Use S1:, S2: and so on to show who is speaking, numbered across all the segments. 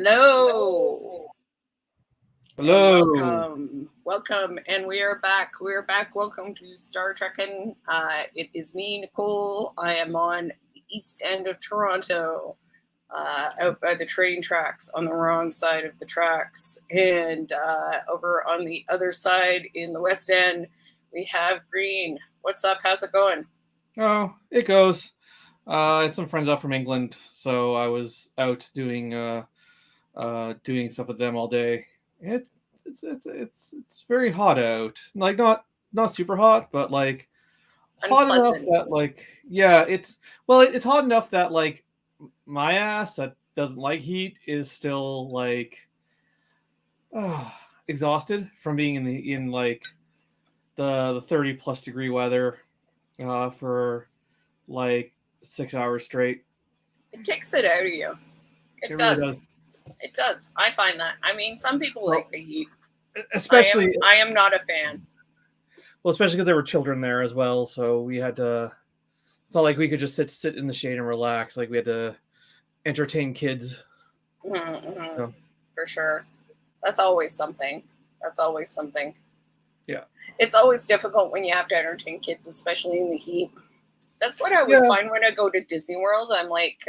S1: Hello and
S2: Hello.
S1: welcome, and we are back. We are back. Welcome to Star Trekkin. It is me, Nicole. I am on the east end of Toronto, out by the train tracks, on the wrong side of the tracks, and over on the other side in the west end, we have Green. What's up? How's it going?
S2: Oh, it goes. I had some friends out from England, so I was out doing stuff with them all day. It, it's very hot out. Like not super hot, but like hot enough
S1: Unpleasant.
S2: that like yeah, it's hot enough that like my ass that doesn't like heat is still like uh, exhausted from being in like the 30 plus degree weather for like 6 hours straight.
S1: It takes it out of you.
S2: It
S1: It
S2: really
S1: does.
S2: does.
S1: It does. I find that. I mean, some people
S2: Well,
S1: like the heat. I am.
S2: especially
S1: I am not a fan.
S2: especially because there were children there as well, so we had to. It's not like we could just sit in the shade and relax. Like we had to entertain kids.
S1: Mm-hmm.
S2: So,
S1: For sure. That's always something. That's always something.
S2: yeah,
S1: It's always difficult when you have to entertain kids, especially in the heat. That's what I always
S2: yeah,
S1: find when I go to Disney World. I'm like,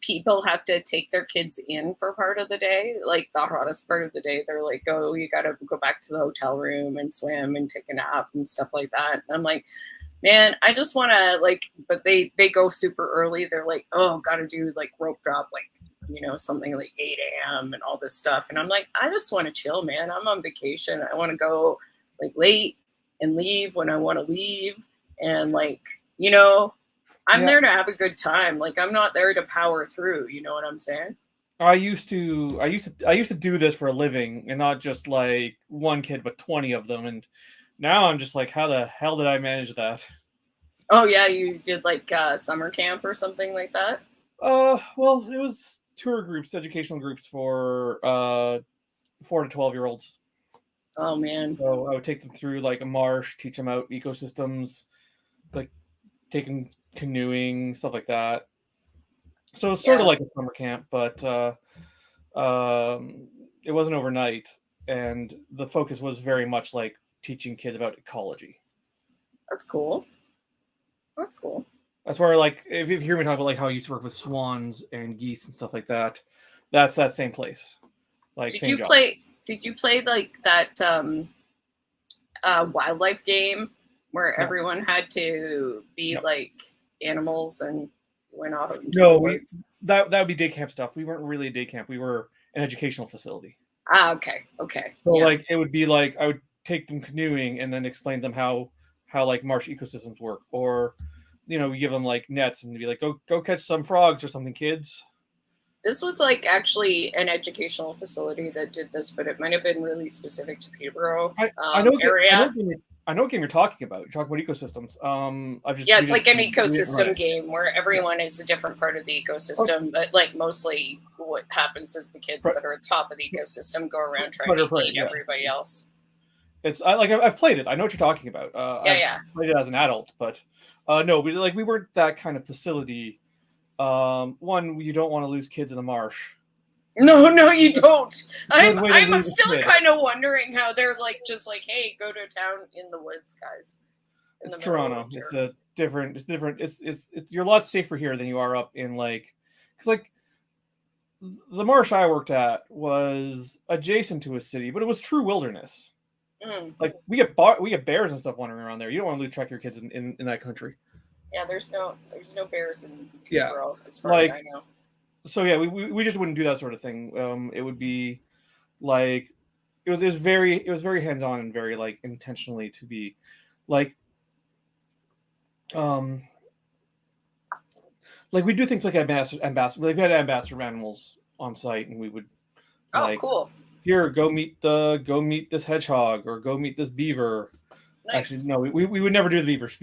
S1: people have to take their kids in for part of the day, like the hottest part of the day. They're like, oh, you got to go back to the hotel room and swim and take a nap and stuff like that. And I'm like, man, I just want to like, but they go super early. They're like, oh, got to do like rope drop, like something like 8 a.m. and all this stuff. And I'm like, I just want to chill, man. I'm on vacation. I want to go like late and leave when I want to leave, and like I'm
S2: yeah.
S1: there to have a good time. Like I'm not there to power through. You know what I'm saying?
S2: I used to do this for a living, and not just like one kid, but 20 of them. And now I'm just like, how the hell did I manage that?
S1: Oh yeah, you did like summer camp or something like that.
S2: Well, it was tour groups, educational groups for 4 to 12 year olds.
S1: Oh man,
S2: So I would take them through like a marsh, teach them out ecosystems, like take them canoeing, stuff like that. So it's sort of
S1: yeah,
S2: like a summer camp, but it wasn't overnight, and the focus was very much like teaching kids about ecology.
S1: that's cool. That's cool.
S2: That's where like if you hear me talk about like how I used to work with swans and geese and stuff like that, that's that same place, like
S1: Did
S2: same
S1: you
S2: job.
S1: play? Did you play like that wildlife game where
S2: No,
S1: everyone had to be
S2: no,
S1: like animals and went out into the
S2: no. We
S1: woods?
S2: that would be day camp stuff. We weren't really a day camp. We were an educational facility.
S1: Ah, okay, okay,
S2: So
S1: yeah.
S2: like it would be like I would take them canoeing and then explain them how like marsh ecosystems work, or we give them like nets and be like go catch some frogs or something, kids.
S1: This was like actually an educational facility that did this, but it might have been really specific to Peterborough
S2: I know I know
S1: area.
S2: I know what game you're talking about. You're talking about ecosystems. I've just
S1: Yeah,
S2: we
S1: it's like an
S2: didn't run
S1: ecosystem
S2: it.
S1: game where
S2: Yeah.
S1: everyone is a different part of the
S2: Oh,
S1: ecosystem, but like mostly what happens is the kids that are at the top of the ecosystem go around trying to
S2: Predator prey.
S1: eat
S2: Yeah.
S1: everybody else.
S2: I've played it. I know what you're talking about.
S1: Yeah,
S2: I've
S1: yeah.
S2: played it as an adult, but no, we weren't that kind of facility. One, you don't want to lose kids in the marsh.
S1: No, no, you don't.
S2: Good
S1: I'm
S2: way to
S1: I'm
S2: lose a
S1: still
S2: kid.
S1: kind of wondering how they're like just like, hey, go to town in the woods, guys, in
S2: It's
S1: the middle of
S2: Toronto. It's
S1: winter.
S2: a different. It's different. It's you're a lot safer here than you are up in like, because like the marsh I worked at was adjacent to a city, but it was true wilderness.
S1: Mm.
S2: Like we get bears and stuff wandering around there. You don't want to lose track of your kids in that country.
S1: Yeah, there's no bears in
S2: Yeah,
S1: Peterborough as far as I
S2: like
S1: know.
S2: so. Yeah, we just wouldn't do that sort of thing. It would be like it was very hands on and very like intentionally to be like um like we do things like ambassador like we had ambassador animals on site, and we would
S1: Oh,
S2: like
S1: cool,
S2: here go meet this hedgehog or go meet this beaver. Actually,
S1: nice.
S2: no, we would never do the beavers.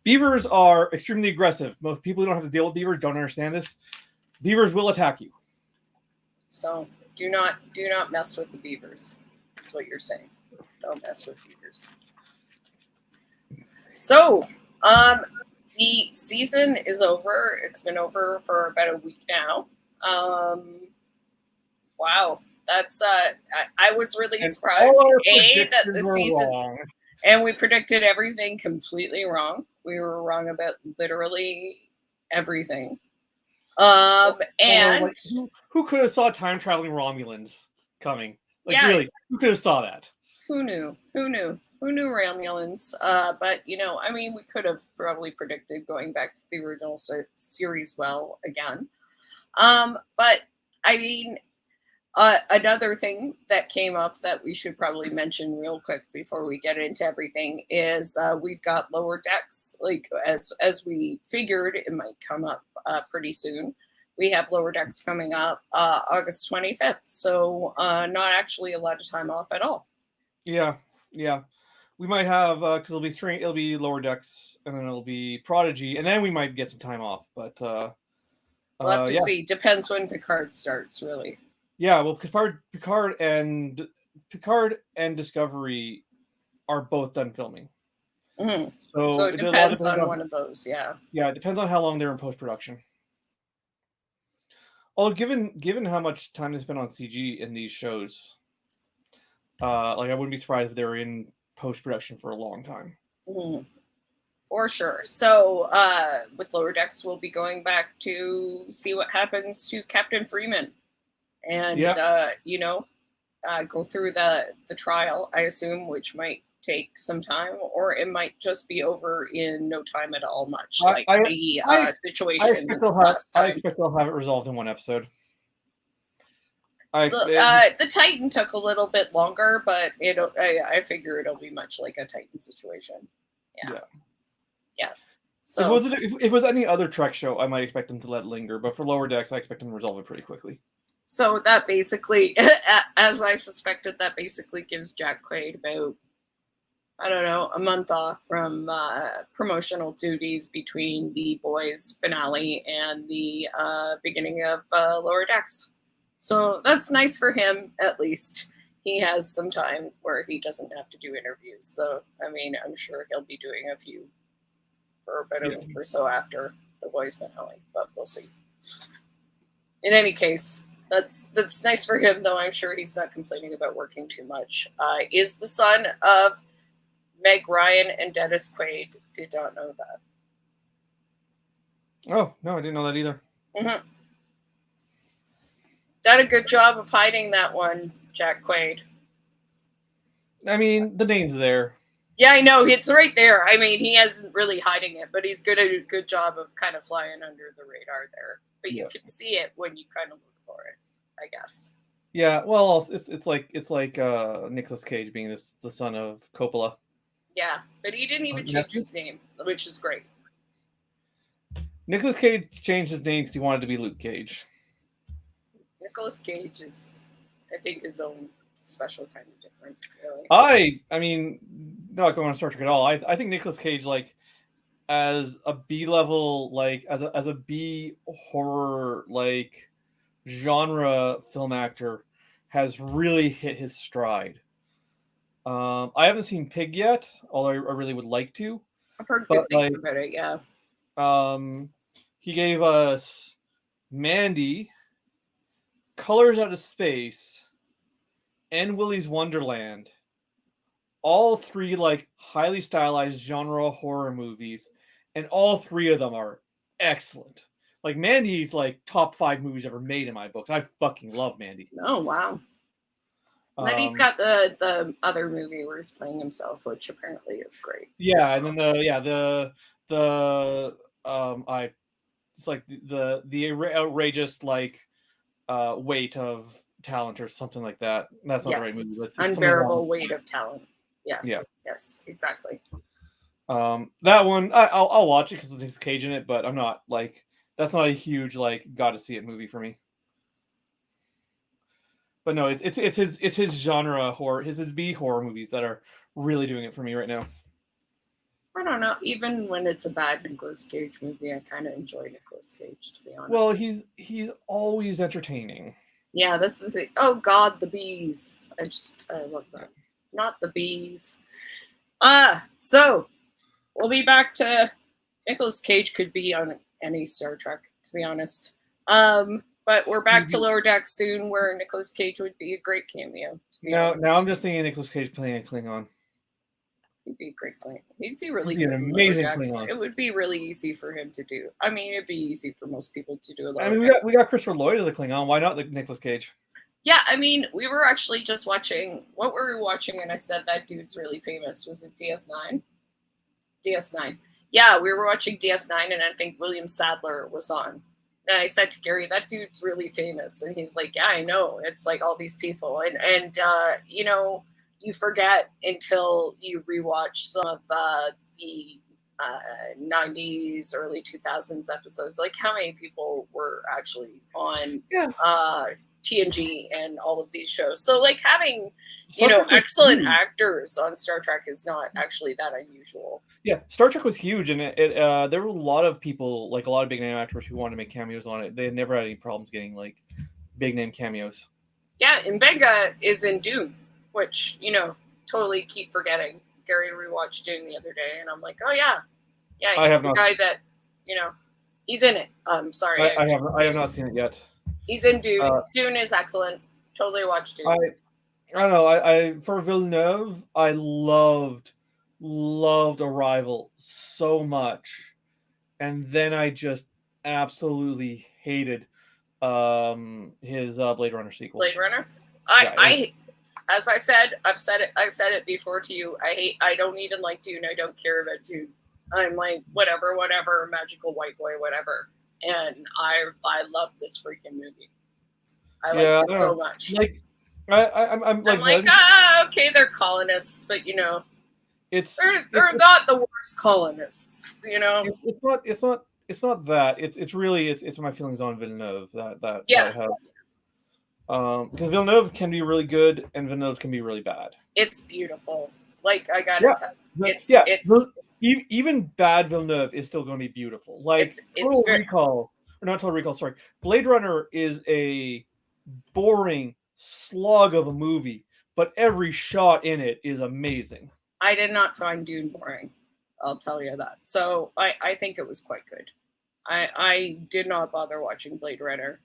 S2: Beavers are extremely aggressive. Most people who don't have to deal with beavers don't understand this. Beavers will attack you.
S1: So do not mess with the beavers. That's what you're saying. Don't mess with beavers. So, um, the season is over. It's been over for about a week now. Wow. That's I was really
S2: And
S1: surprised.
S2: all our
S1: That
S2: predictions
S1: the
S2: were
S1: season,
S2: wrong.
S1: and we predicted everything completely wrong. We were wrong about literally everything.
S2: Although,
S1: And
S2: like, who could have saw time traveling Romulans coming? Like,
S1: yeah,
S2: really, who could have saw that?
S1: who knew? Who knew? Who knew Romulans? But I mean, we could have probably predicted going back to the original series well again. But I mean, another thing that came up that we should probably mention real quick before we get into everything is we've got Lower Decks. Like as we figured, it might come up pretty soon. We have Lower Decks coming up August 25th, so not actually a lot of time off at all.
S2: Yeah, yeah. We might have because it'll be Lower Decks, and then it'll be Prodigy, and then we might get some time off. But
S1: We'll have to
S2: yeah,
S1: see. Depends when Picard starts, really.
S2: yeah. Well, Picard and Discovery are both done filming,
S1: Mm-hmm. So
S2: so
S1: it
S2: a lot
S1: depends
S2: depends
S1: on
S2: on
S1: one of those. Yeah.
S2: it depends on how long they're in post production. Oh, given how much time they spend on CG in these shows, like I wouldn't be surprised if they're in post production for a long time.
S1: Mm-hmm. For sure. So, with Lower Decks, we'll be going back to see what happens to Captain Freeman, and
S2: Yeah,
S1: go through the trial. I assume, which might take some time, or it might just be over in no time at all, much
S2: I
S1: like
S2: I,
S1: the
S2: I,
S1: situation last
S2: I
S1: time.
S2: expect they'll have it resolved in one episode. I expect
S1: The Titan took a little bit longer, but I figure it'll be much like a Titan situation. Yeah,
S2: yeah.
S1: yeah.
S2: If
S1: So
S2: it was any other Trek show, I might expect them to let it linger. But for Lower Decks, I expect them to resolve it pretty quickly.
S1: So that basically, as I suspected, that basically gives Jack Quaid about, I don't know, a month off from promotional duties between the boys finale and the beginning of Lower Decks. So that's nice for him, at least. He has some time where he doesn't have to do interviews, though. I mean, I'm sure he'll be doing a few for about a
S2: Yeah.
S1: week or so after the boys finale, but we'll see. In any case, that's nice for him, though. I'm sure he's not complaining about working too much. Is the son of Meg Ryan and Dennis Quaid. Did not know that.
S2: Oh no, I didn't know that either.
S1: Mm-hmm. Done a good job of hiding that one, Jack Quaid.
S2: I mean, the name's there.
S1: Yeah, I know it's right there. I mean, he isn't really hiding it, but he's a good job of kind of flying under the radar there. But you can see it when you kind of look for it, I guess.
S2: Yeah, well, it's like Nicolas Cage being the son of Coppola.
S1: Yeah, but he didn't even change his name, which is great.
S2: Nicolas Cage changed his name because he wanted to be Luke Cage.
S1: Nicolas Cage is, I think, his own special kind of different. Really.
S2: I mean, not going on Star Trek at all. I think Nicolas Cage, like, as a B level, like as a B horror like genre film actor, has really hit his stride. I haven't seen Pig yet, although I really would like to.
S1: I've heard
S2: But
S1: good things about it. Yeah.
S2: He gave us Mandy, Colors Out of Space, and Willy's Wonderland. All three like highly stylized genre horror movies, and all three of them are excellent. Like Mandy's like top 5 movies ever made in my books. I fucking love Mandy.
S1: Oh wow. And then he's got the other movie where he's playing himself, which apparently is great.
S2: Yeah, and then I it's like the outrageous like weight of talent or something like that. That's not the right movie. But
S1: Unbearable weight of talent. Yes.
S2: Yeah.
S1: Yes. Exactly.
S2: That one I'll watch it because there's Cage in it, but I'm not like that's not a huge like got to see it movie for me. But no, it's his genre horror, his B horror movies that are really doing it for me right now.
S1: I don't know. Even when it's a bad Nicolas Cage movie, I kind of enjoy Nicolas Cage, to be honest.
S2: Well, he's always entertaining.
S1: Yeah, that's the thing. Oh God, the bees! I love that. Not the bees. So we'll be back to Nicolas Cage. Could be on any Star Trek, to be honest. But But we're back to Lower Deck soon, where Nicolas Cage would be a great cameo.
S2: Now I'm just thinking Nicolas Cage playing a Klingon.
S1: He'd be a great Klingon. He'd be really
S2: He'd be
S1: good
S2: an
S1: in
S2: amazing
S1: Lower Decks.
S2: Klingon.
S1: It would be really easy for him to do. I mean, it'd be easy for most people to do a Lower
S2: I mean,
S1: Decks.
S2: we got Christopher Lloyd as a Klingon. Why not Nicolas Cage?
S1: Yeah, I mean, we were actually just watching. What were we watching? And I said that dude's really famous. Was it DS9? DS9. Yeah, we were watching DS9, and I think William Sadler was on. And I said to Gary, "That dude's really famous," and he's like, "Yeah, I know. It's like all these people, and you know, you forget until you rewatch some of the 90s, early 2000s episodes, like how many people were actually on TNG and all of these shows. So like having, excellent actors on Star Trek is not actually that unusual.
S2: Yeah, Star Trek was huge, and there were a lot of people, like a lot of big name actors who wanted to make cameos on it. They had never had any problems getting like big name cameos.
S1: Yeah, Mbenga is in Dune, which, totally keep forgetting. Gary rewatched Dune the other day, and I'm like, oh yeah, he's the guy that, he's in it. I'm sorry.
S2: I have not seen it yet.
S1: He's in Dune. Dune is excellent. Totally watched Dune.
S2: I don't know. I for Villeneuve, I loved Arrival so much, and then I just absolutely hated his Blade Runner sequel.
S1: Blade Runner. As I said, I've said it before to you. I don't even like Dune. I don't care about Dune. I'm like, whatever, magical white boy, whatever. And I love this freaking movie. I liked it so much.
S2: Like, I'm like,
S1: okay, they're colonists, but they're not the worst colonists.
S2: It's not that. It's really my feelings on Villeneuve that I have. Because Villeneuve can be really good and Villeneuve can be really bad.
S1: It's beautiful. Like, I gotta tell you. It's
S2: even bad Villeneuve is still going to be beautiful. Like Total Recall, sorry. Blade Runner is a boring slog of a movie, but every shot in it is amazing.
S1: I did not find Dune boring. I'll tell you that. So I think it was quite good. I did not bother watching Blade Runner.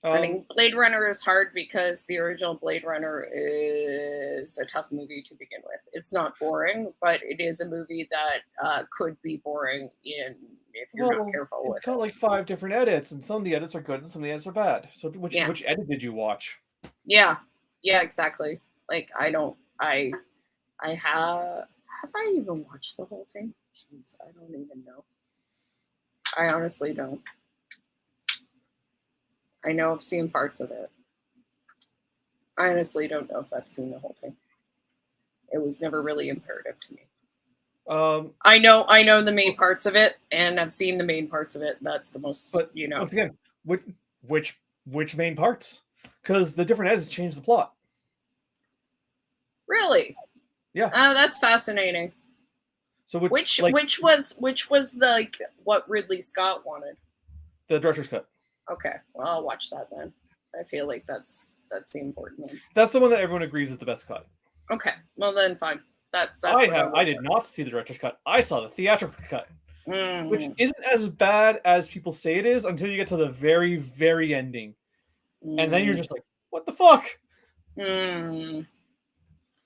S1: I mean, Blade Runner is hard because the original Blade Runner is a tough movie to begin with. It's not boring, but it is a movie that could be boring if you're not careful with it.
S2: It's got like 5 different edits, and some of the edits are good and some of the edits are bad. So which edit did you watch?
S1: Yeah, exactly. Like, I have I even watched the whole thing? Jeez, I don't even know. I honestly don't. I know I've seen parts of it. I honestly don't know if I've seen the whole thing. It was never really imperative to me. I know the main parts of it, and I've seen the main parts of it. That's the most,
S2: Once again, which main parts? Because the different edits change the plot.
S1: Really?
S2: Yeah.
S1: That's fascinating.
S2: So
S1: which was the what Ridley Scott wanted?
S2: The director's cut.
S1: Okay, well, I'll watch that then. I feel like that's the important one.
S2: That's the one that everyone agrees is the best cut.
S1: Okay, well then fine.
S2: I did not see the director's cut. I saw the theatrical cut, which isn't as bad as people say it is until you get to the very, very ending, and then you're just like, "What the fuck?"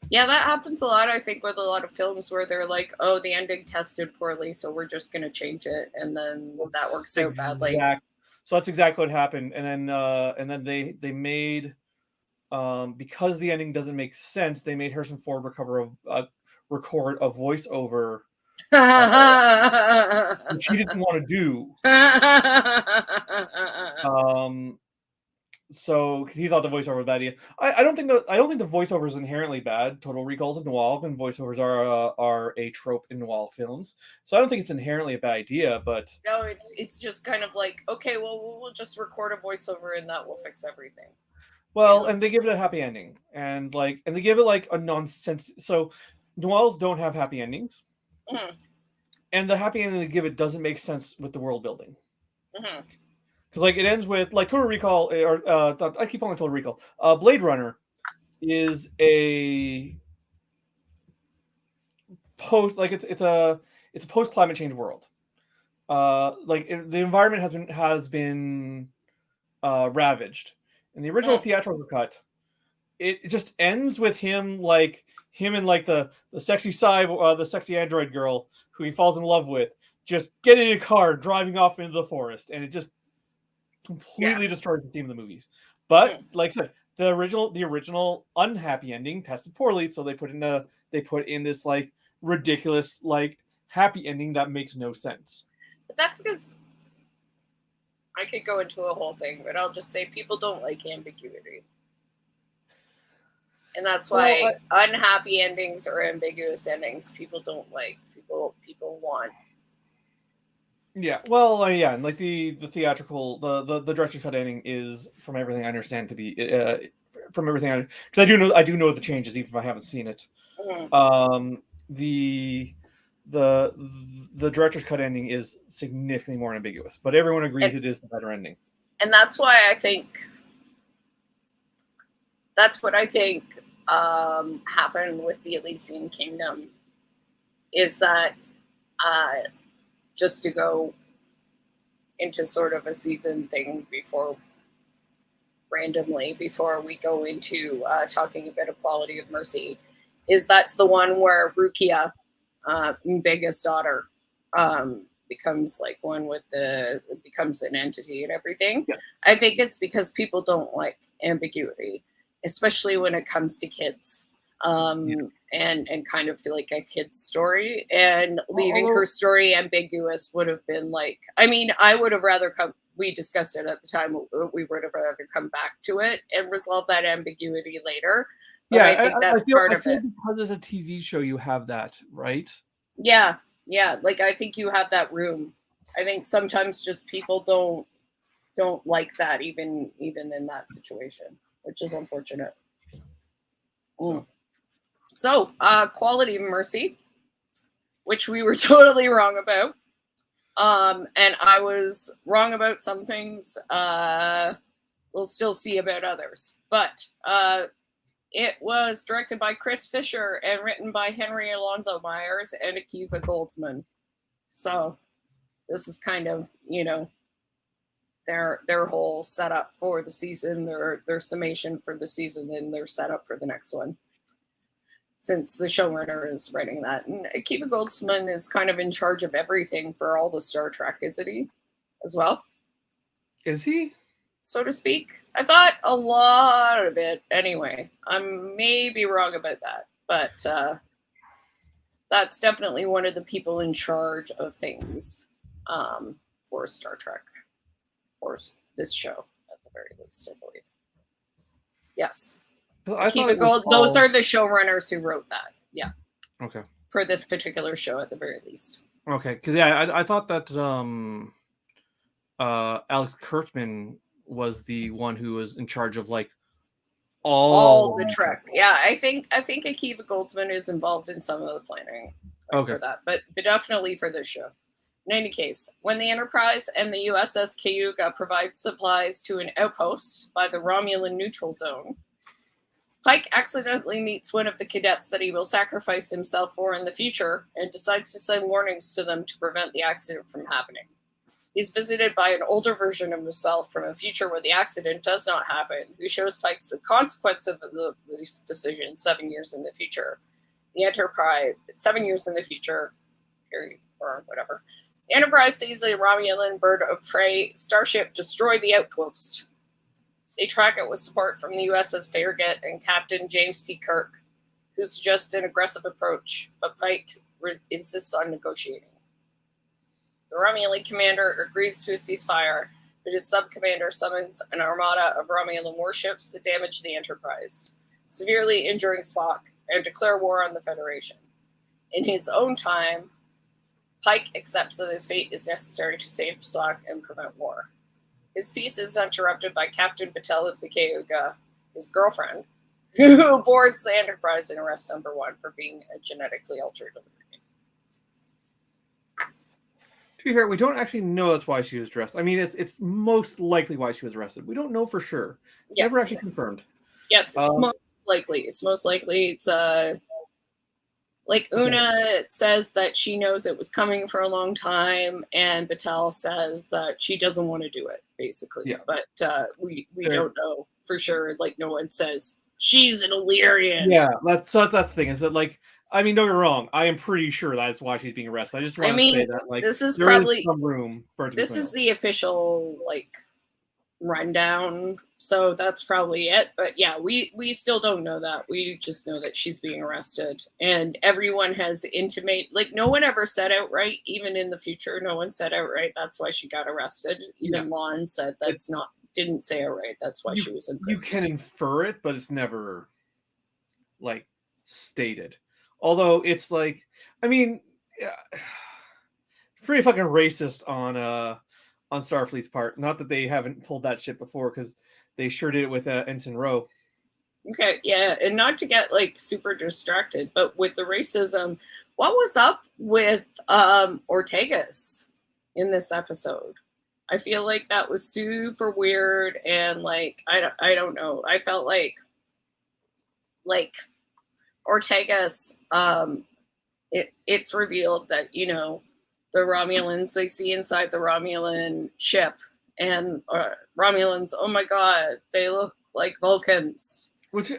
S1: Yeah, that happens a lot, I think, with a lot of films where they're like, "Oh, the ending tested poorly, so we're just going to change it," and then that works out badly.
S2: So that's exactly what happened, and then they made, because the ending doesn't make sense, they made Harrison Ford record a voiceover, which he didn't want to do. So he thought the voiceover was a bad idea. I don't think the voiceover is inherently bad. Total Recall is noir, and voiceovers are a trope in noir films. So I don't think it's inherently a bad idea. But
S1: no, it's just kind of like, okay, well, we'll just record a voiceover and that will fix everything.
S2: Well, and they give it a happy ending, and they give it like a nonsense. So noirs don't have happy endings, and the happy ending they give it doesn't make sense with the world building. Because like it ends with like Total Recall, or I keep calling it Total Recall. Blade Runner is a it's a post climate change world. The environment has been ravaged. In the original theatrical cut, it just ends with him and like the sexy the sexy android girl who he falls in love with, just getting in a car driving off into the forest, and it just completely destroys the theme of the movies. But like I said, the original unhappy ending tested poorly, so they put in this like ridiculous like happy ending that makes no sense.
S1: But that's because I could go into a whole thing, but I'll just say people don't like ambiguity. And that's why unhappy endings or ambiguous endings people don't like. People want.
S2: Yeah, well, yeah, and like the theatrical, the director's cut ending is, from everything I understand, to be from everything because I do know the changes even if I haven't seen it.
S1: Mm-hmm.
S2: The director's cut ending is significantly more ambiguous, but everyone agrees it is the better ending.
S1: And that's why I think that's what I think happened with the Elysian Kingdom is that just to go into sort of a season thing before we go into talking a bit of Quality of Mercy, is that's the one where Rukia, Mbega's daughter, becomes like becomes an entity and everything.
S2: Yeah.
S1: I think it's because people don't like ambiguity, especially when it comes to kids. And kind of like a kid's story, and leaving her story ambiguous would have been like, I mean, I would have rather we discussed it at the time, we would have rather come back to it and resolve that ambiguity later. But
S2: yeah,
S1: I think that's part of it.
S2: Because it's a TV show, you have that, right?
S1: Yeah, like I think you have that room. I think sometimes just people don't like that even in that situation, which is unfortunate. So, Quality of Mercy, which we were totally wrong about. And I was wrong about some things. We'll still see about others. But it was directed by Chris Fisher and written by Henry Alonzo Myers and Akiva Goldsman. So this is kind of, their whole setup for the season, their summation for the season, and their setup for the next one, since the showrunner is writing that. And Akiva Goldsman is kind of in charge of everything for all the Star Trek, isn't he? As well?
S2: Is he?
S1: So to speak. I thought a lot of it anyway. I may be wrong about that, but that's definitely one of the people in charge of things for Star Trek, for this show, at the very least, I believe. Yes. Those are the showrunners who wrote that. Yeah.
S2: Okay.
S1: For this particular show, at the very least.
S2: Okay, because I thought that Alex Kurtzman was the one who was in charge of like all
S1: the Trek. Yeah, I think Akiva Goldsman is involved in some of the planning for that, but definitely for this show. In any case, when the Enterprise and the USS Cayuga provide supplies to an outpost by the Romulan neutral zone, Pike accidentally meets one of the cadets that he will sacrifice himself for in the future and decides to send warnings to them to prevent the accident from happening. He's visited by an older version of himself from a future where the accident does not happen, who shows Pike the consequence of this decision 7 years in the future. The Enterprise, 7 years in the future, period, or whatever. The Enterprise sees a Romulan bird of prey starship destroy the outpost. They track it with support from the USS Farragut and Captain James T. Kirk, who suggests an aggressive approach, but Pike insists on negotiating. The Romulan commander agrees to a ceasefire, but his sub-commander summons an armada of Romulan warships that damage the Enterprise, severely injuring Spock, and declare war on the Federation. In his own time, Pike accepts that his fate is necessary to save Spock and prevent war. His peace is interrupted by Captain Patel of the Cayuga, his girlfriend, who boards the Enterprise and arrests Number One for being a genetically altered living.
S2: To be fair, we don't actually know that's why she was arrested. I mean, it's most likely why she was arrested. We don't know for sure. Yes. Never actually confirmed.
S1: Yes, it's most likely. It's most likely it's Like
S2: Okay.
S1: Una says that she knows it was coming for a long time, and Batel says that she doesn't want to do it, basically.
S2: Yeah.
S1: But we
S2: There.
S1: don't know for sure. Like no one says she's an Illyrian.
S2: Yeah, that's the thing. Is that like, I mean, don't get me wrong. I am pretty sure that's why she's being arrested. I just
S1: I
S2: want to say
S1: mean,
S2: that like
S1: this is
S2: there is
S1: probably
S2: some room for it to be
S1: this
S2: played
S1: is
S2: out.
S1: the official like rundown, so that's probably it. But yeah, we still don't know that. We just know that she's being arrested, and everyone has intimate, like no one ever said outright, even in the future, no one said outright that's why she got arrested.
S2: Yeah,
S1: Even Lon said that's
S2: it's
S1: not, didn't say outright that's why
S2: you
S1: she was in
S2: you
S1: prison.
S2: can infer it, but it's never like stated. Although it's like, I mean, yeah, pretty fucking racist on Starfleet's part. Not that they haven't pulled that shit before, because they sure did it with Ensign Rowe.
S1: Okay, yeah, and not to get like super distracted, but with the racism, what was up with Ortegas in this episode? I feel like that was super weird, and like I don't know. I felt like Ortegas, it's revealed that the Romulans, they see inside the Romulan ship, and Romulans, oh my god, they look like Vulcans.
S2: Which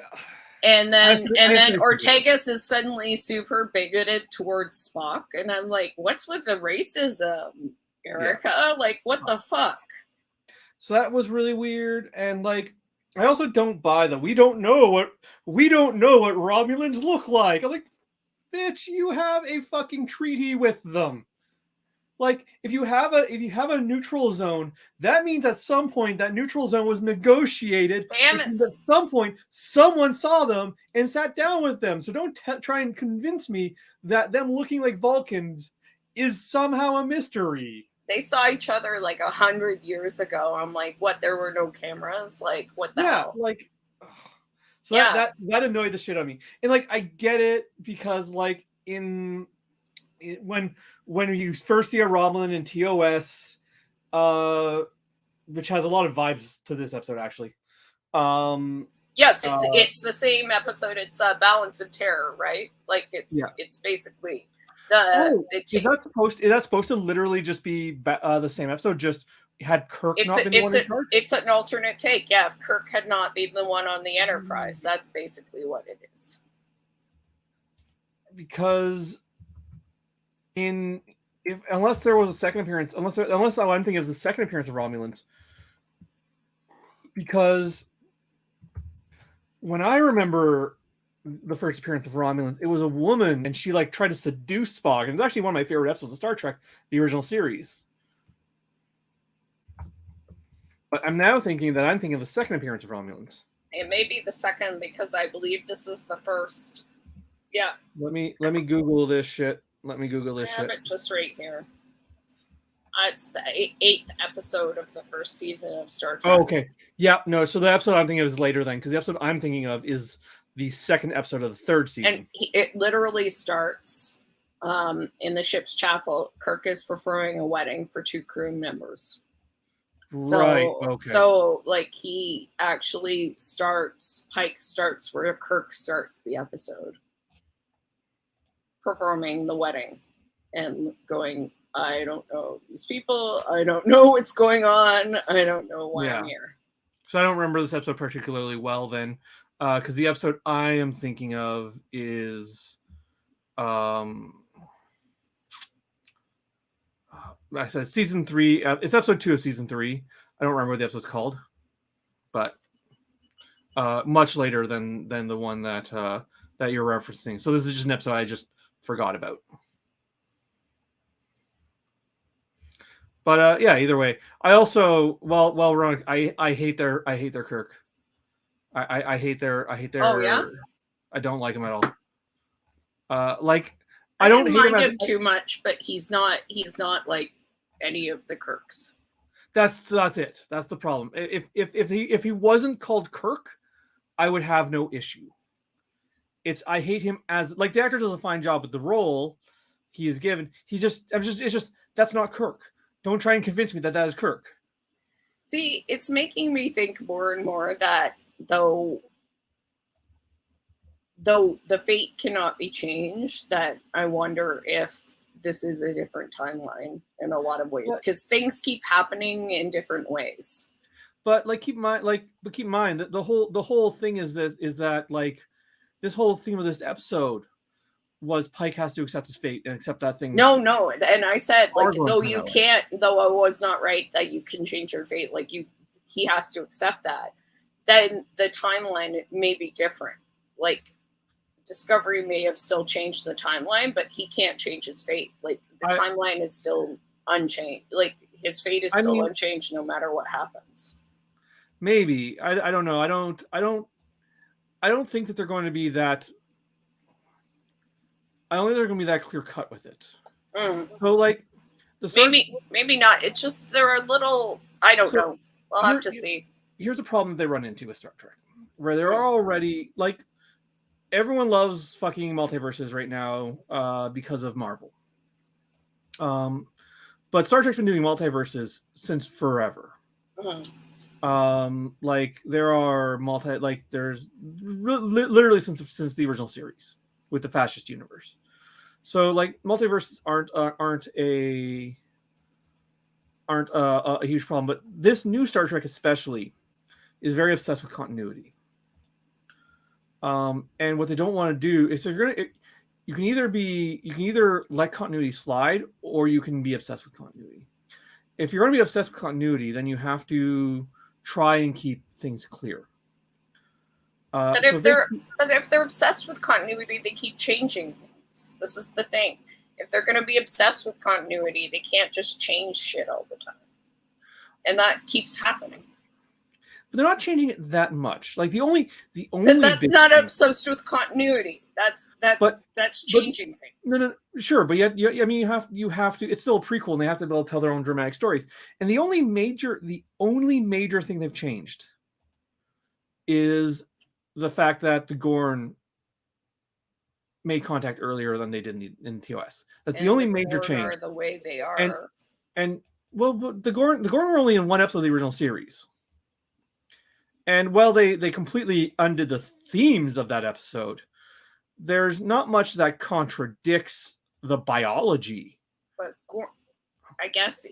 S1: And then
S2: I
S1: and
S2: have
S1: then
S2: to agree.
S1: Ortegas is suddenly super bigoted towards Spock, and I'm like, what's with the racism,
S2: Yeah.
S1: Erica? Like, what the fuck?
S2: So that was really weird, and like, I also don't buy that we don't know what Romulans look like. I'm like, bitch, you have a fucking treaty with them. Like, if you have a neutral zone, that means at some point that neutral zone was negotiated,
S1: Damn
S2: which
S1: it.
S2: means at some point someone saw them and sat down with them. So don't try and convince me that them looking like Vulcans is somehow a mystery.
S1: They saw each other like 100 years ago. I'm like, what? There were no cameras? Like, what the
S2: Yeah,
S1: hell?
S2: like, so that
S1: Yeah.
S2: that that annoyed the shit out of me. And like, I get it because like when you first see a Romulan in TOS, uh, which has a lot of vibes to this episode actually. Um,
S1: Yes,
S2: uh,
S1: it's the same episode. It's Balance of Terror, right? Like
S2: yeah.
S1: it's basically the
S2: Oh,
S1: the
S2: is
S1: take.
S2: that supposed to literally just be the same episode? Just had Kirk
S1: It's
S2: not
S1: a,
S2: been the
S1: it's
S2: one
S1: a
S2: in charge?
S1: it's an alternate take. Yeah, if Kirk had not been the one on the Enterprise, that's basically what it is.
S2: Because in if unless there was a second appearance, unless I'm thinking of the second appearance of Romulans, because when I remember the first appearance of Romulans, it was a woman, and she like tried to seduce Spock. And it's actually one of my favorite episodes of Star Trek, the original series. But I'm now thinking that I'm thinking of the second appearance of Romulans.
S1: It may be the second because I believe this is the first. Yeah,
S2: Let me Google this shit. Let me Google
S1: I
S2: this
S1: have
S2: shit.
S1: it just right here. It's the eighth episode of the first season of Star Trek.
S2: Oh, okay. Yeah, no. So the episode I'm thinking of is later then, because the episode I'm thinking of is the second episode of the third season.
S1: And it literally starts in the ship's chapel. Kirk is performing a wedding for two crew members.
S2: Right.
S1: So,
S2: Okay.
S1: so like Pike starts where Kirk starts the episode, performing the wedding and going, I don't know these people. I don't know what's going on. I don't know why I'm here.
S2: So I don't remember this episode particularly well then, because the episode I am thinking of is, I said season 3. It's episode 2 of season 3. I don't remember what the episode's called, but much later than the one that you're referencing. So this is just an episode I just forgot about. But yeah, either way, I also we're on, I hate their Kirk. I hate their
S1: Oh yeah,
S2: I don't like him at all. Like,
S1: I
S2: don't
S1: didn't
S2: hate him
S1: mind
S2: as
S1: him too much, but he's not like any of the Kirks.
S2: that's it. That's the problem. If he wasn't called Kirk, I would have no issue. It's I hate him as like the actor does a fine job with the role he is given. It's just that's not Kirk. Don't try and convince me that is Kirk.
S1: See, it's making me think more and more that though though the fate cannot be changed, that I wonder if this is a different timeline in a lot of ways, because things keep happening in different ways.
S2: But like keep in mind that the whole thing is that like this whole theme of this episode was Pike has to accept his fate and accept that thing.
S1: No, and I said like though you can't, though I was not right that you can change your fate, like he has to accept that. Then the timeline may be different. Like Discovery may have still changed the timeline, but he can't change his fate. Like the timeline is still unchanged. Like his fate is still unchanged no matter what happens.
S2: Maybe I don't know. I don't think that they're going to be that. I don't think they're going to be that clear cut with it. So like
S1: maybe not. It's just there are little. I don't know. We'll have to see.
S2: Here's a problem they run into with Star Trek, where there are already like everyone loves fucking multiverses right now because of Marvel. But Star Trek's been doing multiverses since forever. Like there are there's literally since the original series with the fascist universe. So like multiverses aren't a huge problem, but this new Star Trek especially is very obsessed with continuity. And what they don't want to do is you can either let continuity slide or you can be obsessed with continuity. If you're going to be obsessed with continuity, then you have to try and keep things clear.
S1: But if they're obsessed with continuity, they keep changing things. This is the thing. If they're going to be obsessed with continuity, they can't just change shit all the time. And that keeps happening.
S2: But they're not changing it that much. Like the only
S1: that's not obsessed with continuity. That's changing things.
S2: No, sure, but yet I mean you have to. It's still a prequel, and they have to be able to tell their own dramatic stories. And the only major thing they've changed is the fact that the Gorn made contact earlier than they did in TOS. That's the only major change.
S1: Are the way they are.
S2: And well, the Gorn were only in one episode of the original series. And while they completely undid the themes of that episode, there's not much that contradicts the biology.
S1: But I guess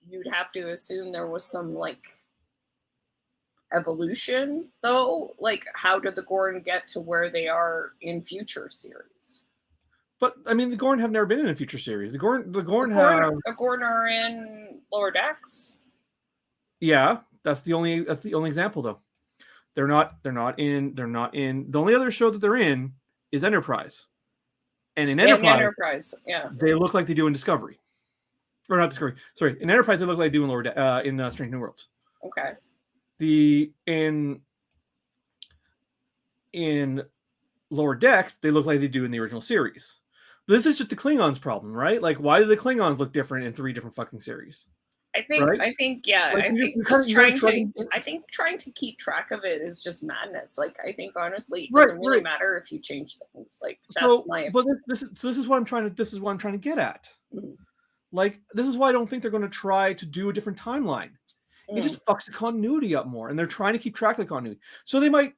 S1: you'd have to assume there was some like evolution, though. Like, how did the Gorn get to where they are in future series?
S2: But I mean, the Gorn have never been in a future series. The Gorn
S1: are in Lower Decks.
S2: Yeah, that's the only example, though. They're not in. The only other show that they're in is Enterprise, and in Enterprise,
S1: yeah,
S2: they look like they do in Discovery, or not Discovery. Sorry, in Enterprise they look like they do in Strange New Worlds.
S1: Okay.
S2: In Lower Decks they look like they do in the original series. But this is just the Klingons' problem, right? Like, why do the Klingons look different in 3 different fucking series?
S1: I think trying to keep track of it is just madness. Like, I think honestly, it doesn't really matter if you change things. Like, that's
S2: this is what I'm trying to get at. Mm-hmm. Like, this is why I don't think they're going to try to do a different timeline. Mm. It just fucks the continuity up more, and they're trying to keep track of the continuity. So they might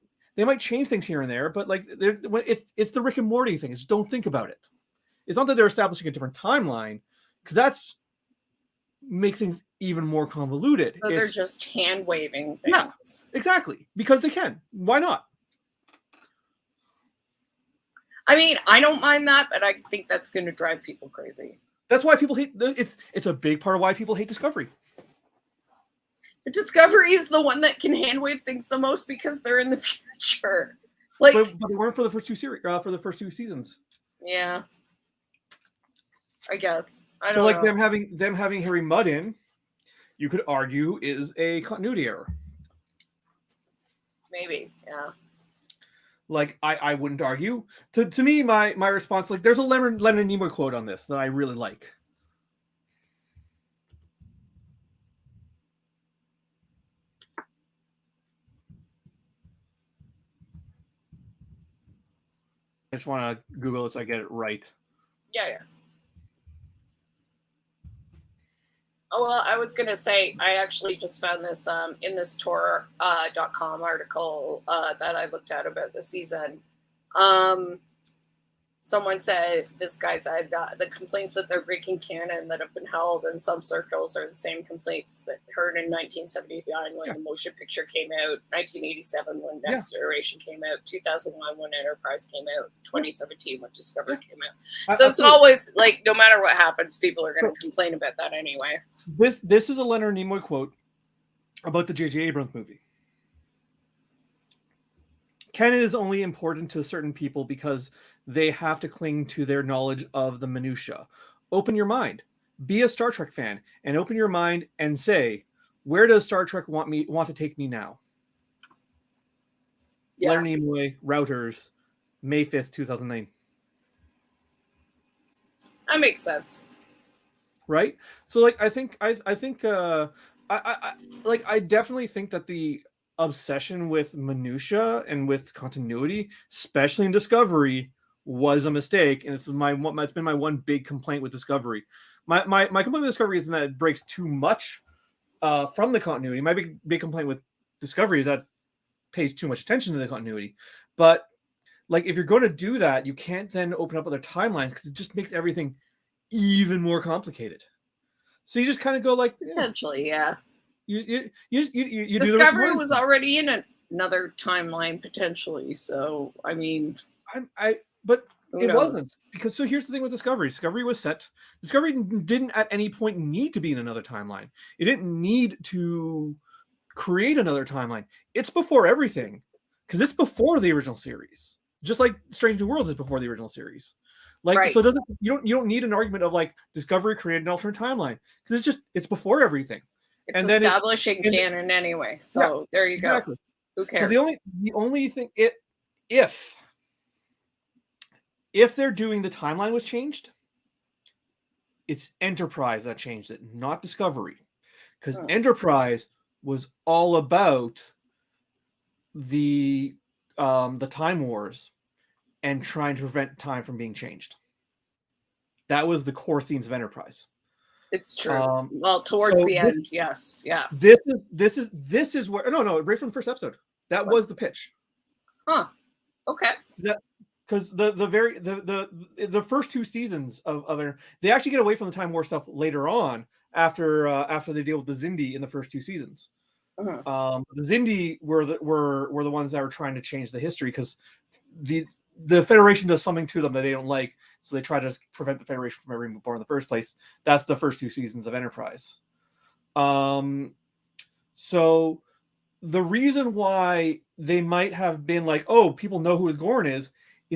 S2: change things here and there, but like it's the Rick and Morty thing. It's just don't think about it. It's not that they're establishing a different timeline, because that's makes things even more convoluted.
S1: So they're just hand waving things.
S2: Yeah, exactly. Because they can. Why not?
S1: I mean, I don't mind that, but I think that's going to drive people crazy.
S2: That's why people hate it's a big part of why people hate Discovery.
S1: But Discovery is the one that can hand wave things the most because they're in the future. Like,
S2: but they weren't for the first 2 series, for the first 2 seasons.
S1: Yeah. I guess. I don't
S2: know.
S1: Like
S2: them having Harry Mudd in, you could argue is a continuity error.
S1: Maybe, yeah.
S2: Like, I wouldn't argue. To me, my response, like, there's a Leonard Nimoy quote on this that I really like. I just want to Google it so I get it right.
S1: Yeah. Oh, well, I was going to say, I actually just found this in this Tor.com article that I looked at about the season. Someone said, this guy said, the complaints that they're breaking canon that have been held in some circles are the same complaints that heard in 1979 when the motion picture came out, 1987 when Next Generation came out, 2001 when Enterprise came out, 2017 when Discovery came out. So it's always like, no matter what happens, people are going to complain about that anyway.
S2: This is a Leonard Nimoy quote about the J.J. Abrams movie. Canon is only important to certain people because they have to cling to their knowledge of the minutia. Open your mind. Be a Star Trek fan and open your mind and say, where does Star Trek want to take me now? Yeah. Leonard Nimoy, Routers, May 5th, 2009.
S1: That makes sense.
S2: Right? So like I definitely think that the obsession with minutia and with continuity, especially in Discovery, was a mistake, and it's been my one big complaint with Discovery. My complaint with Discovery isn't that it breaks too much from the continuity. My big complaint with Discovery is that it pays too much attention to the continuity. But like, if you're going to do that, you can't then open up other timelines because it just makes everything even more complicated. So you just kind of go like,
S1: potentially, yeah.
S2: You
S1: Discovery was already in another timeline potentially, so I mean,
S2: but it wasn't, because so here's the thing with Discovery. Discovery was set. Discovery didn't at any point need to be in another timeline. It didn't need to create another timeline. It's before everything, because it's before the original series. Just like Strange New Worlds is before the original series. Like, right. So you don't need an argument of like Discovery created an alternate timeline, because it's before everything.
S1: It's and establishing canon anyway. So yeah, there you exactly. Go. Who cares?
S2: So the only thing if they're doing the timeline was changed, it's Enterprise that changed it, not Discovery. Because Enterprise was all about the Time Wars and trying to prevent time from being changed. That was the core themes of Enterprise.
S1: It's true. Well, towards the end, yes, yeah.
S2: This is where no, right from the first episode. That was the pitch.
S1: Huh. Okay.
S2: Because the first two seasons of they actually get away from the Time War stuff later on after they deal with the Xindi in the first two seasons. Uh-huh. The Xindi were the ones that were trying to change the history, because the Federation does something to them that they don't like, so they try to prevent the Federation from ever being born in the first place. That's the first two seasons of Enterprise. So the reason why they might have been like, oh, people know who the Gorn is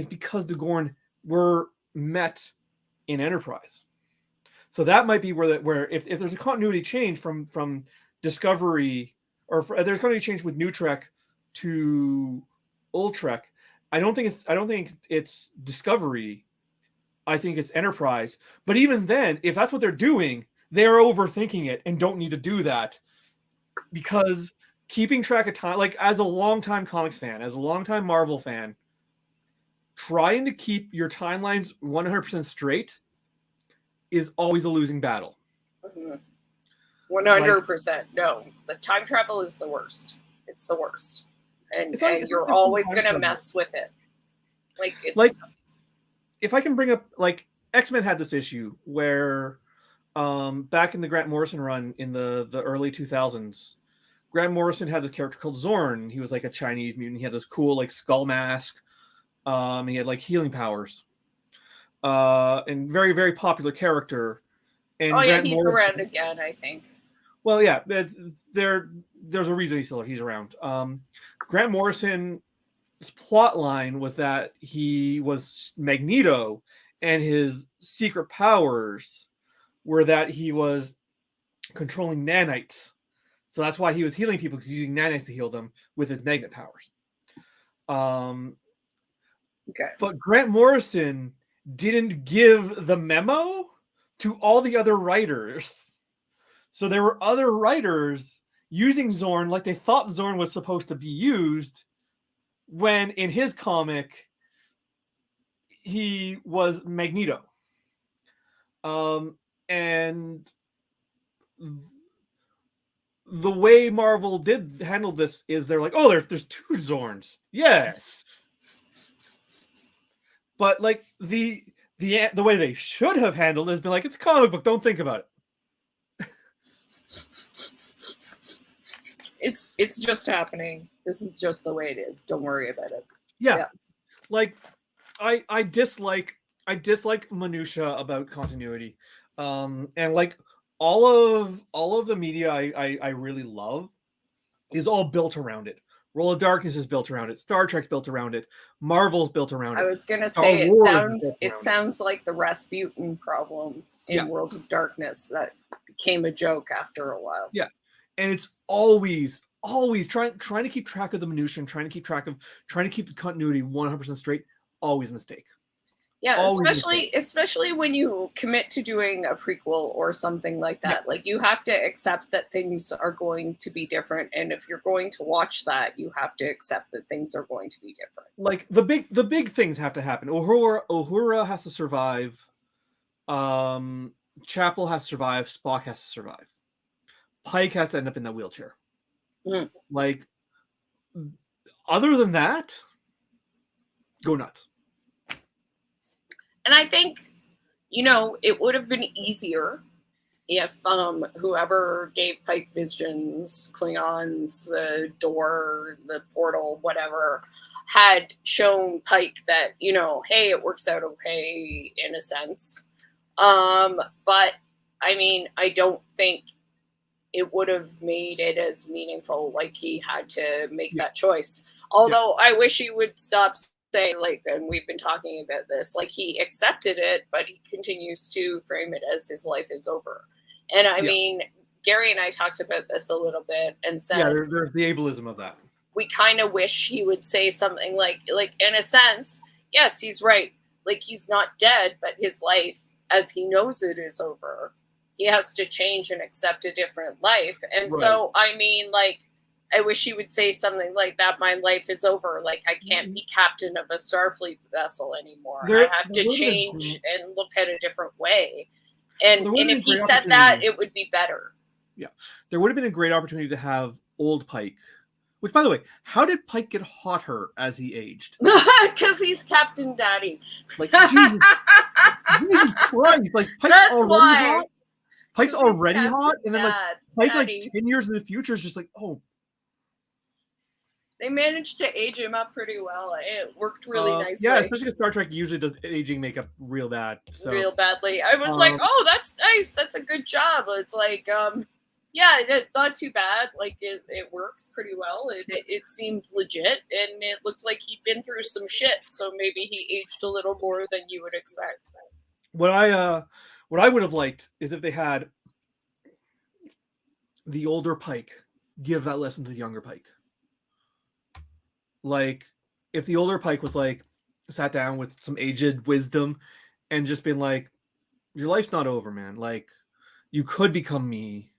S2: because the Gorn were met in Enterprise. So that might be where if there's a continuity change from Discovery, or if there's a continuity change with New Trek to Old Trek, I don't think it's Discovery. I think it's Enterprise. But even then, if that's what they're doing, they're overthinking it and don't need to do that, because keeping track of time, like as a longtime comics fan, as a longtime Marvel fan, trying to keep your timelines 100% straight is always a losing battle.
S1: 100%. No, the time travel is the worst. It's the worst. And you're always going to mess with it. Like, it's
S2: like, if I can bring up, like, X-Men had this issue where back in the Grant Morrison run in the early 2000s, Grant Morrison had this character called Zorn. He was like a Chinese mutant. He had this cool like skull mask. He had like healing powers. And very, very popular character. And
S1: Grant he's Morrison, around again, I think.
S2: Well, yeah, there's a reason he's around. Grant Morrison's plot line was that he was Magneto, and his secret powers were that he was controlling nanites. So that's why he was healing people, because he's using nanites to heal them with his magnet powers.
S1: Okay.
S2: But Grant Morrison didn't give the memo to all the other writers. So there were other writers using Zorn like they thought Zorn was supposed to be used, when in his comic he was Magneto. And the way Marvel did handle this is they're like, oh, there's two Zorns. Yes. But like the way they should have handled it has been like, it's a comic book, don't think about it.
S1: It's just happening. This is just the way it is. Don't worry about it.
S2: Yeah. Like I dislike minutia about continuity. And like all of the media I really love is all built around it. Roll of Darkness is built around it. Star Trek's built around it. Marvel's built around it.
S1: I was gonna
S2: Star
S1: say
S2: Wars
S1: it sounds like the Rasputin problem in World of Darkness that became a joke after a while.
S2: Yeah. And it's always trying to keep track of the minutia and trying to keep the continuity 100% straight. Always a mistake.
S1: Yeah, especially when you commit to doing a prequel or something like that. Like you have to accept that things are going to be different, and if you're going to watch that, you have to accept that things are going to be different.
S2: Like the big things have to happen. Uhura has to survive. Chapel has to survive. Spock has to survive. Pike has to end up in that wheelchair.
S1: Mm.
S2: Like, other than that, go nuts.
S1: And I think, it would have been easier if whoever gave Pike visions, Klingons, the door, the portal, whatever, had shown Pike that, hey, it works out okay in a sense. But I mean, I don't think it would have made it as meaningful. Like he had to make that choice. Although I wish he would stop saying, like, and we've been talking about this, like he accepted it, but he continues to frame it as his life is over. And I mean, Gary and I talked about this a little bit and said,
S2: there's the ableism of that.
S1: We kind of wish he would say something like in a sense, yes, he's right. Like he's not dead, but his life as he knows it is over. He has to change and accept a different life. And so, I mean, like, I wish he would say something like that. My life is over. Like, I can't be captain of a Starfleet vessel anymore. I have to change and look at a different way. And if he said that, it would be better.
S2: Yeah. There would have been a great opportunity to have old Pike. Which, by the way, how did Pike get hotter as he aged?
S1: Because he's Captain Daddy.
S2: Like, Jesus Christ. Like, Pike's already hot. Pike's already hot, and then Pike, like 10 years in the future, is just like, oh.
S1: They managed to age him up pretty well. It worked really nicely.
S2: Yeah, especially because Star Trek usually does aging makeup real bad. So.
S1: Real badly. I was like, oh, that's nice. That's a good job. It's like, not too bad. Like it works pretty well. It seemed legit, and it looked like he'd been through some shit. So maybe he aged a little more than you would expect.
S2: What I would have liked is if they had the older Pike give that lesson to the younger Pike. Like if the older Pike was like sat down with some aged wisdom and just been like, your life's not over, man. Like you could become me.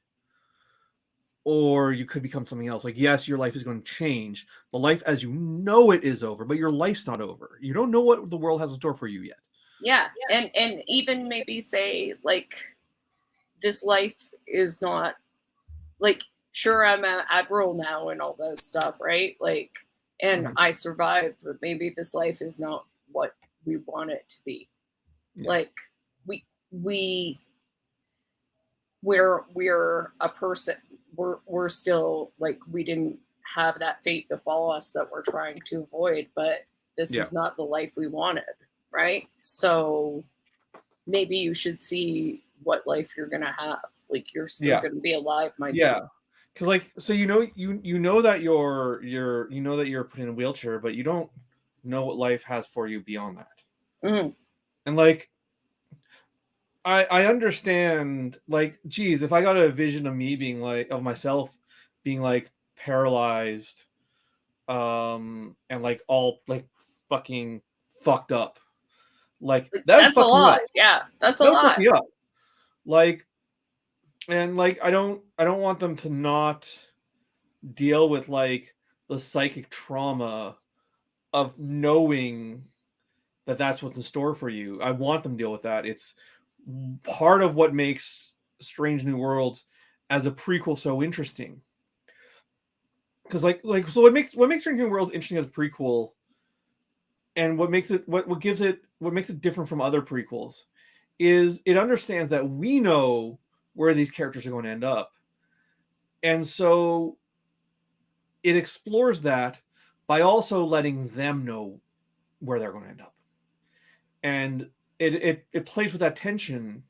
S2: Or you could become something else. Like, yes, your life is going to change. The life as you know it is over, but your life's not over. You don't know what the world has in store for you yet.
S1: Yeah. And even maybe say, like, this life is not, like, sure, I'm an admiral now and all this stuff, right? Like, and I survived, but maybe this life is not what we want it to be. Yeah. Like, we're a person. We're still like we didn't have that fate befall us that we're trying to avoid, but this is not the life we wanted, right? So maybe you should see what life you're gonna have. Like you're still gonna be alive, my dude.
S2: Because like so you know that you're put in a wheelchair, but you don't know what life has for you beyond that. And like I understand, like, geez, if I got a vision of me being like, of myself being like paralyzed, and like all like fucking fucked up, like
S1: that's a lot. Yeah, that's a lot.
S2: Like, and like I don't want them to not deal with like the psychic trauma of knowing that that's what's in store for you. I want them to deal with that. It's part of what makes Strange New Worlds as a prequel so interesting. Because like so what makes Strange New Worlds interesting as a prequel and what makes it what makes it different from other prequels is it understands that we know where these characters are going to end up, and so it explores that by also letting them know where they're going to end up, and it plays with that tension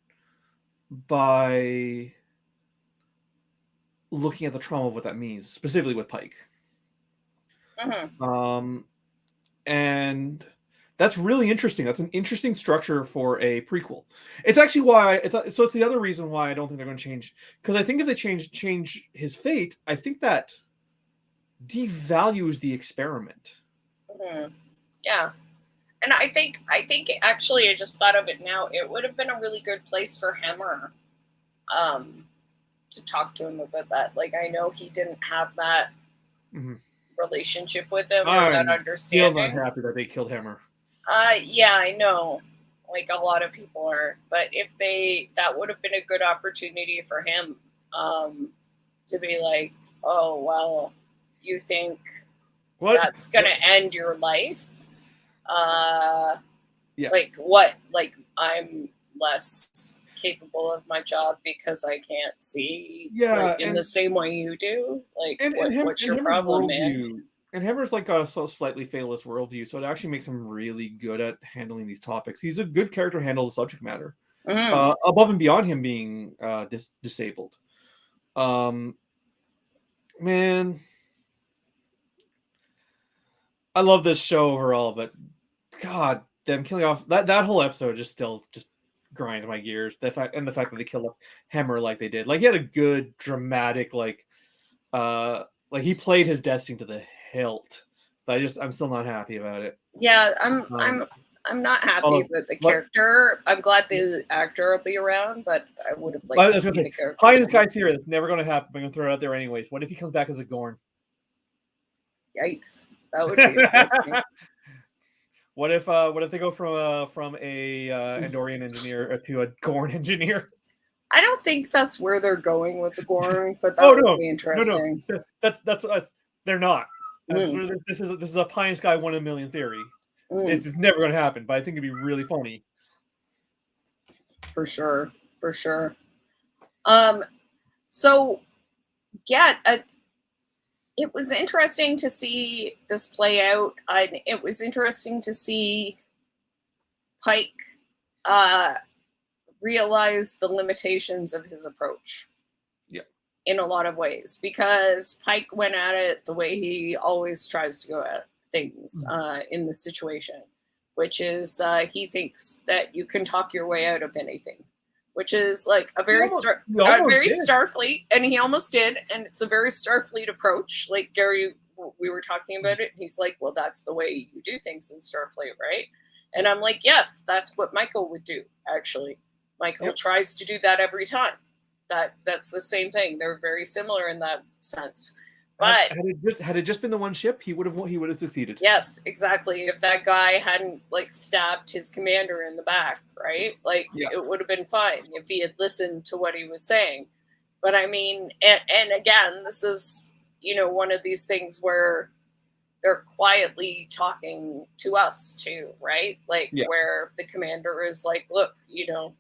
S2: by looking at the trauma of what that means, specifically with Pike.
S1: Mm-hmm.
S2: And that's really interesting. That's an interesting structure for a prequel. It's actually why it's the other reason why I don't think they're going to change, because I think if they change his fate, I think that devalues the experiment.
S1: Mm-hmm. Yeah. And I think actually I just thought of it now. It would have been a really good place for Hammer to talk to him about that. Like I know he didn't have that relationship with him or that
S2: I'm still not
S1: understanding.
S2: happy that they killed Hammer.
S1: Yeah, I know. Like a lot of people are, but if that would have been a good opportunity for him to be like, oh well, you think
S2: What?
S1: that's gonna end your life?
S2: Yeah.
S1: Like what? Like I'm less capable of my job because I can't see
S2: Yeah,
S1: like in the same way you do. Like what's your
S2: Hammer's
S1: problem, man?
S2: worldview, and Hammer's like a so slightly fatalist worldview, so it actually makes him really good at handling these topics. He's a good character to handle the subject matter, above and beyond him being disabled. Man, I love this show overall, but God, them killing off that whole episode just grinds my gears. The fact that they killed off Hammer like they did, like he had a good dramatic like he played his destiny to the hilt. But I'm still not happy about it.
S1: Yeah,
S2: Um,
S1: I'm not happy
S2: although,
S1: with the
S2: but
S1: character. I'm glad the actor will be around, but I would have
S2: I
S1: liked to
S2: was gonna
S1: see
S2: say,
S1: the character
S2: pie in the
S1: again.
S2: sky theory. That's never gonna happen. I'm gonna throw it out there anyways. What if he comes back as a Gorn?
S1: Yikes, that would be interesting.
S2: What if they go from a Andorian engineer to a Gorn engineer?
S1: I don't think that's where they're going with the Gorn, but
S2: Oh
S1: that would be
S2: no.
S1: interesting.
S2: That's they're not.
S1: Mm,
S2: This is a pie in the sky 1 in a million theory.
S1: mm,
S2: It's never going to happen, but I think it'd be really funny.
S1: for sure, for sure. So yeah, it was interesting to see this play out. It was interesting to see Pike uh, realize the limitations of his approach.
S2: Yeah.
S1: In a lot of ways, because Pike went at it the way he always tries to go at things in this situation, which is he thinks that you can talk your way out of anything, which is like a very
S2: He almost did.
S1: Starfleet, and he almost did, and it's a very Starfleet approach. Like Gary, we were talking about it, and he's like, "Well, that's the way you do things in Starfleet, right?" And I'm like, "Yes, that's what Michael would do. Actually, Michael tries to do that every time. That's the same thing. They're very similar in that sense." But
S2: had it just been the one ship, he would have succeeded.
S1: yes, exactly. If that guy hadn't like stabbed his commander in the back, right? Like it would have been fine if he had listened to what he was saying. But I mean, and again, this is one of these things where they're quietly talking to us too, right? Like where the commander is like, "Look, your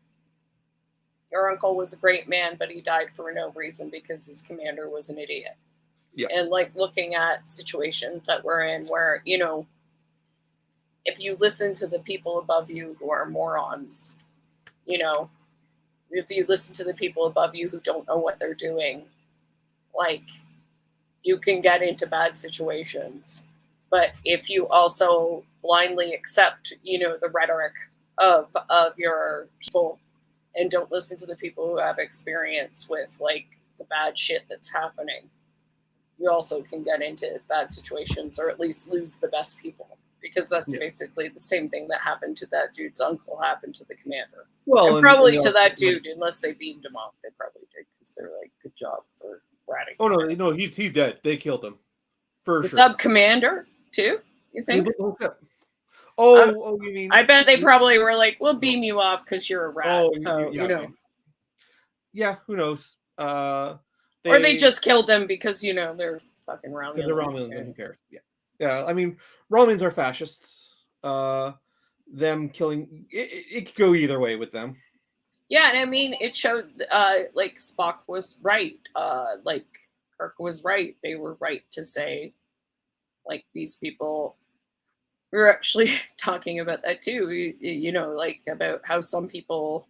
S1: uncle was a great man, but he died for no reason because his commander was an idiot."
S2: Yeah.
S1: And like looking at situations that we're in where, if you listen to the people above you who are morons, if you listen to the people above you who don't know what they're doing, like you can get into bad situations. But if you also blindly accept, the rhetoric of your people and don't listen to the people who have experience with like the bad shit that's happening, you also can get into bad situations or at least lose the best people, because that's basically the same thing that happened to that dude's uncle happened to the commander. Well, and probably to that dude, unless they beamed him off, they probably did, because they're like, "Good job for ratting."
S2: Oh no, he's dead. They killed him for
S1: the
S2: sure.
S1: Sub commander too. You think?
S2: You mean?
S1: I bet they probably were like, "We'll beam you off because you're a rat."
S2: Yeah, who knows?
S1: Or they just killed him because they're fucking Romulans.
S2: Because they're Romulans, and who cares? Yeah. I mean, Romulans are fascists. them killing it could go either way with them.
S1: Yeah, and I mean, it showed like Spock was right, like Kirk was right. They were right to say, like, these people. We were actually talking about that too. Like about how some people,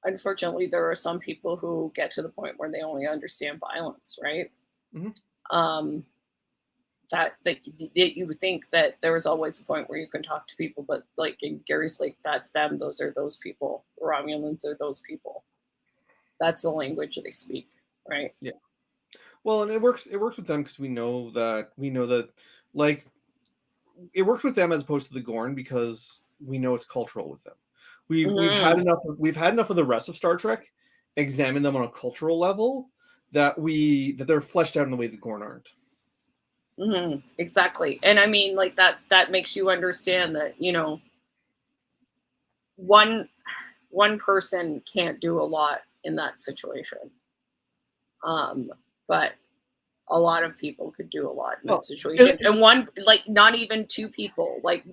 S1: unfortunately, there are some people who get to the point where they only understand violence, right?
S2: Mm-hmm.
S1: Um, that you would think that there was always a point where you can talk to people, but like in Gary's Lake, that's them. Those are those people. The Romulans are those people. That's the language they speak, right?
S2: Yeah. Well, and it works. It works with them because we know that like it works with them as opposed to the Gorn because we know it's cultural with them. We've had
S1: Mm-hmm.
S2: enough. We've had enough of the rest of Star Trek examine them on a cultural level that they're fleshed out in the way the Gorn aren't.
S1: Mm-hmm. Exactly. And I mean, like that makes you understand that, one person can't do a lot in that situation. But a lot of people could do a lot in that
S2: Well,
S1: situation. And one, like, not even two people like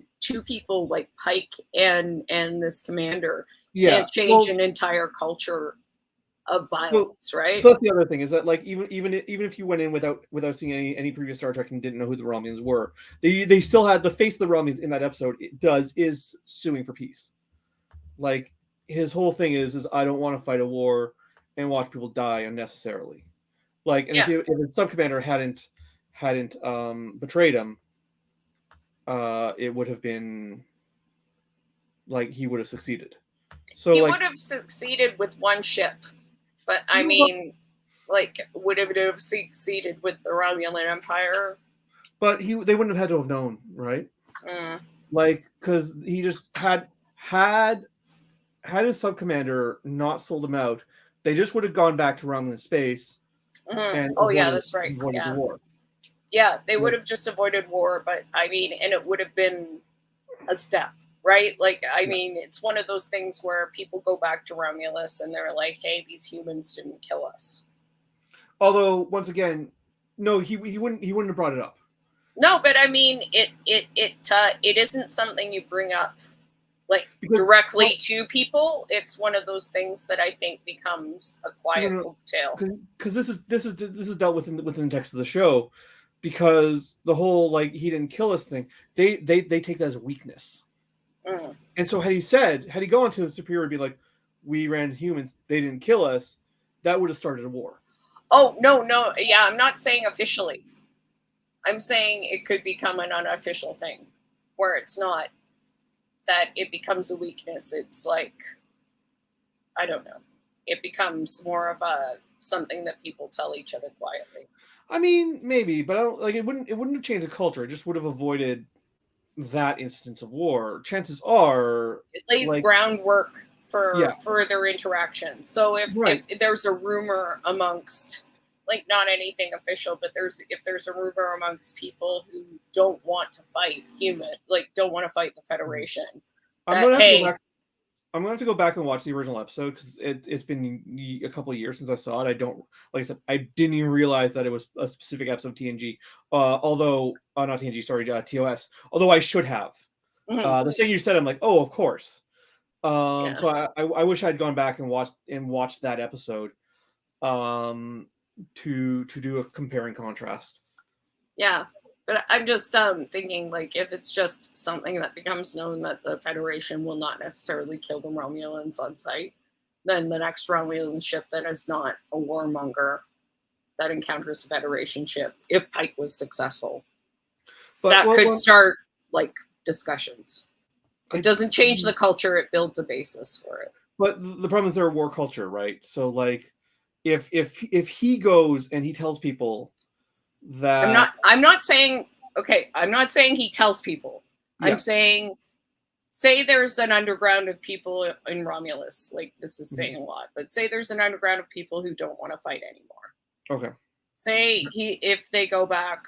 S1: Pike and this commander
S2: yeah.
S1: can't change
S2: Well,
S1: an entire culture of
S2: so
S1: violence, right?
S2: so that's the other thing is that like even if you went in without seeing any previous Star Trek and didn't know who the Romulans were, they still had the face of the Romulans in that episode. Is suing for peace. Like his whole thing is I don't want to fight a war and watch people die unnecessarily. Like, and
S1: Yeah.
S2: if the sub commander hadn't betrayed him, it would have been like he would have succeeded. So
S1: He
S2: like,
S1: would have succeeded with one ship, but I mean, like, would it have succeeded with the Romulan Empire?
S2: but they wouldn't have had to have known, right?
S1: Mm.
S2: Like, because he just had his sub commander not sold him out, they just would have gone back to Romulan space
S1: Mm.
S2: and
S1: Oh yeah, that's right.
S2: avoided the
S1: Yeah.
S2: war.
S1: Yeah, they would have just avoided war, but I mean, and it would have been a step, right? Like, I mean, it's one of those things where people go back to Romulus and they're like, "Hey, these humans didn't kill us."
S2: Although, once again, no, he wouldn't have brought it up.
S1: No, but I mean, it isn't something you bring up like
S2: Because,
S1: directly
S2: well,
S1: to people. It's one of those things that I think becomes a quiet folk tale.
S2: because this is dealt with within the text of the show, because the whole like he didn't kill us thing, they take that as a weakness.
S1: Mm.
S2: And so had he gone to a superior and be like, we ran humans, they didn't kill us, that would have started a war.
S1: Oh no, yeah, I'm not saying officially. I'm saying it could become an unofficial thing, where it's not that it becomes a weakness. It's like, I don't know. It becomes more of a something that people tell each other quietly.
S2: I mean, maybe, but I don't like it. Wouldn't have changed the culture. It just would have avoided that instance of war. Chances are,
S1: It lays
S2: like,
S1: groundwork for
S2: yeah,
S1: further interaction. So
S2: right.
S1: if there's a rumor amongst, like, not anything official, but if there's a rumor amongst people who don't want to fight don't want to fight the Federation,
S2: I'm
S1: that
S2: gonna have to go
S1: hey,
S2: back. I'm gonna have to go back and watch the original episode because it's been a couple of years since I saw it. I don't like I said, I didn't even realize that it was a specific episode of TNG. Although not TNG, sorry, TOS. Although I should have.
S1: mhm,
S2: The second you said, I'm like, oh, of course.
S1: yeah.
S2: So I wish I'd gone back and watched that episode, to do a compare and contrast.
S1: Yeah, but I'm just thinking, like, if it's just something that becomes known that the Federation will not necessarily kill the Romulans on sight, then the next Romulan ship that is not a warmonger that encounters a Federation ship, if Pike was successful,
S2: But
S1: that could start like discussions. It doesn't change the
S2: it's
S1: culture; it builds a basis for it.
S2: but the problem is they're a war culture, right? So like, if he goes and he tells people that,
S1: I'm not saying okay. I'm not saying he tells people. I'm
S2: yeah,
S1: saying say there's an underground of people in Romulus, like this is
S2: mhm,
S1: saying a lot, but say there's an underground of people who don't want to fight anymore.
S2: okay,
S1: Say if they go back,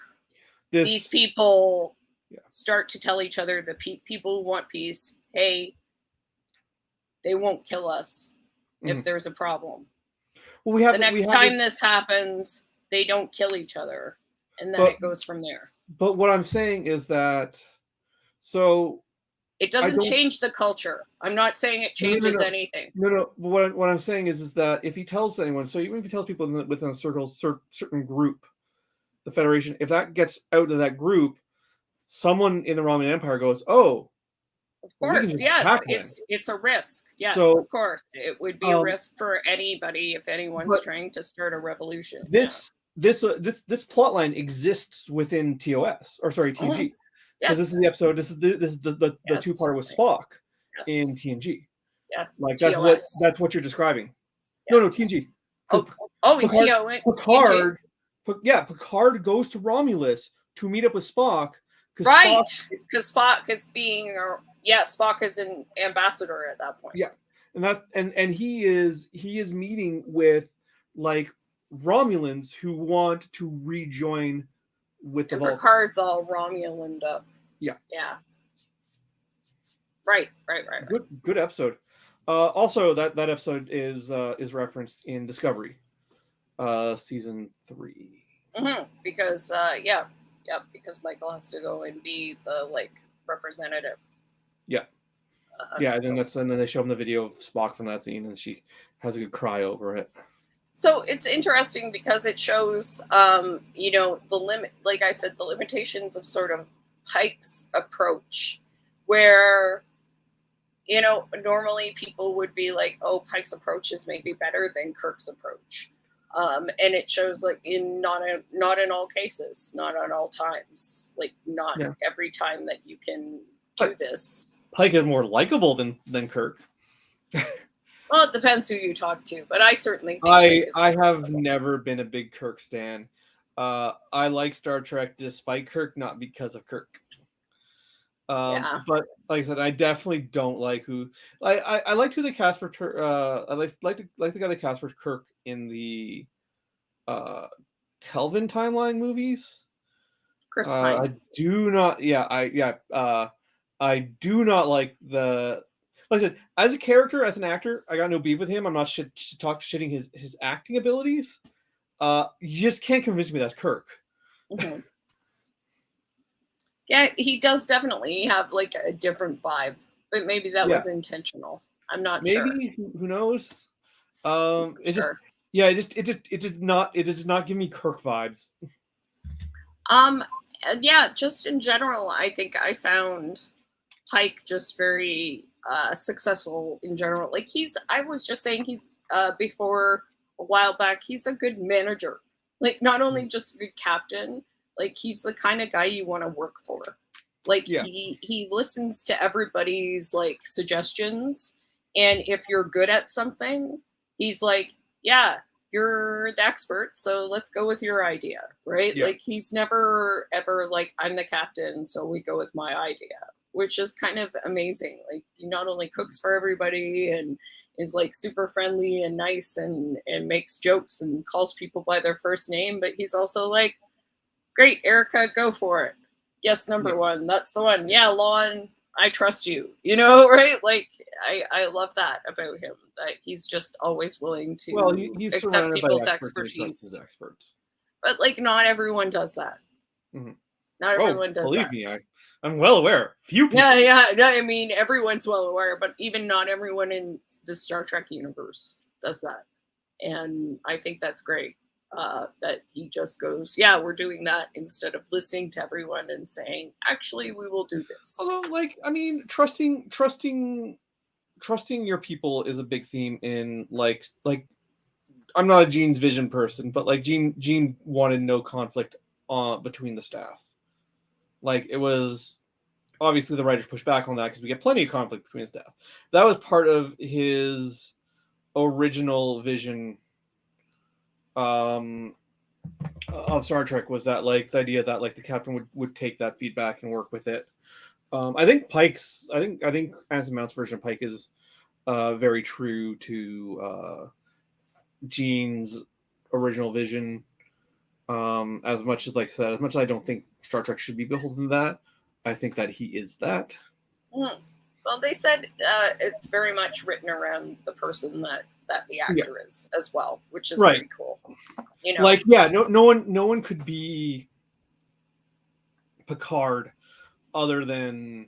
S1: these
S2: this,
S1: people
S2: yeah,
S1: start to tell each other, the people who want peace, hey, they won't kill us if
S2: mhm.
S1: there's a problem.
S2: Well,
S1: The
S2: we
S1: next
S2: have
S1: time
S2: this,
S1: this happens, they don't kill each other, and then
S2: but
S1: it goes from there.
S2: what I'm saying is that so
S1: It doesn't change the culture. I'm not saying it changes anything.
S2: No. What I'm saying is that if he tells anyone, so even if he tells people within a certain group, the Federation, if that gets out of that group, someone in the Roman Empire goes, "Oh,
S1: of course, yes, it's a risk. Yes, so, of course, it would be a risk for anybody if anyone's trying to start a revolution."
S2: This plot line exists within TOS, or sorry, TNG. Because this is the episode. This is the two-part with Spock in TNG.
S1: Yeah,
S2: like that's what you're describing. Yes. No, TNG.
S1: Picard.
S2: Picard goes to Romulus to meet up with Spock.
S1: Right, because Spock is Spock is an ambassador at that point.
S2: Yeah, and he is meeting with like Romulans who want to rejoin with the Vulcans.
S1: Picard's all Romulan up.
S2: Yeah.
S1: Right.
S2: Good episode. Also, that episode is referenced in Discovery, season 3.
S1: Mm-hmm. Because because Michael has to go and be the representative.
S2: Yeah. And then they show him the video of Spock from that scene, and she has a good cry over it.
S1: So it's interesting because it shows, the limit, like I said, the limitations of sort of Pike's approach, where, normally people would be like, oh, Pike's approach is maybe better than Kirk's approach. And it shows not in all cases, not at all times, every time that you can do this.
S2: Pike is more likable than Kirk.
S1: Well, it depends who you talk to, but I certainly
S2: think I have never been a big Kirk stan. I like Star Trek despite Kirk, not because of Kirk. But like I said, I definitely don't like who. I liked who they cast for. I like the guy they cast for Kirk in the Kelvin timeline movies.
S1: Chris Pine.
S2: I do not. I do not like the. Like I said, as a character, as an actor, I got no beef with him. I'm not shitting his acting abilities. You just can't convince me that's Kirk.
S1: Mm-hmm. Yeah, he does definitely have a different vibe, but maybe that was intentional. I'm not sure.
S2: Maybe, who knows? It does not give me Kirk vibes.
S1: Just in general, I think I found Pike just very successful in general. I was just saying he's before a while back, he's a good manager. Not only just a good captain, he's the kind of guy you want to work for. He listens to everybody's suggestions, and if you're good at something, he's like, yeah, you're the expert, so let's go with your idea, right? Yeah. He's never ever I'm the captain, so we go with my idea, which is kind of amazing. He not only cooks for everybody and is super friendly and nice and makes jokes and calls people by their first name, but he's also great, Erica, go for it. Yes, number one, that's the one. Yeah, Lon, I trust you. Right? I love that about him. That he's just always willing to
S2: he's
S1: accept people's expertise. But not everyone does that. Mm-hmm. Not everyone does that.
S2: Believe me, I'm well aware. Few people.
S1: Yeah. I mean, everyone's well aware, but even not everyone in the Star Trek universe does that. And I think that's great. That he just goes, yeah, we're doing that, instead of listening to everyone and saying, actually, we will do this.
S2: Although, trusting your people is a big theme in I'm not a Gene's vision person, but Gene wanted no conflict between the staff. It was obviously the writers pushed back on that because we get plenty of conflict between the staff. That was part of his original vision of Star Trek, was that the idea that the captain would take that feedback and work with it. I think Anson Mount's version of Pike is very true to Gene's original vision. As much as as much as I don't think Star Trek should be beholden to that, I think that he is that.
S1: Mm. Well, they said it's very much written around the person that the actor is as well, which is very cool.
S2: No one could be Picard other than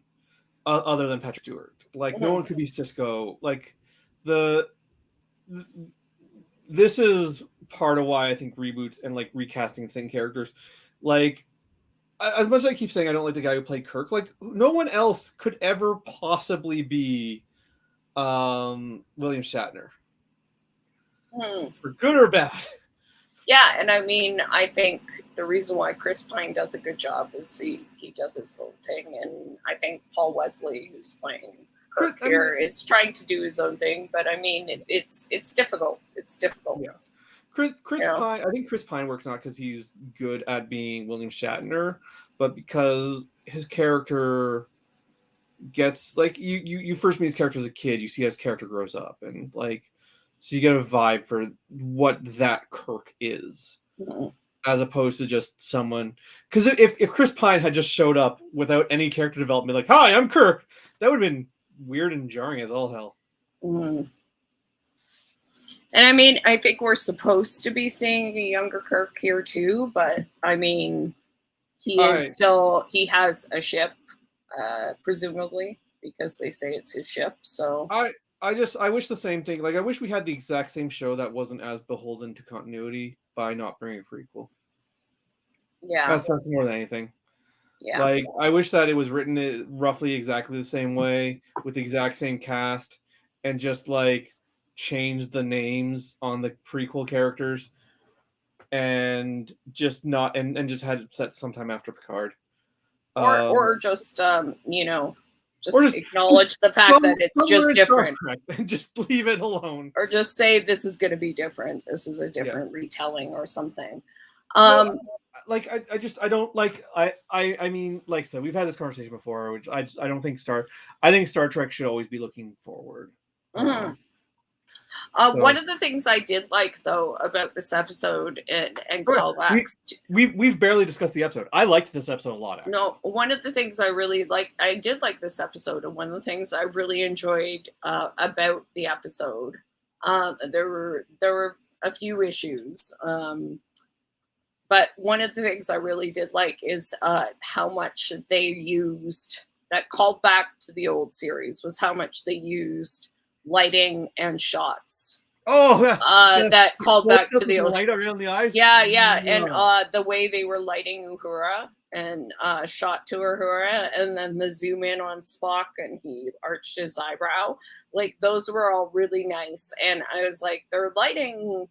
S2: other than Patrick Stewart. Like no
S1: Mhm.
S2: one could be Cisco. Like the this is part of why I think reboots and like recasting the same characters, like as much as I keep saying I don't like the guy who played Kirk, like no one else could ever possibly be William Shatner,
S1: Hmm.
S2: for good or bad.
S1: Yeah, and I mean, I think the reason why Chris Pine does a good job is he does his own thing, and I think Paul Wesley, who's playing
S2: Chris,
S1: Kirk
S2: I mean,
S1: here, is trying to do his own thing. But I mean, it's difficult. It's difficult.
S2: yeah.
S1: You
S2: Chris
S1: know.
S2: Pine, I think Chris Pine works not because he's good at being William Shatner, but because his character gets like you first meet his character as a kid, you see as character grows up, and like so you get a vibe for what that Kirk is,
S1: Mhm.
S2: as opposed to just someone. Because if Chris Pine had just showed up without any character development, like "Hi, I'm Kirk," that would have been weird and jarring as all hell.
S1: Mhm. And I mean, I think we're supposed to be seeing a younger Kirk here too, but I mean,
S2: I
S1: he has a ship, presumably because they say it's his ship. So
S2: I I wish the same thing. Like I wish we had the exact same show that wasn't as beholden to continuity by not bringing a prequel.
S1: yeah,
S2: That's more than anything.
S1: yeah.
S2: Like, I wish that it was written roughly exactly the same way with the exact same cast and just like change the names on the prequel characters and just not and just had it set sometime after Picard.
S1: Or
S2: Um
S1: just
S2: or
S1: just
S2: just
S1: acknowledge the fact that it's
S2: somewhere
S1: just
S2: in Star
S1: different,
S2: Trek and just leave it alone.
S1: or just say this is going to be different, this is a
S2: Yeah.
S1: different retelling or something.
S2: Well,
S1: um
S2: like I just I don't like I mean like I said we've had this conversation before, which I don't think I think Star Trek should always be looking forward.
S1: mhm. One
S2: So
S1: of the things I did like though about this episode, and
S2: oh, yeah,
S1: callbacks,
S2: we've barely discussed the episode. I liked this episode a lot,
S1: no,
S2: actually.
S1: one of the things I did like this episode, and one of the things I really enjoyed about the episode, there were a few issues, but one of the things I really did like is how much they used that called back to the old series, was how much they used lighting and shots
S2: Oh yeah, yeah.
S1: that
S2: The
S1: called
S2: close
S1: back
S2: up
S1: to
S2: with
S1: the
S2: the
S1: old.
S2: light around the eyes.
S1: Yeah, yeah, and
S2: Yeah.
S1: the way they were lighting Uhura and shot to Uhura, and then the zoom in on Spock, and he arched his eyebrow. Like those were all really nice, and I was like, they're lighting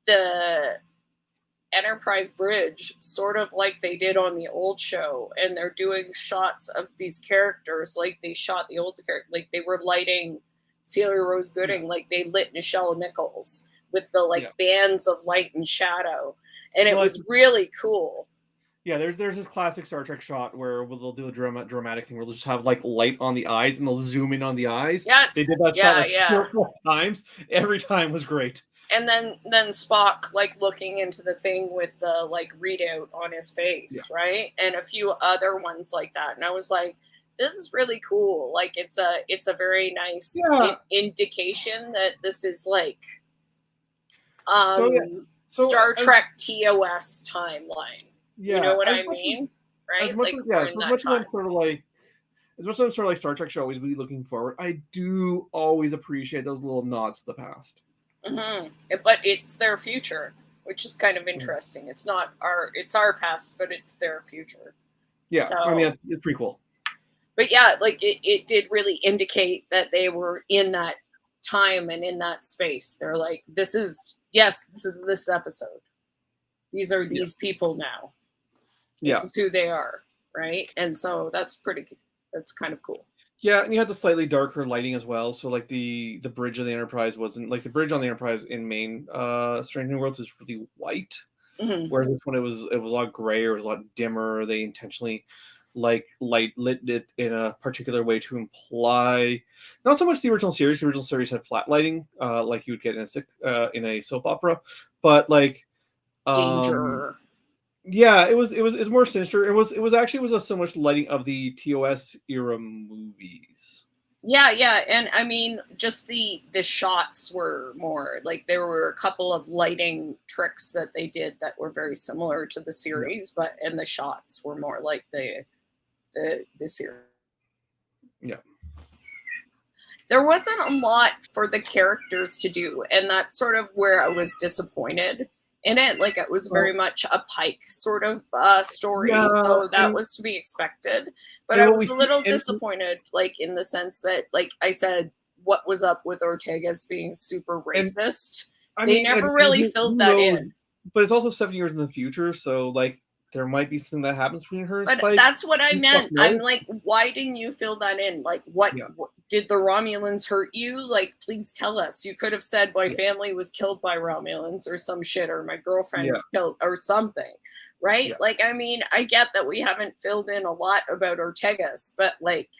S1: the Enterprise bridge sort of like they did on the old show, and they're doing shots of these characters like they shot the old character, like they were lighting Celia Rose
S2: Yeah,
S1: Gooding, like they lit Nichelle Nichols with the like
S2: yeah.
S1: bands of light and shadow, and it
S2: Well, like
S1: was really cool.
S2: yeah, there's this classic Star Trek shot where they'll do a dramatic thing where they'll just have like light on the eyes and they'll zoom in on the eyes.
S1: Yeah,
S2: They did that shot
S1: yeah,
S2: like three
S1: yeah.
S2: or four times. Every time was great.
S1: And then Spock like looking into the thing with the like readout on his
S2: Yeah,
S1: face, right? And a few other ones like that. And I was like, this is really cool. Like it's a very nice
S2: yeah.
S1: indication that this is like
S2: So yeah, so
S1: Star Trek TOS timeline. You know
S2: yeah,
S1: what I mean?
S2: as
S1: Right?
S2: much
S1: Like
S2: as
S1: we're
S2: yeah,
S1: in
S2: as
S1: that
S2: much as
S1: time.
S2: I'm sort of like as much as I'm sort of like Star Trek should always be looking forward, I do always appreciate those little nods to the past.
S1: But it's their future, which is kind of
S2: Mm.
S1: interesting. It's our past, but it's their future.
S2: Yeah, I mean
S1: So,
S2: it's pretty cool.
S1: but yeah, like it did really indicate that they were in that time and in that space. They're like, this is this episode. These are
S2: Yeah,
S1: these people now. This
S2: yeah,
S1: is who they are, right? And so that's kind of cool.
S2: yeah, and you had the slightly darker lighting as well. So like the bridge of the Enterprise wasn't like the bridge on the Enterprise in main Strange New Worlds is really white,
S1: Hmm.
S2: whereas this one it was a lot grayer, it was a lot dimmer. They intentionally like light lit it in a particular way to imply not so much the original series. The original series had flat lighting, like you would get in a soap opera, but like um
S1: Danger.
S2: yeah, it was more sinister. It was actually it was a so much lighting of the TOS era movies.
S1: Yeah, yeah, and I mean, just the shots were more like there were a couple of lighting tricks that they did that were very similar to the
S2: Yeah.
S1: series, but and the shots were more like the series.
S2: Yeah.
S1: There wasn't a lot for the characters to do, and that's sort of where I was disappointed in it. Like it was very
S2: Well,
S1: much a Pike sort of story,
S2: yeah,
S1: so that was to be expected. But
S2: and
S1: I
S2: what
S1: was
S2: we
S1: a
S2: see,
S1: little
S2: and
S1: disappointed, like in the sense that, like I said, what was up with Ortega's being super
S2: and
S1: racist?
S2: I
S1: They
S2: mean,
S1: never
S2: and
S1: really filled
S2: who
S1: that
S2: knows?
S1: in.
S2: But it's also 7 years in the future, so like there might be something that happens between her and
S1: But
S2: Spike.
S1: that's what I
S2: Who the fuck
S1: meant. I'm
S2: knows?
S1: like, why didn't you fill that in? Like,
S2: Yeah,
S1: what did the Romulans hurt you? Like, please tell us. You could have said my
S2: yeah,
S1: family was killed by Romulans or some shit, or my girlfriend
S2: yeah,
S1: was killed or something, right?
S2: yeah.
S1: Like, I mean, I get that we haven't filled in a lot about Ortegas, but like,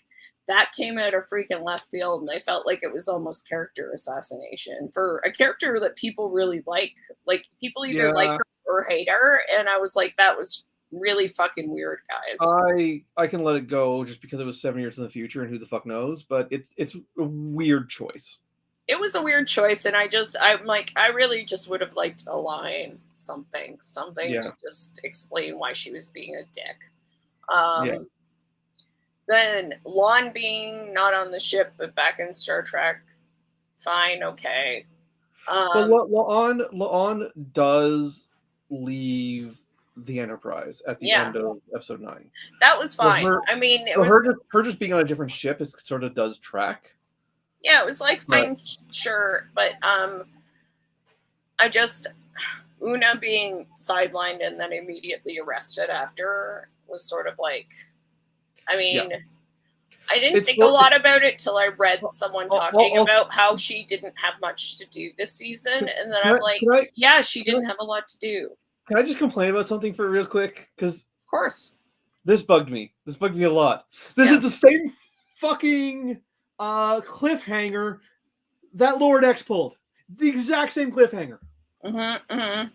S1: that came out of freaking left field, and I felt like it was almost character assassination for a character that people really like. Like, people either like
S2: Yeah,
S1: her or hate her, and I was like, that was really fucking weird, guys.
S2: I can let it go just because it was 7 years in the future and who the fuck knows, but it's a weird choice.
S1: It was a weird choice, and I'm like, I really just would have liked a line, something
S2: Yeah,
S1: to just explain why she was being a dick.
S2: yeah.
S1: Then Lon being not on the ship but back in Star Trek, fine, okay.
S2: But
S1: Um,
S2: La'an does leave the Enterprise at the
S1: yeah,
S2: end of episode 9.
S1: that was
S2: So
S1: fine. I mean, it
S2: so
S1: was,
S2: her just being on a different ship is sort of does track.
S1: yeah, it was like
S2: But
S1: fine, sure, but I just Una being sidelined and then immediately arrested after was sort of like, I
S2: yeah,
S1: mean, I didn't
S2: it's
S1: think a
S2: well,
S1: lot about it till I read someone talking
S2: I'll,
S1: about how she didn't have much to do this season, and then
S2: can
S1: I'm like,
S2: I
S1: yeah, she
S2: can I
S1: didn't have a lot to do.
S2: can I just complain about something for real quick? Because
S1: Of course,
S2: this bugged me. This bugged me a lot. This
S1: yeah.
S2: is the same fucking cliffhanger that Lord X pulled. The exact same cliffhanger.
S1: Mm-hmm, mm-hmm.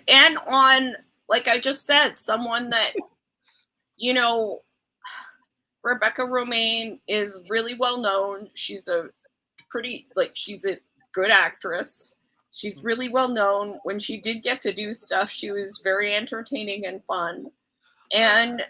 S1: And on, like I just said, someone that, you know, Rebecca Romaine is really well known. She's a she's a good actress. She's really well known. When she did get to do stuff, she was very entertaining and fun. And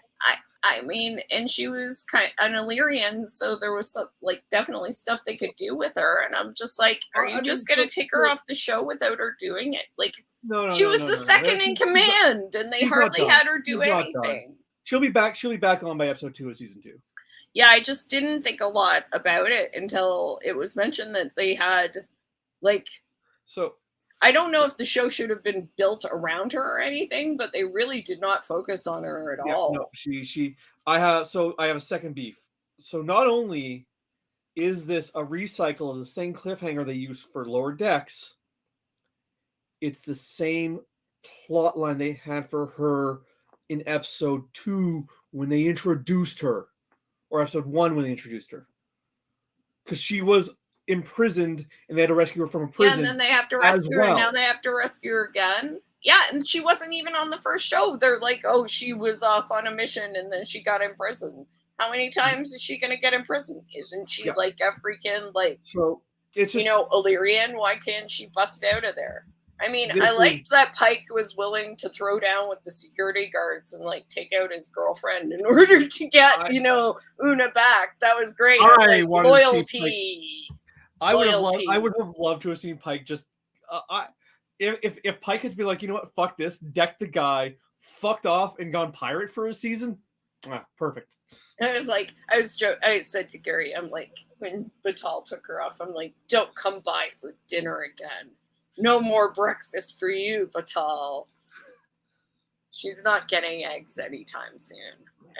S1: I mean, and she was kind of an Illyrian, so there was some, like, definitely stuff they could do with her. And I'm just like, are you
S2: I mean,
S1: just gonna take her off the show without her doing it? Like,
S2: no, no,
S1: she
S2: no,
S1: was
S2: no,
S1: the
S2: no, no, no.
S1: second in command, and they
S2: She's not
S1: hardly
S2: done.
S1: had her do
S2: She's not done.
S1: anything.
S2: She'll be back. She'll be back on by episode 2 of season 2.
S1: Yeah, I just didn't think a lot about it until it was mentioned that they had, like,
S2: So
S1: I don't know if the show should have been built around her or anything, but they really did not focus on her at
S2: yeah, no,
S1: all.
S2: she. I have a second beef. So not only is this a recycle of the same cliffhanger they used for Lower Decks, it's the same plot line they had for her in episode 2 when they introduced her, or episode 1 when they introduced her, because she was imprisoned and they had to rescue her from a
S1: Yeah, and
S2: prison
S1: then they have to
S2: as
S1: rescue her, and now
S2: well.
S1: they have to rescue her again. Yeah, and she wasn't even on the first show. They're like, oh, she was off on a mission and then she got imprisoned. How many times is she going to get imprisoned? Isn't she
S2: Yeah.
S1: like a freaking, like,
S2: So it's just
S1: Illyrian? Why can't she bust out of there? I mean,
S2: this
S1: I
S2: is
S1: liked that Pike was willing to throw down with the security guards and like take out his girlfriend in order to get,
S2: I
S1: Una back. That was great. I'm
S2: I
S1: like,
S2: wanted to see Pike.
S1: loyalty.
S2: I
S1: Loyalty.
S2: would have loved to have seen Pike just I if Pike had been like, you know what, fuck this, decked the guy, fucked off, and gone pirate for a season. Perfect.
S1: I was like, I said to Gary, I'm like, when Batal took her off, I'm like, don't come by for dinner again. No more breakfast for you, Batal. She's not getting eggs anytime soon.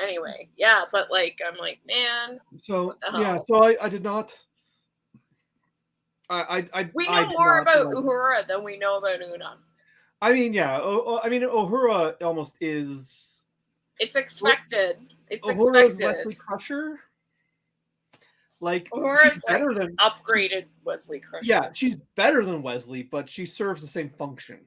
S1: Anyway, yeah, but like, I'm like, man,
S2: So
S1: what the
S2: yeah,
S1: hell?
S2: so I did not.
S1: We
S2: I
S1: know
S2: did
S1: more
S2: not
S1: about
S2: like.
S1: Uhura than we know about Una.
S2: I mean, yeah. I mean, Uhura almost is.
S1: It's expected. It's
S2: Uhura's
S1: expected.
S2: Wesley Crusher. Like she's
S1: Uhura's like
S2: better than
S1: upgraded Wesley Crusher.
S2: yeah, she's better than Wesley, but she serves the same function.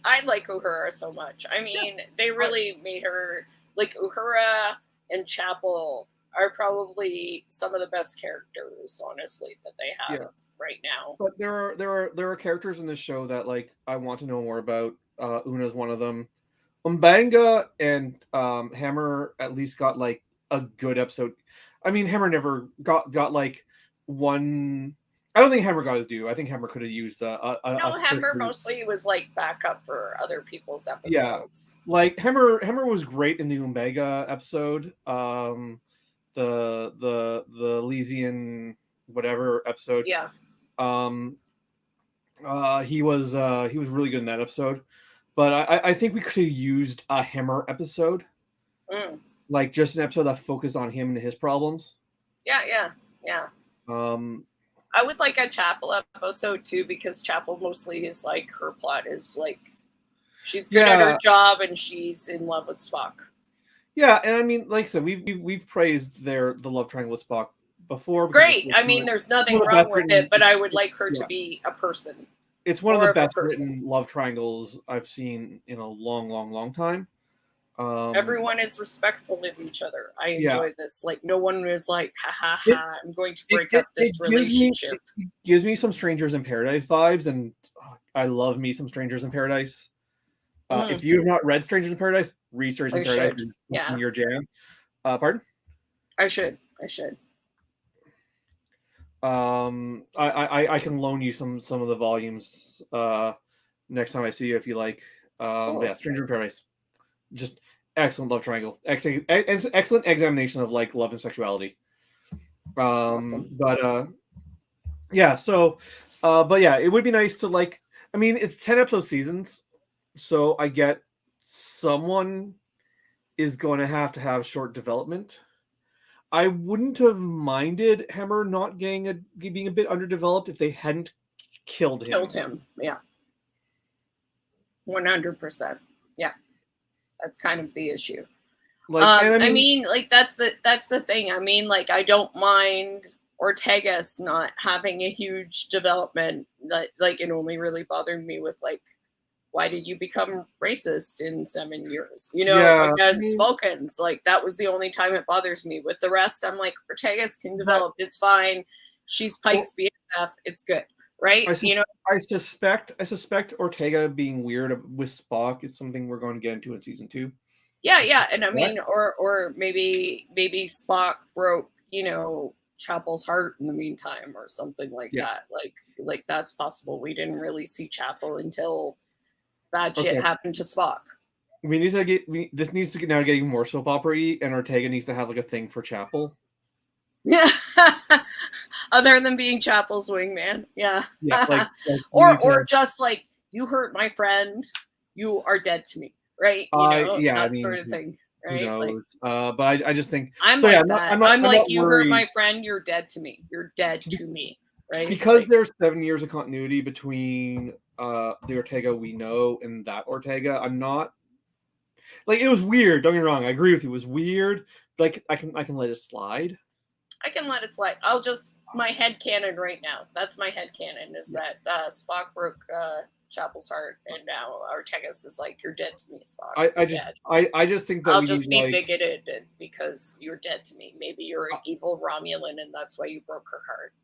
S1: I like Uhura so much. I mean, they really made her, like, Uhura and Chapel are probably some of the best characters, honestly, that they have right now.
S2: But there are characters in this show that like I want to know more about. Una's one of them. Umbanga and Hammer at least got like a good episode. I mean, Hammer never got like one. I don't think Hammer got his due. I think Hammer could have used
S1: No,
S2: a
S1: Hammer
S2: strictly.
S1: mostly was like backup for other people's
S2: Yeah,
S1: episodes.
S2: like Hammer was great in the Omega episode. The Elysian whatever episode.
S1: Yeah.
S2: Um, he was really good in that episode. But I think we could have used a Hammer episode, like just an episode that focused on him and his problems.
S1: Yeah. I would like a Chapel episode too, because Chapel mostly is like her plot is like she's good at her job and she's in love with Spock.
S2: Yeah, and I mean, like I said, we've praised the love triangle with Spock before.
S1: It's great. I mean, there's nothing wrong with it, but I would like her to be a person.
S2: It's one of the best written love triangles I've seen in a long time.
S1: Everyone is respectful of each other. I enjoy this. Like, no one is like, ha ha ha, I'm going to break up this relationship.
S2: It gives me some Strangers in Paradise vibes, and I love me some Strangers in Paradise. If you have not read Strangers in Paradise, read Strangers in Paradise.
S1: Yeah.
S2: In your jam. Pardon?
S1: I should.
S2: I can loan you some of the volumes next time I see you if you like. Cool. Yeah, Stranger in Paradise, just excellent love triangle, excellent examination of like love and sexuality. Awesome. But yeah, so but yeah, it would be nice to like. I mean, it's 10 episode seasons, so I get someone is going to have short development. I wouldn't have minded Hammer not being a bit underdeveloped if they hadn't killed him.
S1: Yeah. 100%. Yeah. That's kind of the issue. Like, I mean, like that's the thing. I mean, like I don't mind Ortega's not having a huge development. Like it only really bothered me with like, why did you become racist in 7 years? You know, against Vulcans. Like that was the only time it bothers me. With the rest, I'm like, Ortega's can develop. It's fine. She's Pike's BFF. It's good, right?
S2: I suspect Ortega being weird with Spock is something we're going to get into in season 2.
S1: Yeah, and I mean, or maybe Spock broke, Chapel's heart in the meantime, or something like that. Like that's possible. We didn't really see Chapel until bad shit happened to Spock.
S2: We need to this needs to now get even more soap opera-y, and Ortega needs to have like a thing for Chapel.
S1: Yeah. Other than being Chapel's wingman. Yeah.
S2: Like
S1: or just like, you hurt my friend, you are dead to me. Right? Sort of thing. Right? Like,
S2: but I just think
S1: I'm like that. I'm like, you hurt my friend, you're dead to me. You're dead to me. Right?
S2: Because there's 7 years of continuity between the Ortega we know and that Ortega. I'm not like, it was weird. Don't get me wrong. I agree with you. It was weird. Like I can let it slide.
S1: I can let it slide. I'll just my headcanon right now. That's my headcanon is that Spock broke Chapel's heart, and now Ortega's is like, you're dead to me, Spock.
S2: I just think that
S1: I'll just be bigoted because you're dead to me. Maybe you're an evil Romulan, and that's why you broke her heart.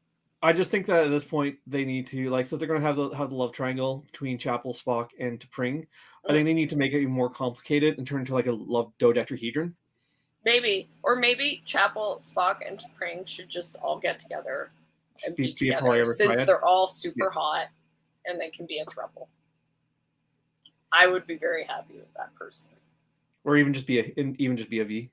S2: I just think that at this point they need to so if they're going to have the love triangle between Chapel, Spock, and T'Pring. I think they need to make it even more complicated and turn into like a love dodecahedron.
S1: Maybe Chapel, Spock, and T'Pring should just all get together and be together, since they're all super hot and they can be a throuple. I would be very happy with that person.
S2: Or even just be a V.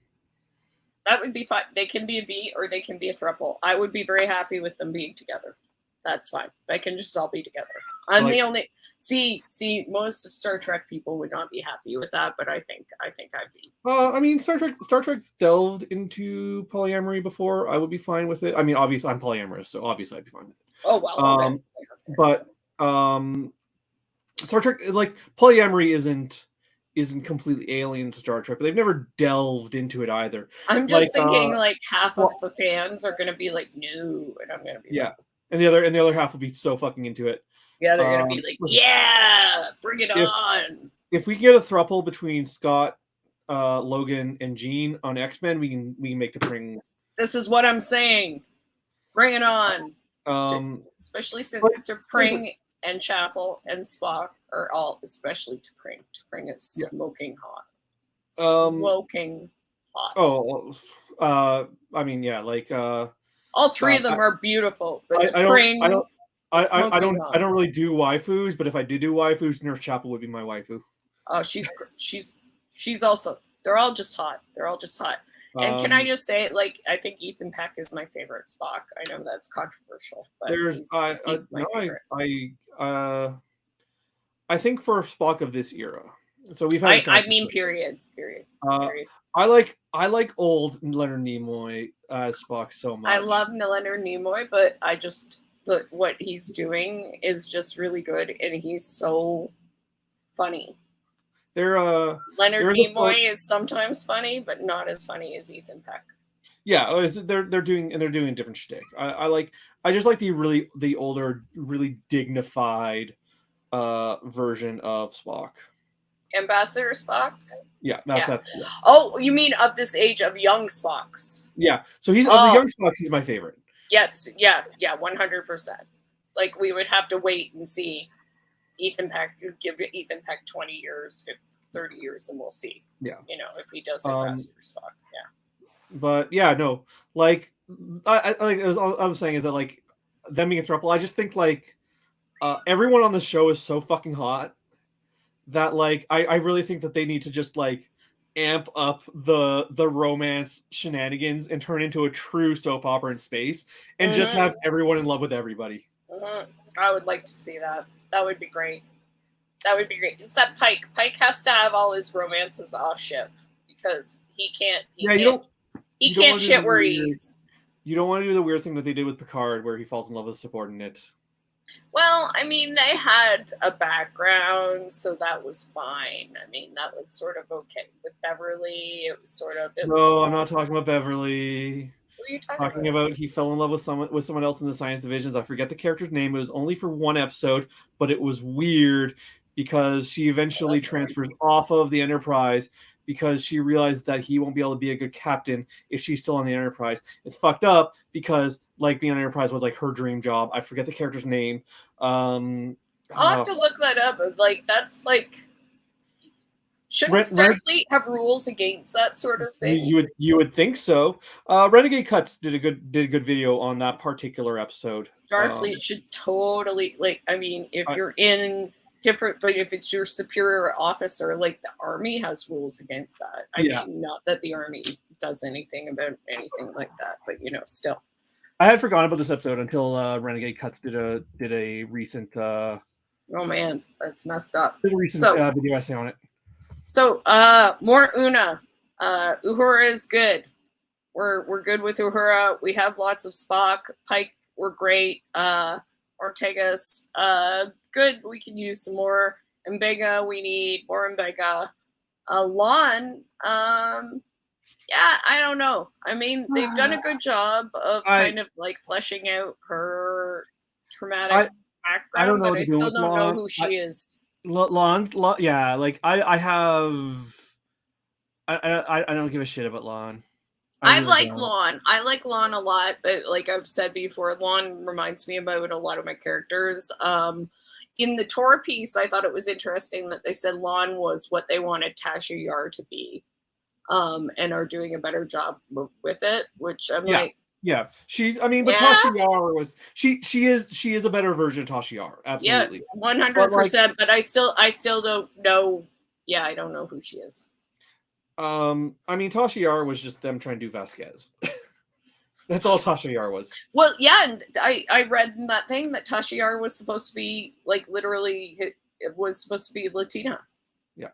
S1: That would be fine. They can be a V or they can be a throuple. I would be very happy with them being together. That's fine. They can just all be together. I'm the only see most of Star Trek people would not be happy with that, but I think I'd be.
S2: I mean, Star Trek delved into polyamory before. I would be fine with it. I mean, obviously I'm polyamorous, so obviously I'd be fine with it.
S1: Oh well.
S2: But Star Trek, like, polyamory isn't completely alien to Star Trek, but they've never delved into it either.
S1: I'm just thinking like half of the fans are going to be like, no, and I'm going to be
S2: like, and the other half will be so fucking into it.
S1: Yeah, they're going to be like, yeah, bring it on.
S2: If we get a throuple between Scott, Logan, and Jean on X-Men, we can make T'Pring.
S1: This is what I'm saying. Bring it on. Especially since T'Pring and Chapel and Spock are all, especially T'Pring. T'Pring is smoking hot. Smoking hot.
S2: Oh, I mean, yeah, like
S1: All three of them are beautiful, but
S2: I don't I
S1: Spring,
S2: don't I
S1: Smoking
S2: don't I
S1: Dawn.
S2: don't really do waifus, but if I did do waifus, Nurse Chapel would be my waifu.
S1: Oh, she's also. They're all just hot. They're all just hot. And can I just say, like, I think Ethan Peck is my favorite Spock. I know that's controversial, but
S2: There's
S1: he's my
S2: no
S1: favorite.
S2: I think for Spock of this era. So we've had
S1: I mean, period.
S2: Uh,
S1: Period.
S2: I like old Leonard Nimoy as Spock so much.
S1: I love Leonard Nimoy, but I just what he's doing is just really good, and he's so funny.
S2: There
S1: Leonard
S2: there is a
S1: Nimoy is sometimes funny, but not as funny as Ethan Peck.
S2: yeah, they're doing a different shtick. I just like the older, really dignified version of Spock.
S1: Ambassador Spock?
S2: Yeah,
S1: Yeah.
S2: yeah.
S1: Oh, you mean of this age of young Spocks?
S2: Yeah. So he's of the young Spock, he's my favorite.
S1: Yes, yeah, 100%. Like we would have to wait and see Ethan Peck. Give Ethan Peck 20 years, 30 years, and we'll see.
S2: Yeah.
S1: You know, if he does Ambassador Spock. Yeah.
S2: But yeah, no, like I like all I'm saying is that like them being a throuple, I just think like everyone on the show is so fucking hot that like I really think that they need to just like amp up the romance shenanigans and turn into a true soap opera in space and just have everyone in love with everybody.
S1: I would like to see that. That would be great. That would be great. Except Pike. Pike has to have all his romances off ship because he can't. He can't shit where he eats.
S2: You don't want to do the weird thing that they did with Picard, where he falls in love with a subordinate.
S1: Well, I mean, they had a background, so that was fine. I mean, that was sort of okay. With Beverly, it was sort of.
S2: I'm not talking about Beverly.
S1: What are you talking
S2: about? He fell in love with someone else in the Science Divisions. I forget the character's name. It was only for one episode, but it was weird because she eventually transfers off of the Enterprise because she realized that he won't be able to be a good captain if she's still on the Enterprise. It's fucked up because like being on Enterprise was like her dream job. I forget the character's name. I'll
S1: have to look that up. Like that's like. Shouldn't Starfleet have rules against that sort of thing?
S2: You would think so. Renegade Cuts did a good video on that particular episode.
S1: Starfleet should totally like. I mean, if you're in different, but if it's your superior officer, like the Army has rules against that. I mean, not that the Army does anything about anything like that, but you know, still.
S2: I had forgotten about this episode until Renegade Cuts did a recent.
S1: Oh man, that's messed up.
S2: Did a recent video essay on it.
S1: So, more Una. Uhura is good. We're good with Uhura. We have lots of Spock. Pike, we're great. Ortega's good. We can use some more. Mbega, we need more Mbega. Lon, yeah, I don't know. I mean, they've done a good job of kind of like fleshing out her traumatic background, but I still don't know who she is.
S2: Lon, yeah, like I don't give a shit about Lon.
S1: I like Lon. I like Lon a lot, but like I've said before, Lon reminds me about a lot of my characters. In the Tor piece, I thought it was interesting that they said Lon was what they wanted Tasha Yar to be, and are doing a better job with it. Which I'm like,
S2: yeah, but Tasha Yar was she is a better version of Tasha Yar, absolutely,
S1: 100%. But I still don't know. Yeah, I don't know who she is.
S2: I mean, Tasha Yar was just them trying to do Vasquez. That's all Tasha Yar was.
S1: Well, yeah, and I read in that thing that Tasha Yar was supposed to be like literally it was supposed to be Latina.
S2: Yeah,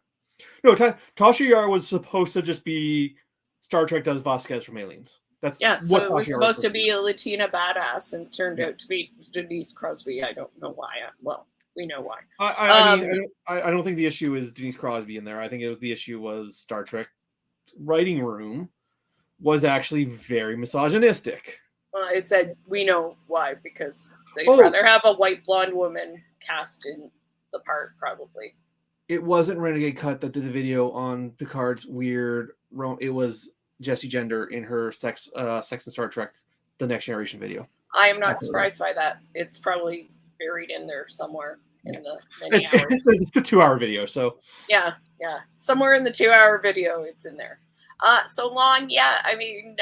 S2: no, Tasha Yar was supposed to just be Star Trek does Vasquez from Aliens. That's
S1: so it was supposed to be a Latina badass and turned out to be Denise Crosby. I don't know why. Well, we know why.
S2: I don't think the issue is Denise Crosby in there. I think the issue was Star Trek writing room was actually very misogynistic.
S1: Well, it said we know why because they'd rather have a white blonde woman cast in the part, probably.
S2: It wasn't Renegade Cut that did the video on Picard's weird. It was Jessie Gender in her Sex and Star Trek: The Next Generation video.
S1: I am not surprised by that. It's probably buried in there somewhere in the many hours.
S2: It's a 2-hour video, so
S1: yeah, somewhere in the 2-hour video, it's in there. So Lon, yeah, I mean,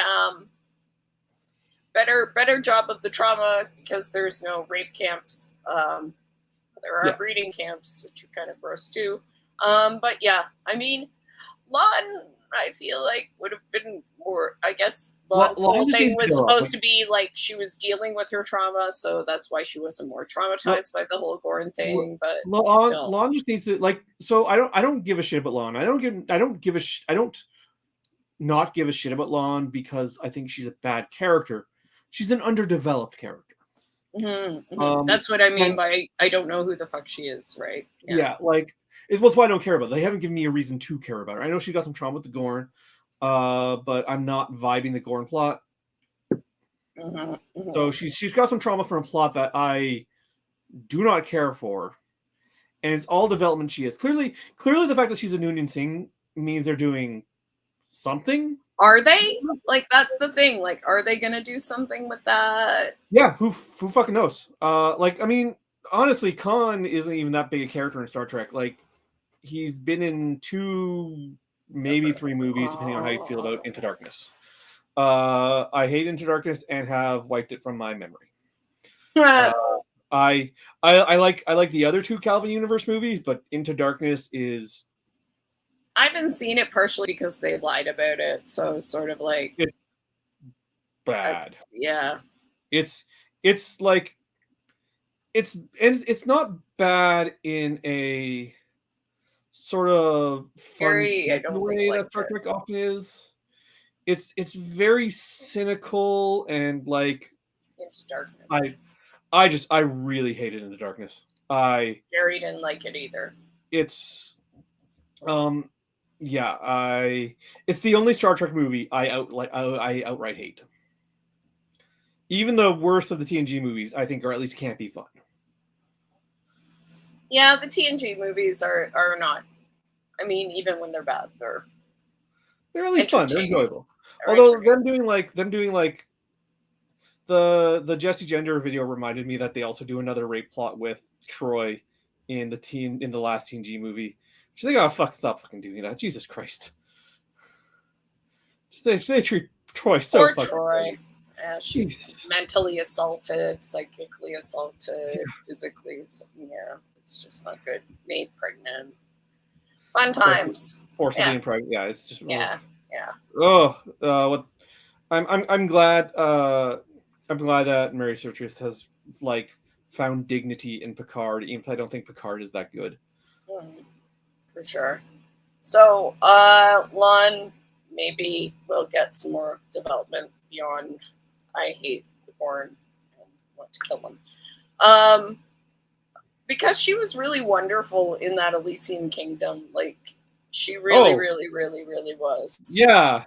S1: better job of the trauma because there's no rape camps. There are
S2: Yeah.
S1: breeding camps, which are kind of gross too. But yeah, I mean, Lon, I feel like would have been more. I guess Lon's
S2: Lon
S1: whole
S2: just
S1: thing
S2: needs to
S1: was
S2: grow up.
S1: supposed to be like she was dealing with her trauma, so that's why she wasn't more traumatized by the whole Gorn thing. But still,
S2: Lon just needs to like. So I don't give a shit about Lon. I don't give a I don't not give a shit about Lon because I think she's a bad character. She's an underdeveloped character.
S1: That's what I mean
S2: and
S1: by I don't know who the fuck she is, right?
S2: yeah, like that's why I don't care about it. They haven't given me a reason to care about her. I know she got some trauma with the Gorn, but I'm not vibing the Gorn plot. So she's got some trauma from a plot that I do not care for, and it's all development she is. Clearly the fact that she's a Noonien Singh means they're doing something.
S1: Are they? Like, that's the thing. Like, are they gonna do something with that?
S2: Yeah, who fucking knows? Like, I mean, honestly, Khan isn't even that big a character in Star Trek. Like, he's been in 2, maybe 3 movies, depending on how you feel about Into Darkness. I hate Into Darkness and have wiped it from my memory. I like the other 2 Calvin Universe movies, but Into Darkness is.
S1: I haven't seen it partially because they lied about it, so it's sort of like
S2: It's bad.
S1: Yeah.
S2: It's like it's not bad in a sort of fun way that Star Trek often is. It's very cynical and like
S1: Into Darkness.
S2: I really hated Into Darkness.
S1: Gary didn't like it either.
S2: It's it's the only Star Trek movie I outright hate. Even the worst of the TNG movies, I think, are at least can't be fun.
S1: Yeah, the TNG movies are not. I mean, even when they're bad, they're
S2: at least fun. They're enjoyable. Although them doing like the Jesse Gender video reminded me that they also do another rape plot with Troy in the last TNG movie. So they gotta stop fucking doing that. Jesus Christ. They treat Troy so
S1: Poor
S2: fucking
S1: Troy. Yeah, she's mentally assaulted, psychically assaulted, physically. Yeah, it's just not good. Made pregnant. Fun times.
S2: Being pregnant. Yeah, it's just.
S1: Yeah.
S2: What? I'm glad. I'm glad that Mary Sturgis has like found dignity in Picard, even if I don't think Picard is that good.
S1: For sure. So, Lon, maybe we'll get some more development beyond I hate the Gorn and want to kill them. Because she was really wonderful in that Elysian Kingdom. Like, she really, really, really, really was.
S2: Yeah.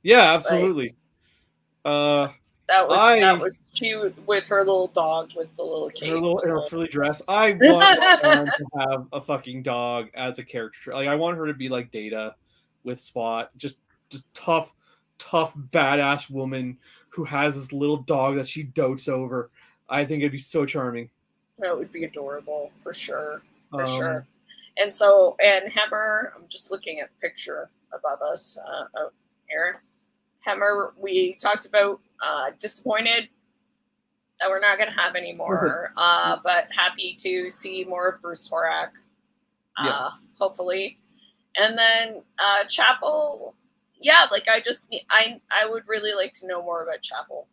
S2: Yeah, absolutely.
S1: Like, that was she with her little dog with the little cape.
S2: Her frilly dress. I want to have a fucking dog as a character. Like, I want her to be like Data with Spot. Just tough, badass woman who has this little dog that she dotes over. I think it'd be so charming.
S1: That would be adorable, for sure. For sure. And so, and Hemmer, I'm just looking at a picture above us here. Hemmer, we talked about disappointed that we're not going to have any more, but happy to see more of Bruce Horak, hopefully. And then Chapel, yeah, like I would really like to know more about Chapel.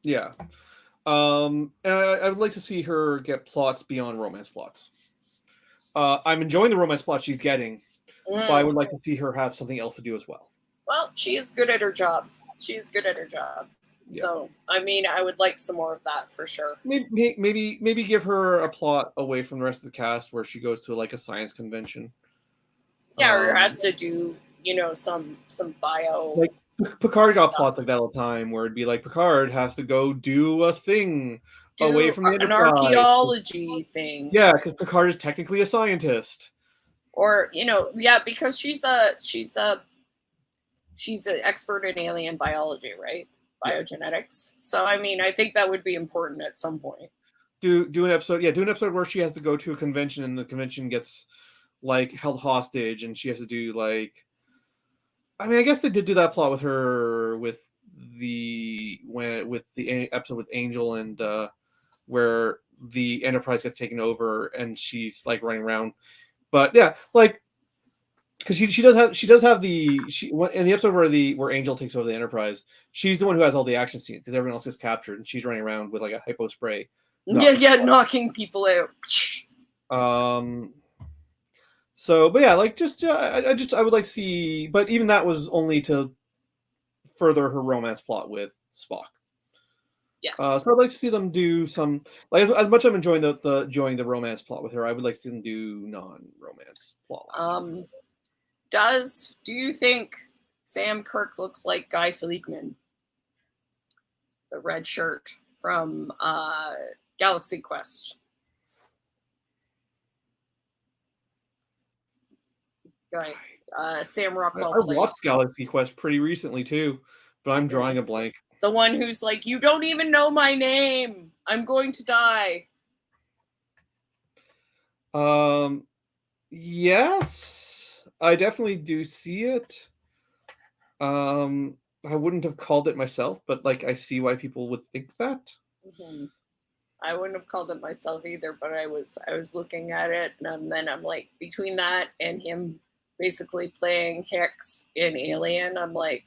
S2: Yeah. And I would like to see her get plots beyond romance plots. I'm enjoying the romance plot she's getting, but I would like to see her have something else to do as well.
S1: Well, she is good at her job. Yeah. So, I mean, I would like some more of that for sure.
S2: Maybe give her a plot away from the rest of the cast where she goes to like a science convention.
S1: Yeah, or has to do, some bio.
S2: Like Picard got plots like that all the time, where it'd be like Picard has to go do a thing away from the Enterprise.
S1: An archaeology thing.
S2: Yeah, because Picard is technically a scientist.
S1: Or because she's an expert in alien biology, right? Biogenetics. So I mean, I think that would be important at some point.
S2: Do an episode. Yeah, do an episode where she has to go to a convention and the convention gets like held hostage, and she has to do like I mean, I guess they did do that plot with her with the episode with Angel and where the Enterprise gets taken over and she's like running around. But yeah, like because she does have in the episode where Angel takes over the Enterprise, she's the one who has all the action scenes because everyone else gets captured and she's running around with like a hypo spray.
S1: Knocking people out.
S2: So, but yeah, like just I would like to see, but even that was only to further her romance plot with Spock.
S1: Yes.
S2: So I'd like to see them do some like as much as I'm enjoying the romance plot with her. I would like to see them do non-romance plot.
S1: Do you think Sam Kirk looks like Guy Fleegman, the red shirt from Galaxy Quest? Right. Sam Rockwell.
S2: I watched Galaxy Quest pretty recently too, but I'm drawing a blank.
S1: The one who's like, "You don't even know my name. I'm going to die."
S2: Yes, I definitely do see it. I wouldn't have called it myself, but like I see why people would think that.
S1: Mm-hmm. I wouldn't have called it myself either, but I was looking at it, and then I'm like, between that and him basically playing Hicks in Alien, I'm like,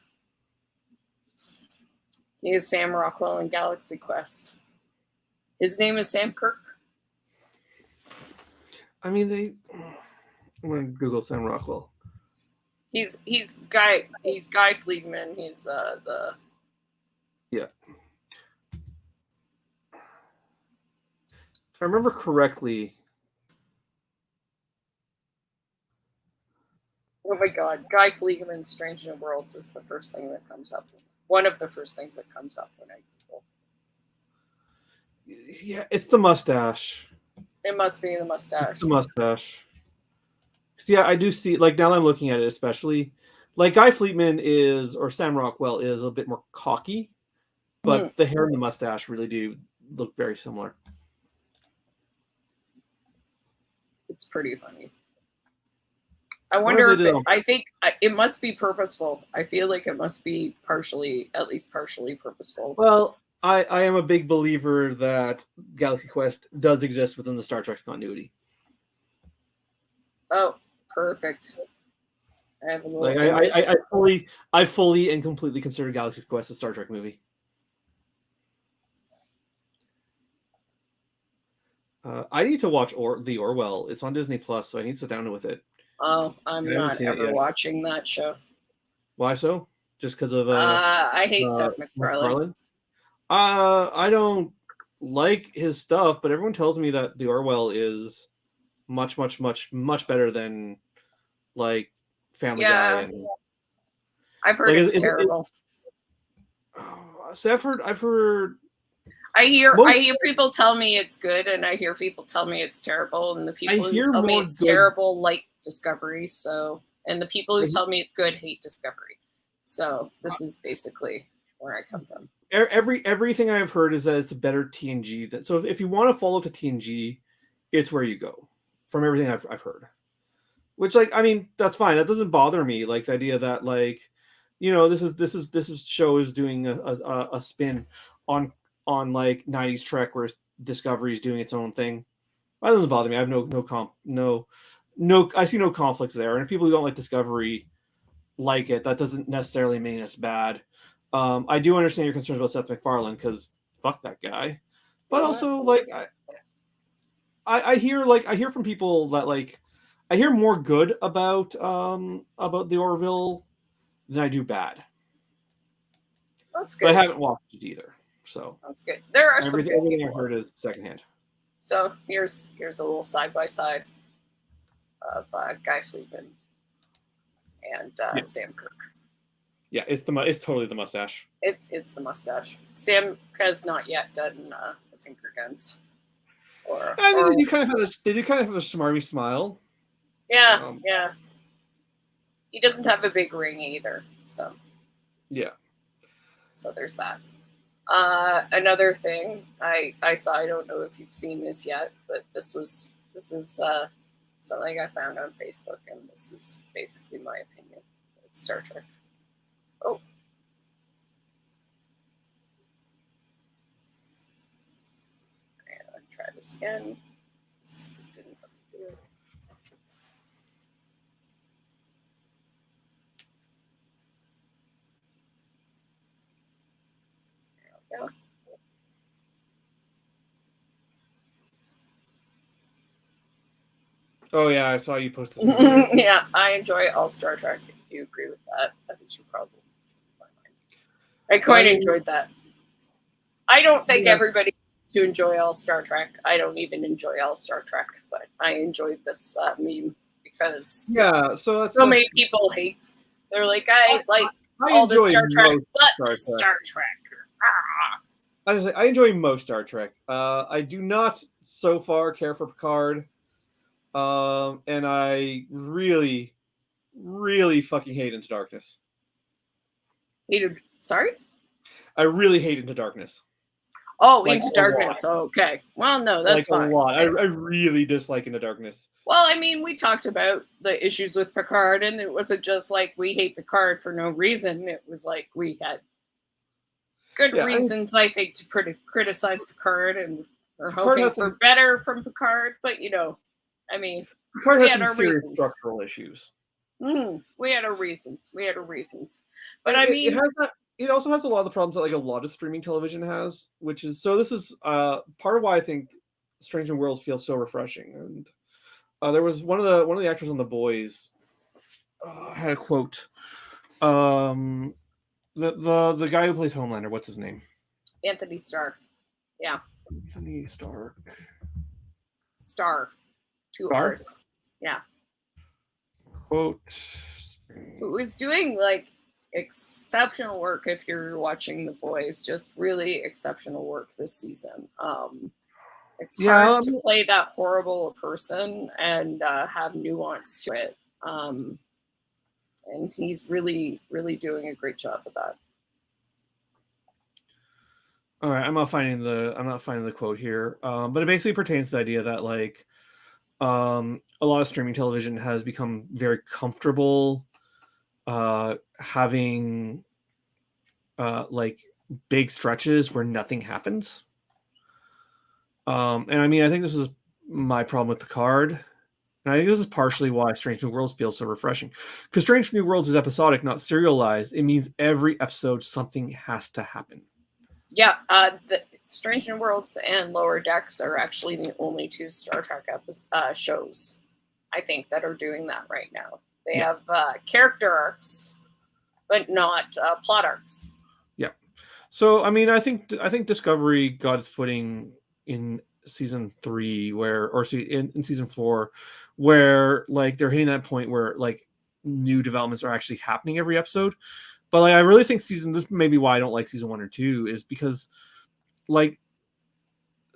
S1: he is Sam Rockwell in Galaxy Quest. His name is Sam Kirk.
S2: I mean, I'm gonna Google Sam Rockwell.
S1: He's Guy Fleegman. He's the
S2: yeah. If I remember correctly.
S1: Oh my God, Guy Fleegman, Strange New Worlds is the first thing that comes up. One of the first things that comes up when I Google.
S2: Yeah, it's the mustache.
S1: It must be the mustache.
S2: It's the mustache. Yeah, I do see. Like now, I'm looking at it, especially like Guy Fleetman or Sam Rockwell is a bit more cocky, but the hair and the mustache really do look very similar.
S1: It's pretty funny. I wonder if I think it must be purposeful. I feel like it must be at least partially purposeful.
S2: Well, I am a big believer that Galaxy Quest does exist within the Star Trek continuity.
S1: Oh, perfect. I have a little.
S2: Like I fully and completely consider Galaxy Quest a Star Trek movie. I need to watch the Orwell. It's on Disney Plus, so I need to sit down with it.
S1: Oh, I'm not ever watching that show.
S2: Why so? Just because of
S1: I hate Seth MacFarlane.
S2: I don't like his stuff, but everyone tells me that the Orwell is much better than like Family Guy. And,
S1: I've heard it's terrible.
S2: So I've heard.
S1: I hear people tell me it's good, and I hear people tell me it's terrible, and the people who tell me it's terrible like Discovery. So, and the people who tell me it's good hate Discovery. So this is basically where I come from.
S2: Everything I've heard is that it's a better TNG. So if you want to follow to TNG, it's where you go. From everything I've heard, which like I mean that's fine. That doesn't bother me. Like the idea that like this show is doing a spin on like 90s Trek where Discovery is doing its own thing. That doesn't bother me. I have no I see no conflicts there. And if people who don't like Discovery like it, that doesn't necessarily mean it's bad. I do understand your concerns about Seth MacFarlane because fuck that guy. But also like I hear from people that like I hear more good about the Orville than I do bad.
S1: That's good.
S2: But I haven't watched it either. So
S1: that's good. There are
S2: everything I've heard is secondhand.
S1: So here's a little side by side of Guy Fleetman and Sam Kirk.
S2: Yeah, it's totally the mustache.
S1: It's the mustache. Sam has not yet done the finger guns.
S2: They do kind of have a smarmy smile.
S1: Yeah, yeah. He doesn't have a big ring either, so.
S2: Yeah.
S1: So there's that. Another thing I saw, I don't know if you've seen this yet, but this is something I found on Facebook, and this is basically my opinion. It's Star Trek. this again. This didn't have to do it. There we go.
S2: Oh yeah, I saw you posted.
S1: Yeah, I enjoy all Star Trek. If you agree with that, I think you probably changed my mind. I quite enjoyed that. I don't think everybody needs to enjoy all Star Trek. I don't even enjoy all Star Trek, but I enjoyed this meme because
S2: so
S1: many people hate. They're like, I like all the Star Trek, but Star Trek.
S2: I enjoy most Star Trek. I do not so far care for Picard. And I really, really fucking hate Into Darkness.
S1: Sorry?
S2: I really hate Into Darkness.
S1: Oh, like Into Darkness. Oh, okay. Well, no, that's fine.
S2: A lot. I really dislike Into Darkness.
S1: Well, I mean, we talked about the issues with Picard, and it wasn't just like we hate Picard for no reason. It was like we had good reasons, I think, to criticize Picard, and we're hoping for better from Picard. But, you know, I mean,
S2: Picard has some serious structural issues.
S1: We had our reasons. But I mean,
S2: it also has a lot of the problems that like a lot of streaming television has, which is this is part of why I think Strange New Worlds feels so refreshing. And there was one of the actors on The Boys had a quote. The guy who plays Homelander, what's his name?
S1: Anthony Starr. Yeah.
S2: Anthony Starr.
S1: Starr. 2 R's. Yeah.
S2: Quote.
S1: Who was doing like exceptional work if you're watching The Boys, just really exceptional work this season. It's hard to play that horrible person and have nuance to it. And he's really, really doing a great job of that.
S2: All right, I'm not finding the quote here, but it basically pertains to the idea that like a lot of streaming television has become very comfortable having like big stretches where nothing happens. And I mean, I think this is my problem with Picard. And I think this is partially why Strange New Worlds feels so refreshing. Because Strange New Worlds is episodic, not serialized. It means every episode something has to happen.
S1: Yeah, the Strange New Worlds and Lower Decks are actually the only 2 Star Trek shows, I think, that are doing that right now. They have character arcs, but not plot arcs.
S2: Yeah. So, I mean, I think Discovery got its footing in season 3 in season 4 where like they're hitting that point where like new developments are actually happening every episode. But like I really think this may be why I don't like season 1 or 2 is because like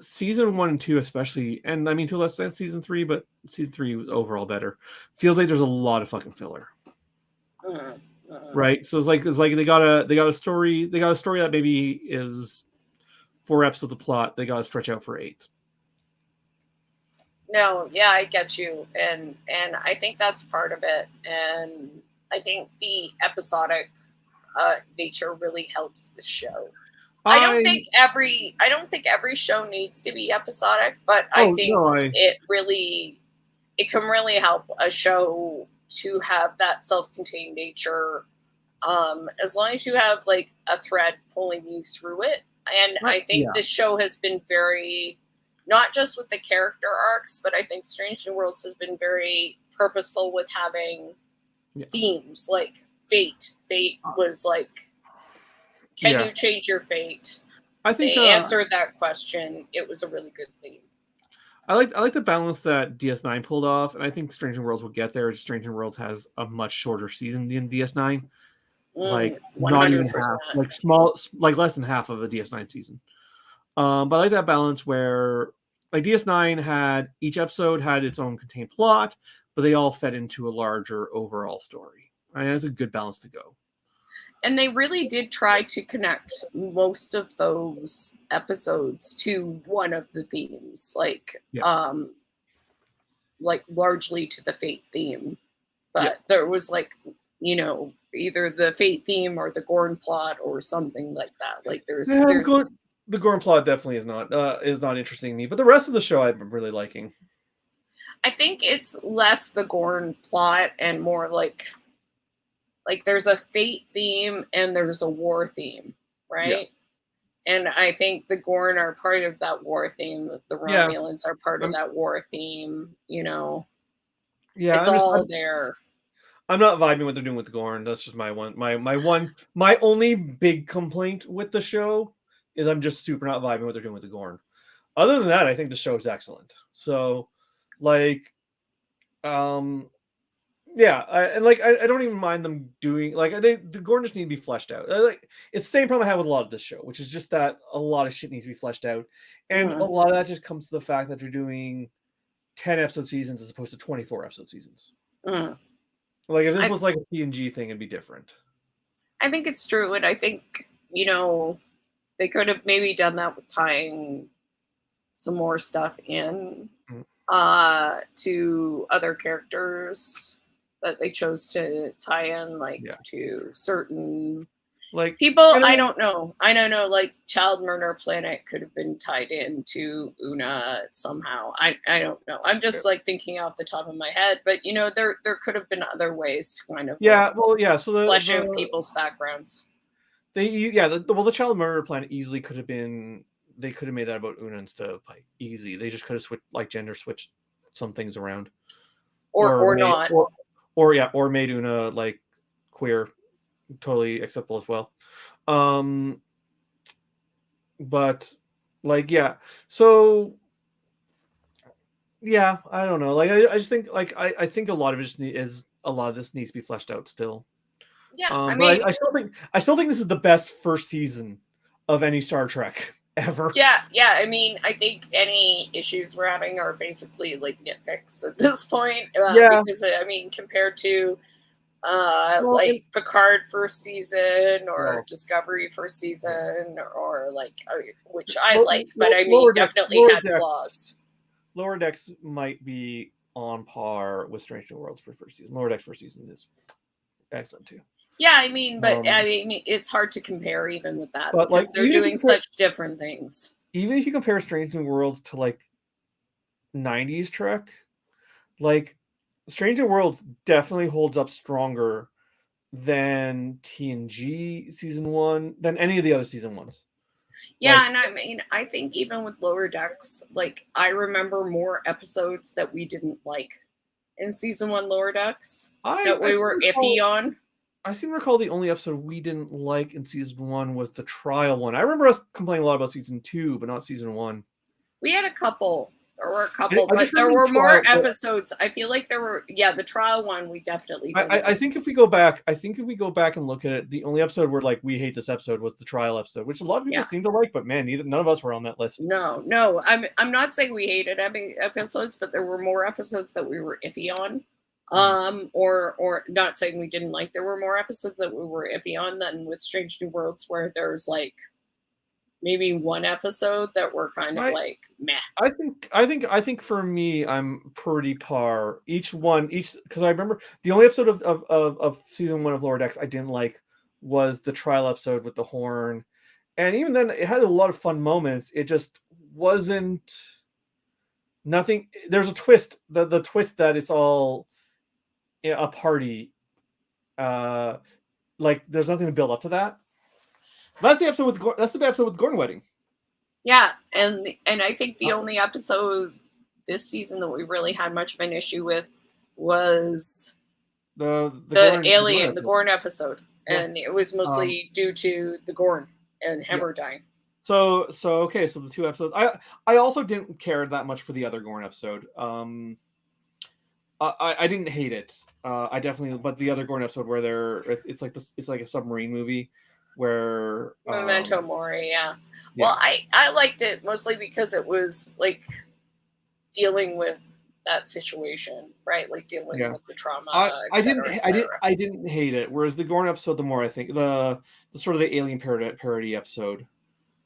S2: season 1 and 2 especially, and I mean to a less extent season 3, but season 3 was overall better, feels like there's a lot of fucking filler. Right? So it's like they got a story that maybe is 4 episodes of plot, they got to stretch out for 8.
S1: No, yeah, I get you, and I think that's part of it, and I think the episodic nature really helps the show. I don't think every show needs to be episodic, but I think it can really help a show to have that self-contained nature, as long as you have like a thread pulling you through it. And I think this show has been very, not just with the character arcs, but I think Strange New Worlds has been very purposeful with having themes like fate. Fate was like, can you change your fate?
S2: I think
S1: they answered that question. It was a really good theme.
S2: I like the balance that DS9 pulled off, and I think Strange New Worlds will get there. Strange New Worlds has a much shorter season than DS9. Like 100%. Not even half, like small, like less than half of a DS9 season. But I like that balance where like DS9 had each episode had its own contained plot, but they all fed into a larger overall story. I mean, that's a good balance to go.
S1: And they really did try to connect most of those episodes to one of the themes, like largely to the fate theme. But there was like, you know, either the fate theme or the Gorn plot or something like that. Like there's
S2: the Gorn plot definitely is not interesting to me, but the rest of the show I'm really liking.
S1: I think it's less the Gorn plot and more like there's a fate theme and there's a war theme,
S2: Yeah.
S1: right? And I think the Gorn are part of that war theme. The
S2: Yeah.
S1: Romulans are part of
S2: I'm,
S1: that war theme.
S2: yeah.
S1: It's all there.
S2: I'm not vibing what they're doing with the Gorn. That's just my only big complaint with the show is I'm just super not vibing what they're doing with the Gorn. Other than that, I think the show is excellent. So, like, um, yeah, I don't even mind them doing the Gorn just need to be fleshed out. Like it's the same problem I have with a lot of this show, which is just that a lot of shit needs to be fleshed out, and a lot of that just comes to the fact that they're doing 10 episode seasons as opposed to 24 episode seasons.
S1: Mm.
S2: Like if this was like a PNG thing, it'd be different.
S1: I think it's true, and I think they could have maybe done that with tying some more stuff in to other characters that they chose to tie in, to certain people. I don't know. Like Child Murder Planet could have been tied into Una somehow. I don't know. I'm just thinking off the top of my head, but there could have been other ways to kind of
S2: so the
S1: flesh out people's backgrounds.
S2: The Child Murder Planet easily could have been. They could have made that about Una instead of easy. They just could have switched gender switched some things around,
S1: or not,
S2: or made Una queer, totally acceptable as well. But so I don't know. I just think I think a lot of this needs to be fleshed out still.
S1: Yeah,
S2: I still think this is the best first season of any Star Trek ever.
S1: Yeah. I think any issues we're having are basically nitpicks at this point. Because compared to Picard first Decks or Discovery first season or which I like, but definitely had flaws.
S2: Lower Decks might be on par with Strange New Worlds for first season. Lower Decks first season is excellent too.
S1: Yeah, it's hard to compare even with that because they're doing such different things.
S2: Even if you compare Strange New Worlds to 90s Trek, Strange New Worlds definitely holds up stronger than TNG season 1 than any of the other season 1s.
S1: Yeah, and I think even with Lower Decks, I remember more episodes that we didn't like in season 1 Lower Decks that we were iffy on.
S2: I seem to recall the only episode we didn't like in season 1 was the trial one. I remember us complaining a lot about season 2, but not season 1.
S1: We had a couple. There were a couple, but there were more episodes. I feel like there were. Yeah, the trial one we definitely did.
S2: I think if we go back, and look at it, the only episode where we hate this episode was the trial episode, which a lot of people seem to like, but man, none of us were on that list.
S1: No. I'm not saying we hated episodes, but there were more episodes that we were iffy on. Or not saying we didn't like. There were more episodes that we were iffy on than with Strange New Worlds, where there's maybe one episode that we're kind of meh.
S2: I think for me, I'm pretty par. Each because I remember the only episode of season 1 of Lower Decks I didn't like was the trial episode with the horn, and even then it had a lot of fun moments. It just wasn't nothing. There's a twist. The twist that it's all a party. There's nothing to build up to that. That's the episode with the Gordon wedding.
S1: Yeah, and I think the only episode this season that we really had much of an issue with was the Gorn episode, and it was mostly due to the Gorn and Hemmer dying.
S2: So the 2 episodes. I also didn't care that much for the other Gorn episode. I didn't hate it. I definitely, but the other Gorn episode where it's like a submarine movie. Where
S1: Memento Mori, yeah. Well, I liked it mostly because it was dealing with that situation, right? Dealing with the trauma.
S2: I didn't hate it. Whereas the Gorn episode, the more I think the sort of the alien parody episode,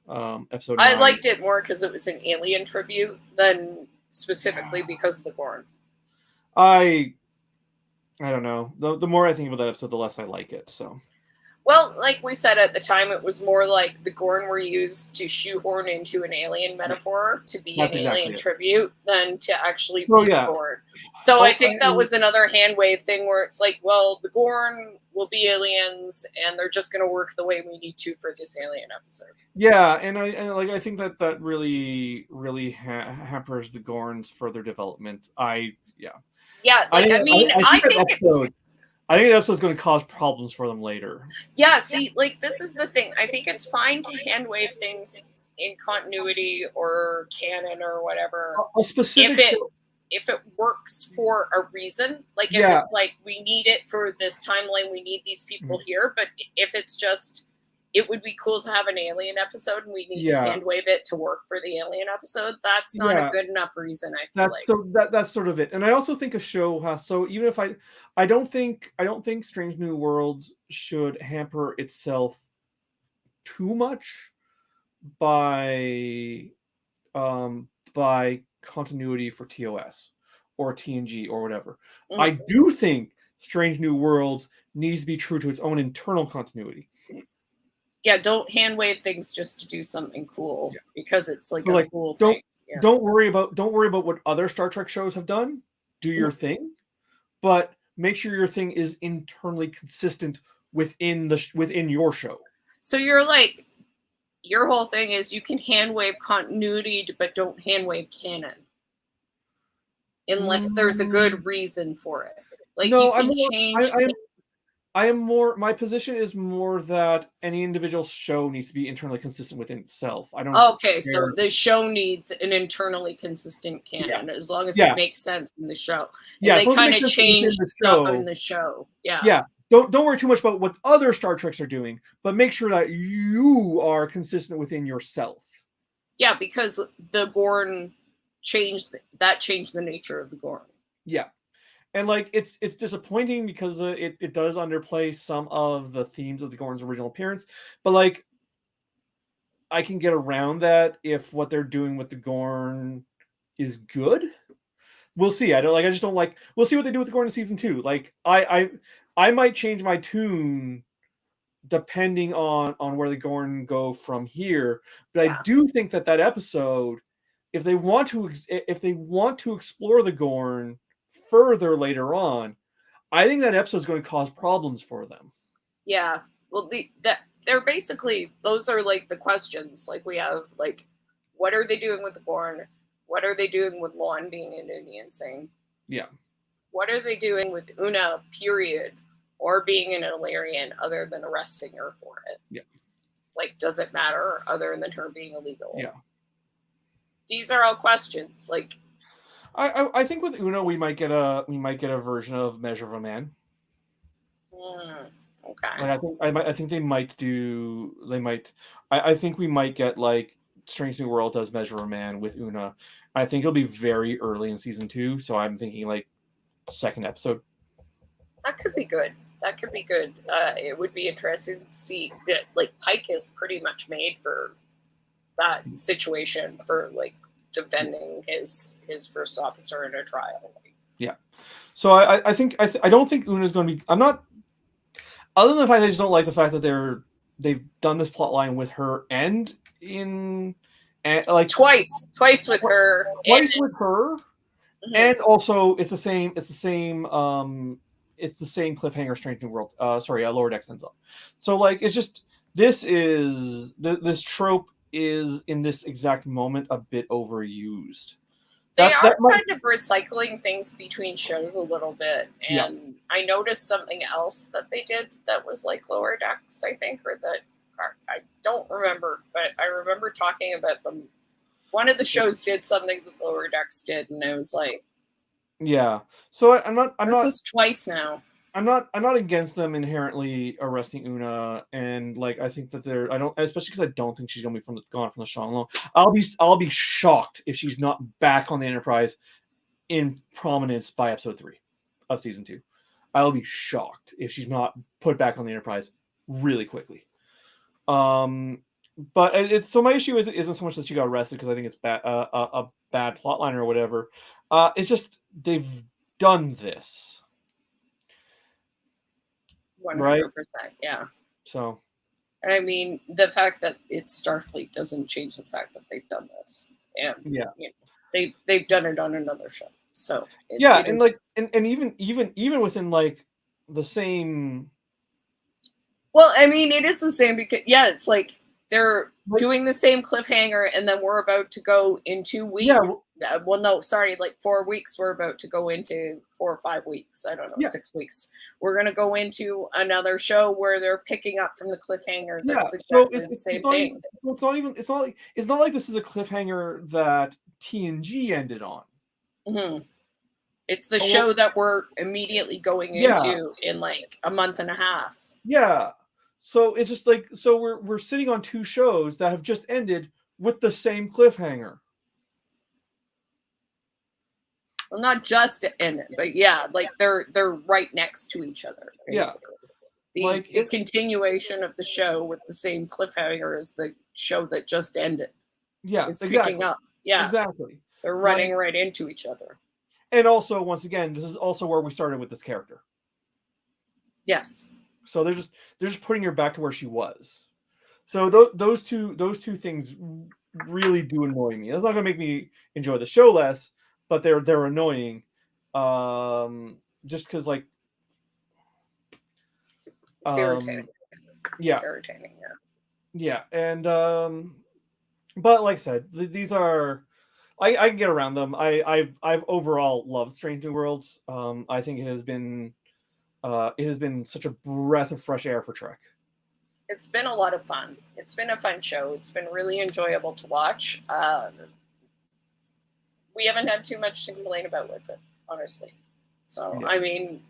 S2: episode.
S1: I liked it more because it was an alien tribute than specifically because of the Gorn.
S2: I don't know. The more I think about that episode, the less I like it. So.
S1: Well, like we said at the time, it was more like the Gorn were used to shoehorn into an alien metaphor to be
S2: That's
S1: an alien
S2: exactly it.
S1: tribute than to actually
S2: Oh
S1: be the
S2: yeah.
S1: Gorn. So I think that
S2: And
S1: was another hand wave thing where it's like, well, the Gorn will be aliens and they're just going to work the way we need to for this alien episode.
S2: yeah, I think that really hampers the Gorn's further development.
S1: Yeah, like I mean,
S2: I
S1: I
S2: think that
S1: think it's
S2: episode I think that episode's going to cause problems for them later.
S1: yeah. See, like this is the thing. I think it's fine to hand wave things in continuity or canon or whatever
S2: A specific
S1: if it
S2: show,
S1: if it works for a reason. Like if
S2: yeah,
S1: it's like we need it for this timeline, we need these people here. But if it's just it would be cool to have an alien episode and we need to
S2: yeah,
S1: hand wave it to work for the alien episode. That's not a
S2: yeah.
S1: good enough reason, I feel like.
S2: That's sort of it. And I also think a show has so even if I don't think Strange New Worlds should hamper itself too much by by continuity for TOS or TNG or whatever. I
S1: Mhm.
S2: do think Strange New Worlds needs to be true to its own internal continuity.
S1: Yeah, don't hand wave things just to do something cool
S2: Yeah.
S1: because it's like
S2: So
S1: a
S2: like
S1: cool thing. Yeah.
S2: don't worry about what other Star Trek shows have done. Do your
S1: Mhm.
S2: thing, but make sure your thing is internally consistent within your show.
S1: So you're like your whole thing is you can hand wave continuity, but don't hand wave canon unless there's a
S2: Mm,
S1: good reason for it. Like you
S2: no,
S1: can change.
S2: I am more. My position is more that any individual show needs to be internally consistent within itself. I don't
S1: Okay, so
S2: care.
S1: the show needs an internally consistent
S2: Yeah,
S1: canon as long as it
S2: yeah,
S1: makes sense in the show, and
S2: yeah.
S1: they
S2: As long as it
S1: kind
S2: makes
S1: of
S2: sense within
S1: change
S2: the
S1: stuff in
S2: show.
S1: the show. Yeah,
S2: Yeah, don't worry too much about what other Star Treks are doing, but make sure that you are consistent within yourself.
S1: yeah, because the Gorn changed the nature of the Gorn.
S2: Yeah, and like it's disappointing because it does underplay some of the themes of the Gorn's original appearance, but like I can get around that if what they're doing with the Gorn is good. We'll see. I just don't like. We'll see what they do with the Gorn in season 2. Like I might change my tune depending on where the Gorn go from here. But I
S1: Yeah,
S2: do think that episode, if they want to explore the Gorn further later on, I think that episode is going to cause problems for them.
S1: yeah. Well, they're basically those are like the questions. Like we have like, what are they doing with the Gorn? What are they doing with Lon being an Indian saying?
S2: Yeah,
S1: What are they doing with Una, period, or being an Illyrian other than arresting her for it?
S2: yeah,
S1: Like, does it matter other than her being illegal?
S2: yeah.
S1: These are all questions. Like,
S2: I think with Una we might get a version of Measure of a Man.
S1: Okay.
S2: Like I think I think we might get like Strange New World does Measure of a Man with Una. I think it'll be very early in season 2, so I'm thinking like second episode.
S1: That could be good. That could be good. It would be interesting to see that, like, Pike is pretty much made for that situation for like defending his first officer in a trial.
S2: Yeah. So I don't think Una's going to be. I'm not. Other than the fact I just don't like the fact that they've done this plot line with her and in and like
S1: Twice with her.
S2: twice with her,
S1: Mhm.
S2: and also it's the same it's the same cliffhanger Strange New World. Sorry, Lower Decks ends up. So like it's just this trope is in this exact moment a bit overused.
S1: They are
S2: That might
S1: kind of recycling things between shows a little bit,
S2: yeah.
S1: and I noticed something else that they did that was like Lower Decks, I think, or that I don't remember, but I remember talking about them. One of the shows did something that Lower Decks did, and I was like,
S2: Yeah. So
S1: "This is twice now."
S2: I'm not against them inherently arresting Una, and like I think that I don't, especially because I don't think she's gonna be gone from the Shanglong. I'll be shocked if she's not back on the Enterprise in prominence by episode 3 of season 2. I'll be shocked if she's not put back on the Enterprise really quickly. But it's so my issue isn't so much that she got arrested because I think it's a bad plotline or whatever. It's just they've done this. Right?
S1: 100%. Yeah.
S2: So,
S1: and I mean, the fact that it's Starfleet doesn't change the fact that they've done this, and
S2: yeah.
S1: you know, they've done it on another show. So
S2: Yeah,
S1: it
S2: and
S1: is.
S2: like and even within like the same
S1: Well, I mean, it is the same because yeah, it's like they're
S2: like
S1: doing the same cliffhanger, and then we're about to go in 2 weeks.
S2: yeah,
S1: Well, no, sorry, like 4 weeks. We're about to go into 4 or 5 weeks. I don't know,
S2: yeah,
S1: 6 weeks. We're gonna go into another show where they're picking up from the cliffhanger.
S2: yeah.
S1: That's
S2: So
S1: exactly the
S2: it's
S1: same
S2: not
S1: thing.
S2: even it's not even it's not like this is a cliffhanger that TNG ended on.
S1: Hmm. It's the
S2: Oh, well,
S1: show that we're immediately going
S2: yeah,
S1: into in like a month and a half.
S2: yeah. So it's just like so we're sitting on two shows that have just ended with the same cliffhanger.
S1: Well, not just in it, but yeah, like they're right next to each other,
S2: Yeah,
S1: basically.
S2: like
S1: The
S2: it.
S1: continuation of the show with the same cliffhanger as the show that just ended
S2: Yeah,
S1: is picking
S2: exactly,
S1: up. Yeah,
S2: exactly.
S1: they're running
S2: Like,
S1: right into each other.
S2: and also once again, this is also where we started with this character.
S1: Yes.
S2: So they're just putting her back to where she was. So those two things really do annoy me. It's not going to make me enjoy the show less, but they're annoying. Just because like
S1: It's irritating.
S2: um,
S1: It's
S2: yeah,
S1: irritating, yeah.
S2: yeah, and but like I said, these are I can get around them. I've overall loved Strange New Worlds. I think it has been such a breath of fresh air for Trek.
S1: It's been a lot of fun. It's been a fun show. It's been really enjoyable to watch. We haven't had too much to complain about with it, honestly. So
S2: Yeah,
S1: I mean,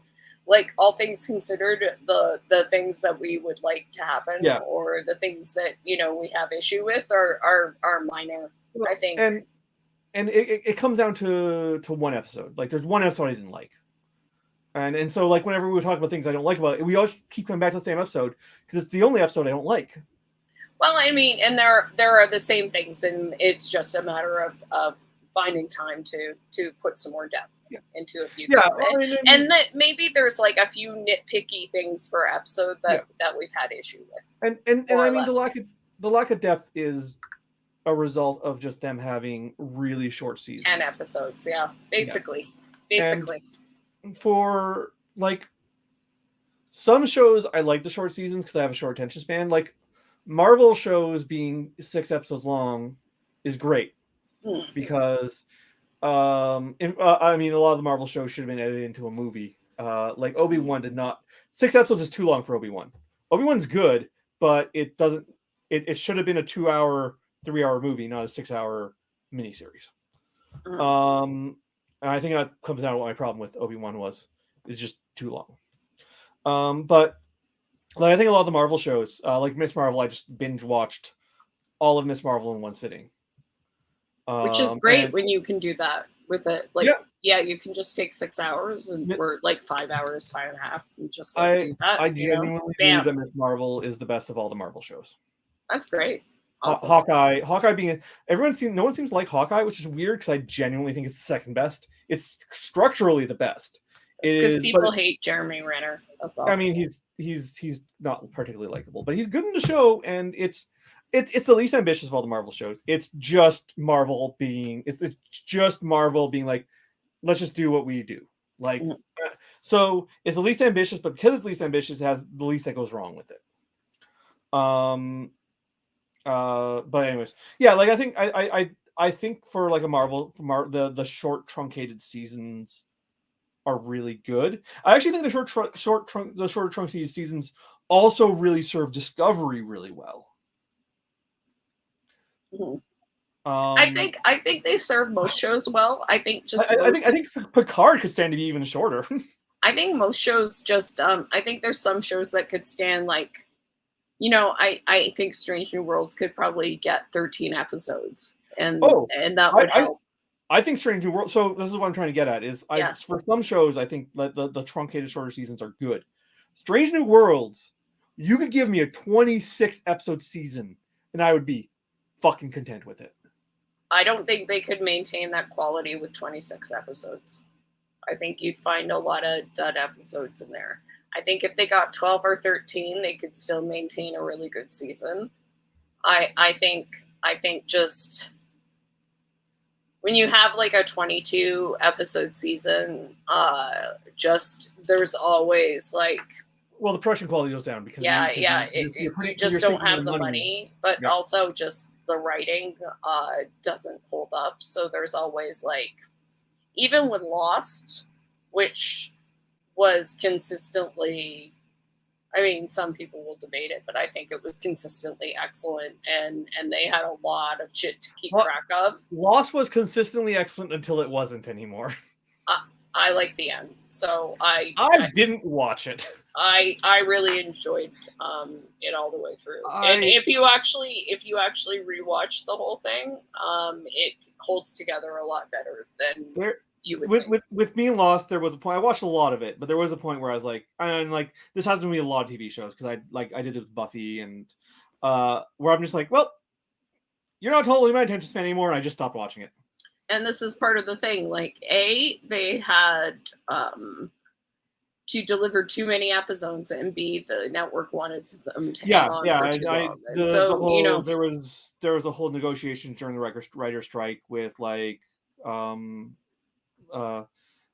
S1: like all things considered, the things that we would like to happen
S2: yeah,
S1: or the things that we have issue with are minor. I think.
S2: and it comes down to one episode. Like there's one episode I didn't like. And so like whenever we talk about things I don't like about it, we always keep coming back to the same episode because it's the only episode I don't like.
S1: Well, I mean, and there are the same things, and it's just a matter of finding time to put some more depth
S2: Yeah,
S1: into a few
S2: yeah.
S1: things, and that maybe there's like a few nitpicky things per episode
S2: Yeah,
S1: that we've had issue with,
S2: and
S1: more
S2: I
S1: or
S2: mean
S1: less.
S2: the lack of depth is a result of just them having really short
S1: 10
S2: seasons.
S1: episodes, yeah,
S2: Yeah,
S1: basically,
S2: and
S1: basically.
S2: for like some shows, I like the short seasons because I have a short attention span. Like Marvel shows being 6 episodes long is great
S1: Hmm.
S2: because I mean, a lot of the Marvel shows should have been edited into a movie. Like Obi-Wan did not. 6 episodes is too long for Obi-Wan. Obi-Wan's good, but it doesn't. It should have been a 2 hour, 3 hour movie, not a 6 hour miniseries.
S1: Hmm.
S2: And I think that comes down to what my problem with Obi-Wan was. It's just too long. But like I think a lot of the Marvel shows, like Miss Marvel, I just binge watched all of Miss Marvel in one sitting.
S1: Which is great
S2: And
S1: when you can do that with it.
S2: yeah,
S1: Like, yeah, you can just take 6 hours and or like 5 hours, 5.5, and just like
S2: I
S1: do that.
S2: I genuinely believe
S1: Bam,
S2: that Miss Marvel is the best of all the Marvel shows.
S1: that's great, awesome.
S2: Hawkeye being no one seems to like Hawkeye, which is weird because I genuinely think it's the second best. It's structurally the best. It
S1: It's because
S2: is, but
S1: people hate Jeremy Renner. That's
S2: I
S1: all.
S2: mean he's not particularly likable, but he's good in the show, and it's the least ambitious of all the Marvel shows. It's just Marvel being it's just Marvel being like, let's just do what we do. Like
S1: Mhm.
S2: so it's the least ambitious, but because it's least ambitious, it has the least that goes wrong with it. Um but anyways, yeah, like I think I think for like a Marvel the short truncated seasons are really good. I actually think the short truncated seasons also really serve Discovery really well.
S1: Mhm.
S2: Um
S1: I think they serve most shows well. I think just
S2: I
S1: most.
S2: think Picard could stand to be even shorter.
S1: I think most shows just. I think there's some shows that could stand like. I think Strange New Worlds could probably get 13 episodes, and
S2: Oh,
S1: that
S2: I,
S1: would
S2: I
S1: help.
S2: I think Strange New World. So this is what I'm trying to get at is I
S1: Yeah.
S2: for some shows I think the truncated shorter seasons are good. Strange New Worlds, you could give me a 26 episode season and I would be fucking content with it.
S1: I don't think they could maintain that quality with 26 episodes. I think you'd find a lot of dud episodes in there. I think if they got 12 or 13, they could still maintain a really good season. I think just when you have like a 22 episode season, just there's always like,
S2: well, the production quality goes down because
S1: you just don't have the money, but
S2: yeah.
S1: also just the writing doesn't hold up. So there's always like, even with Lost, which was consistently, I mean, some people will debate it, but I think it was consistently excellent, and they had a lot of shit to keep track of.
S2: Lost was consistently excellent until it wasn't anymore.
S1: I like the end, so I
S2: didn't watch it.
S1: I really enjoyed it all the way through. And if you actually rewatch the whole thing, it holds together a lot better than you would think.
S2: With me and Lost, there was a point. I watched a lot of it, but there was a point where I was like, and like this happens to me a lot of TV shows because I did it with Buffy and where I'm just like, well, you're not totally my attention span anymore, and I just stopped watching it.
S1: And this is part of the thing. Like, they had to deliver too many episodes, and B, the network wanted them to hang on for too long. And so,
S2: there was a whole negotiation during the writer strike with like the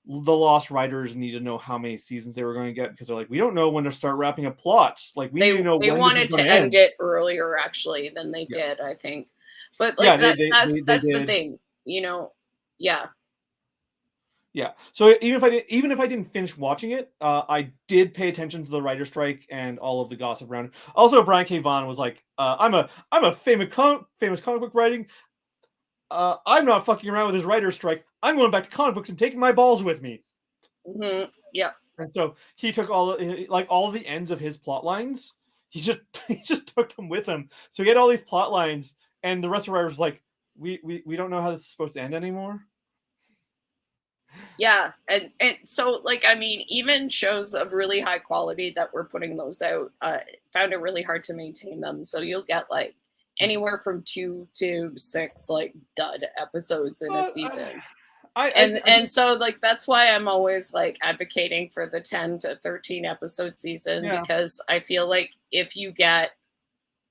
S2: Lost writers need to know how many seasons they were going to get because they're like, we don't know when to start wrapping up plots. Like we need to know when
S1: wanted to end it earlier actually than they did, I think. But like that's the thing, Yeah.
S2: So even if I didn't finish watching it, I did pay attention to the writer strike and all of the gossip around it. Also, Brian K. Vaughan was like, I'm a famous comic book writing. I'm not fucking around with his writer's strike. I'm going back to comic books and taking my balls with me.
S1: Mm-hmm. Yeah.
S2: And so he took all of the ends of his plot lines. He just took them with him. So he had all these plot lines, and the rest of the writers like, we don't know how this is supposed to end anymore.
S1: Yeah, and so like, I mean, even shows of really high quality that were putting those out found it really hard to maintain them. So you'll get like anywhere from 2 to 6 like dud episodes in a season. And so like that's why I'm always like advocating for the 10 to 13 episode season, because I feel like if you get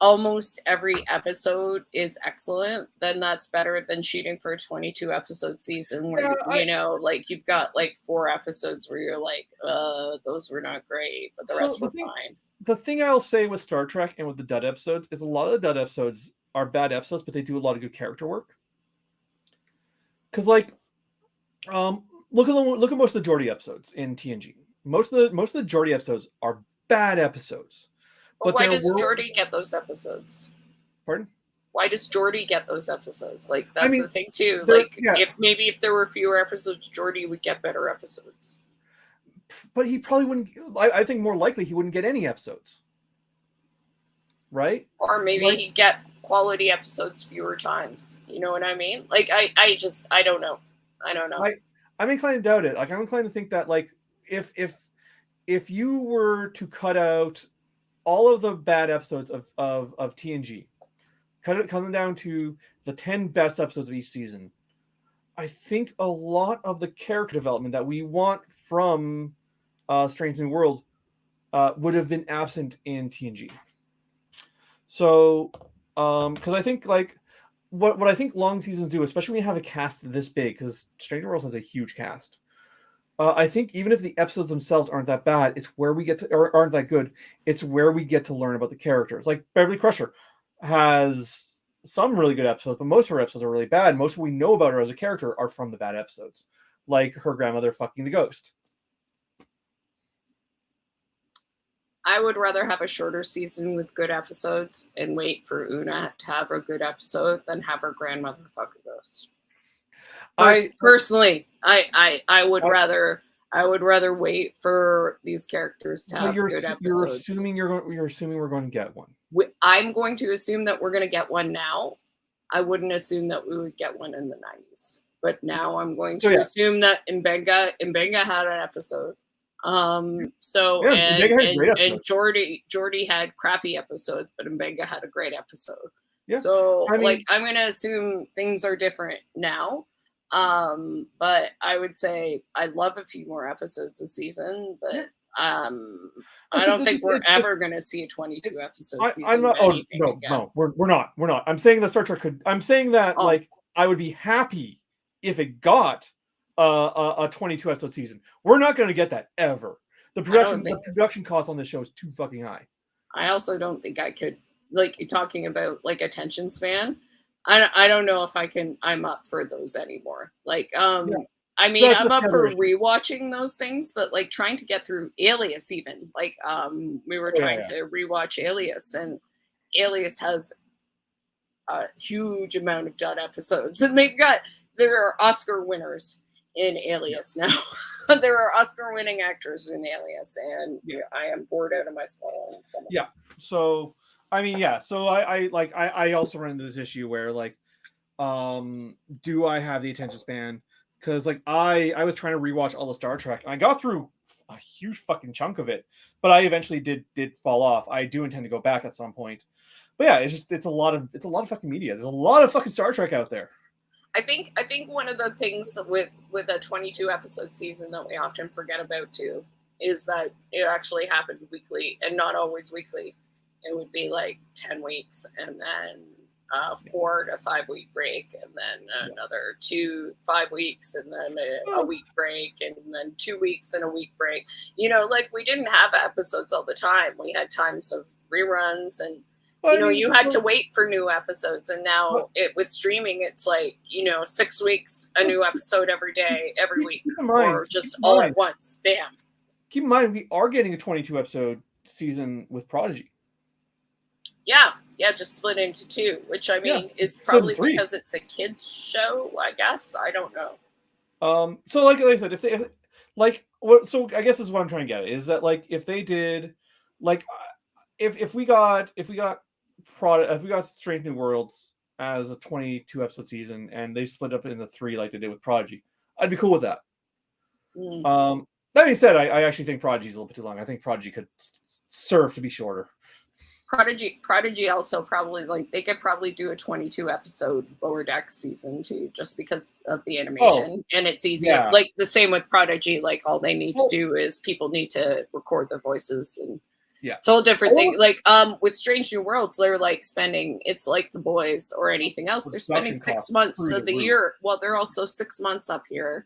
S1: almost every episode is excellent, then that's better than shooting for a 22 episode season where like you've got like 4 episodes where you're like, those were not great, but the rest were fine.
S2: The thing I'll say with Star Trek and with the dud episodes is a lot of the dud episodes are bad episodes, but they do a lot of good character work. Because like, look at most of the Geordi episodes in TNG. Most of the Geordi episodes are bad episodes.
S1: But why does Geordi get those episodes?
S2: Pardon?
S1: Why does Geordi get those episodes? Like that's the thing too. Like if there were fewer episodes, Geordi would get better episodes.
S2: But he probably wouldn't. I think more likely he wouldn't get any episodes. Right?
S1: Or maybe he'd get quality episodes fewer times. You know what I mean? Like I don't know. I don't know.
S2: I'm inclined to doubt it. Like I'm inclined to think that like if you were to cut out all of the bad episodes of TNG, cut it down to the 10 best episodes of each season, I think a lot of the character development that we want from Strange New Worlds would have been absent in TNG. So, because I think like what I think long seasons do, especially when you have a cast this big, because Strange New Worlds has a huge cast. I think even if the episodes themselves aren't that bad, it's where we get to, or aren't that good. It's where we get to learn about the characters. Like Beverly Crusher has some really good episodes, but most of her episodes are really bad. Most of what we know about her as a character are from the bad episodes, like her grandmother fucking the ghost.
S1: I would rather have a shorter season with good episodes and wait for Una to have a good episode than have her grandmother fuck a ghost. Personally, I would rather wait for these characters to have good episodes.
S2: You're assuming we're going to get one.
S1: I'm going to assume that we're going to get one now. I wouldn't assume that we would get one in the 90s. But now I'm going to assume that Mbenga had an episode. And Geordi had crappy episodes, but Mbenga had a great episode. Yeah. So I'm going to assume things are different now. But I would say I'd love a few more episodes a season, but Um, I
S2: It's,
S1: don't think we're
S2: it's
S1: ever going to see a 22 episode
S2: I'm
S1: season of
S2: not. Oh
S1: anything
S2: no,
S1: again.
S2: no, we're not. We're not. I'm saying that Star Trek could. I'm saying that
S1: Oh,
S2: like I would be happy if it got a 22 episode season. We're not going to get that ever.
S1: I don't
S2: The
S1: think.
S2: production cost on this show is too fucking high.
S1: I also don't think I could, like, talking about like attention span. I don't know if I can. I'm up for those anymore. Like,
S2: Yeah.
S1: I
S2: So
S1: mean, I'm
S2: that's
S1: up
S2: the other
S1: for
S2: issue.
S1: rewatching those things, but like trying to get through Alias, even like, we were
S2: Oh, yeah,
S1: trying
S2: yeah.
S1: to rewatch Alias, and Alias has a huge amount of done episodes, and there are Oscar winners in
S2: Yeah.
S1: Alias now. There are Oscar winning actors in Alias, and
S2: Yeah.
S1: I am bored out of my skull in some of
S2: Yeah.
S1: them.
S2: So I mean, yeah. So I also run into this issue where like, do I have the attention span? Because like I was trying to rewatch all the Star Trek, and I got through a huge fucking chunk of it, but I eventually did fall off. I do intend to go back at some point. But yeah, it's a lot of fucking media. There's a lot of fucking Star Trek out there.
S1: I think one of the things with a 22 episode season that we often forget about too is that it actually happened weekly and not always weekly. It would be like 10 weeks and then a 4 to 5 week break and then
S2: Yeah.
S1: another 2 5 weeks and then a week break and then 2 weeks and a week break. Like we didn't have episodes all the time. We had times of reruns and
S2: But I mean,
S1: you had to wait for new episodes, and
S2: but,
S1: now with streaming, it's like 6 weeks, a new episode every day, every week, or
S2: keep
S1: just
S2: in
S1: all at
S2: mind,
S1: once, bam.
S2: we are getting a 22 episode season with Prodigy.
S1: Yeah, just split into two, which I
S2: Yeah,
S1: mean is
S2: split in
S1: probably
S2: three.
S1: because it's a kids show. I guess I don't know.
S2: So like I said, if like what, so I guess this is what I'm trying to get at, is that like if they did, like if we got if we got Strange New Worlds as a 22 episode season and they split up into three like they did with Prodigy, I'd be cool with that.
S1: Mm.
S2: That being said, I actually think Prodigy's a little bit too long. I think Prodigy could serve to be shorter.
S1: Prodigy also probably like they could probably do a 22 episode Lower Deck season too, just because of the animation and it's easier.
S2: Yeah.
S1: Like the same with Prodigy, like all they need to
S2: Well,
S1: do is people need to record their voices and
S2: yeah.
S1: it's a whole different thing.
S2: Or-
S1: Like with Strange New Worlds, they're like spending it's like The Boys or anything else. They're spending
S2: Production
S1: 6 months
S2: costs
S1: of the
S2: through the
S1: year. Well, they're also 6 months up here.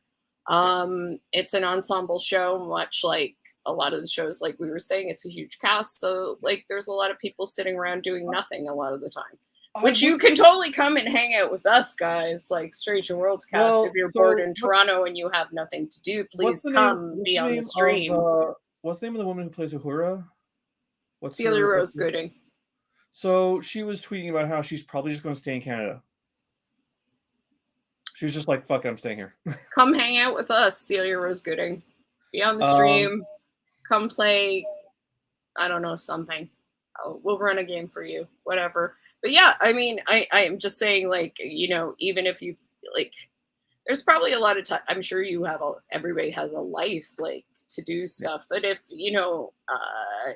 S1: It's an ensemble show, much like a lot of the shows, like we were saying, it's a huge cast. So like there's a lot of people sitting around doing nothing a lot of the time. Which you can totally come and hang out with us guys, like Strange New Worlds cast.
S2: Well,
S1: if you're
S2: so
S1: bored in Toronto and you have nothing to do, please come be on the stream.
S2: What's the name of the woman who plays Uhura? What's
S1: Celia Rose Gooding.
S2: So she was tweeting about how she's probably just going to stay in Canada. She was just like, "Fuck it, I'm staying here."
S1: Come hang out with us, Celia Rose Gooding. Be on the stream. Come play. I don't know, something. We'll run a game for you, whatever. But yeah, I mean, I am just saying, like, even if you like, there's probably a lot of time. I'm sure everybody has a life, like, to do stuff. But if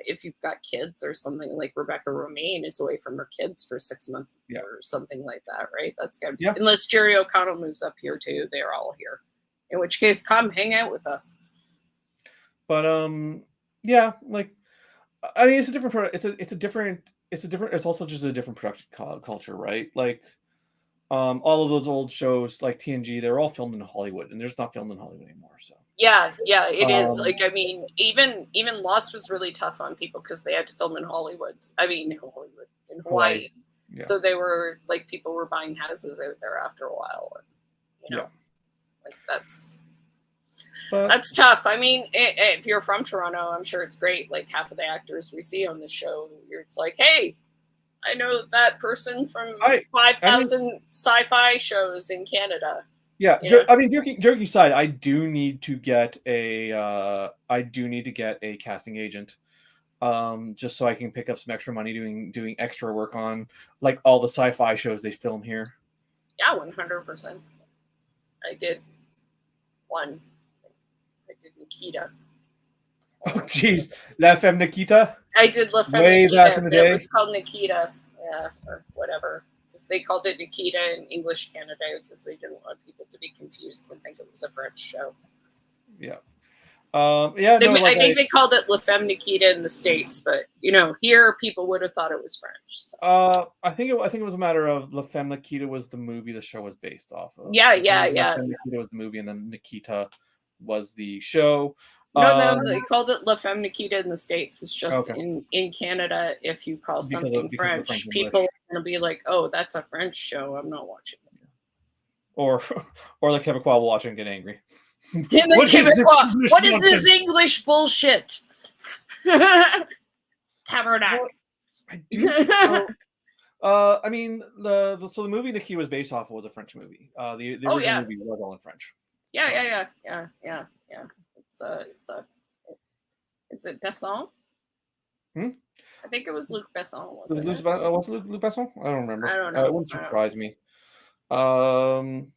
S1: if you've got kids or something, like Rebecca Romaine is away from her kids for 6 months or something like that, right? That's gotta be unless Jerry O'Connell moves up here too. They're all here. In which case, come hang out with us.
S2: But yeah, like I mean, it's a different product. It's also just a different production culture, right? Like all of those old shows like TNG, they're all filmed in Hollywood, and they're just not filmed in Hollywood anymore. So
S1: yeah, it is. Like, I mean, even Lost was really tough on people because they had to film in Hollywood. I mean, in Hawaii. Yeah. So they were like, people were buying houses out there after a while. And, like that's tough. I mean, if you're from Toronto, I'm sure it's great. Like half of the actors we see on the show, it's like, hey, I know that person from 5,000 sci-fi shows in Canada.
S2: Yeah, I mean, joking aside, I do need to get a casting agent, just so I can pick up some extra money doing extra work on like all the sci-fi shows they film here.
S1: Yeah, 100%. I did one. I did Nikita.
S2: Oh, jeez. La Femme Nikita?
S1: I did La Femme
S2: Way
S1: Nikita.
S2: back in the day.
S1: It was called Nikita. Yeah, or whatever. Because they called it Nikita in English Canada because they didn't want people to be confused and think it was a French show.
S2: Yeah. Yeah, no,
S1: I
S2: like
S1: think they called it La Femme Nikita in the States, but here people would have thought it was French. So.
S2: I think it was a matter of La Femme Nikita was the movie the show was based off of.
S1: Yeah,
S2: So
S1: yeah,
S2: La
S1: yeah.
S2: Femme Nikita was the movie, and then Nikita was the show.
S1: No, they called it La Femme Nikita in the States. It's just
S2: Okay.
S1: in Canada, if you call
S2: Because
S1: something
S2: of the
S1: French,
S2: French
S1: people
S2: English,
S1: are going to be like, oh, that's a French show. I'm not watching it.
S2: or or the Quebecois will watch it and get angry.
S1: What is this English bullshit? Tabernacle.
S2: I do. I mean, so the movie Nikki was based off of was a French movie. The original movie was all in French.
S1: Yeah. Is it Besson? I think it was Luc Besson.
S2: Was it Luc Besson? I don't remember.
S1: I don't know.
S2: It wouldn't surprise me. I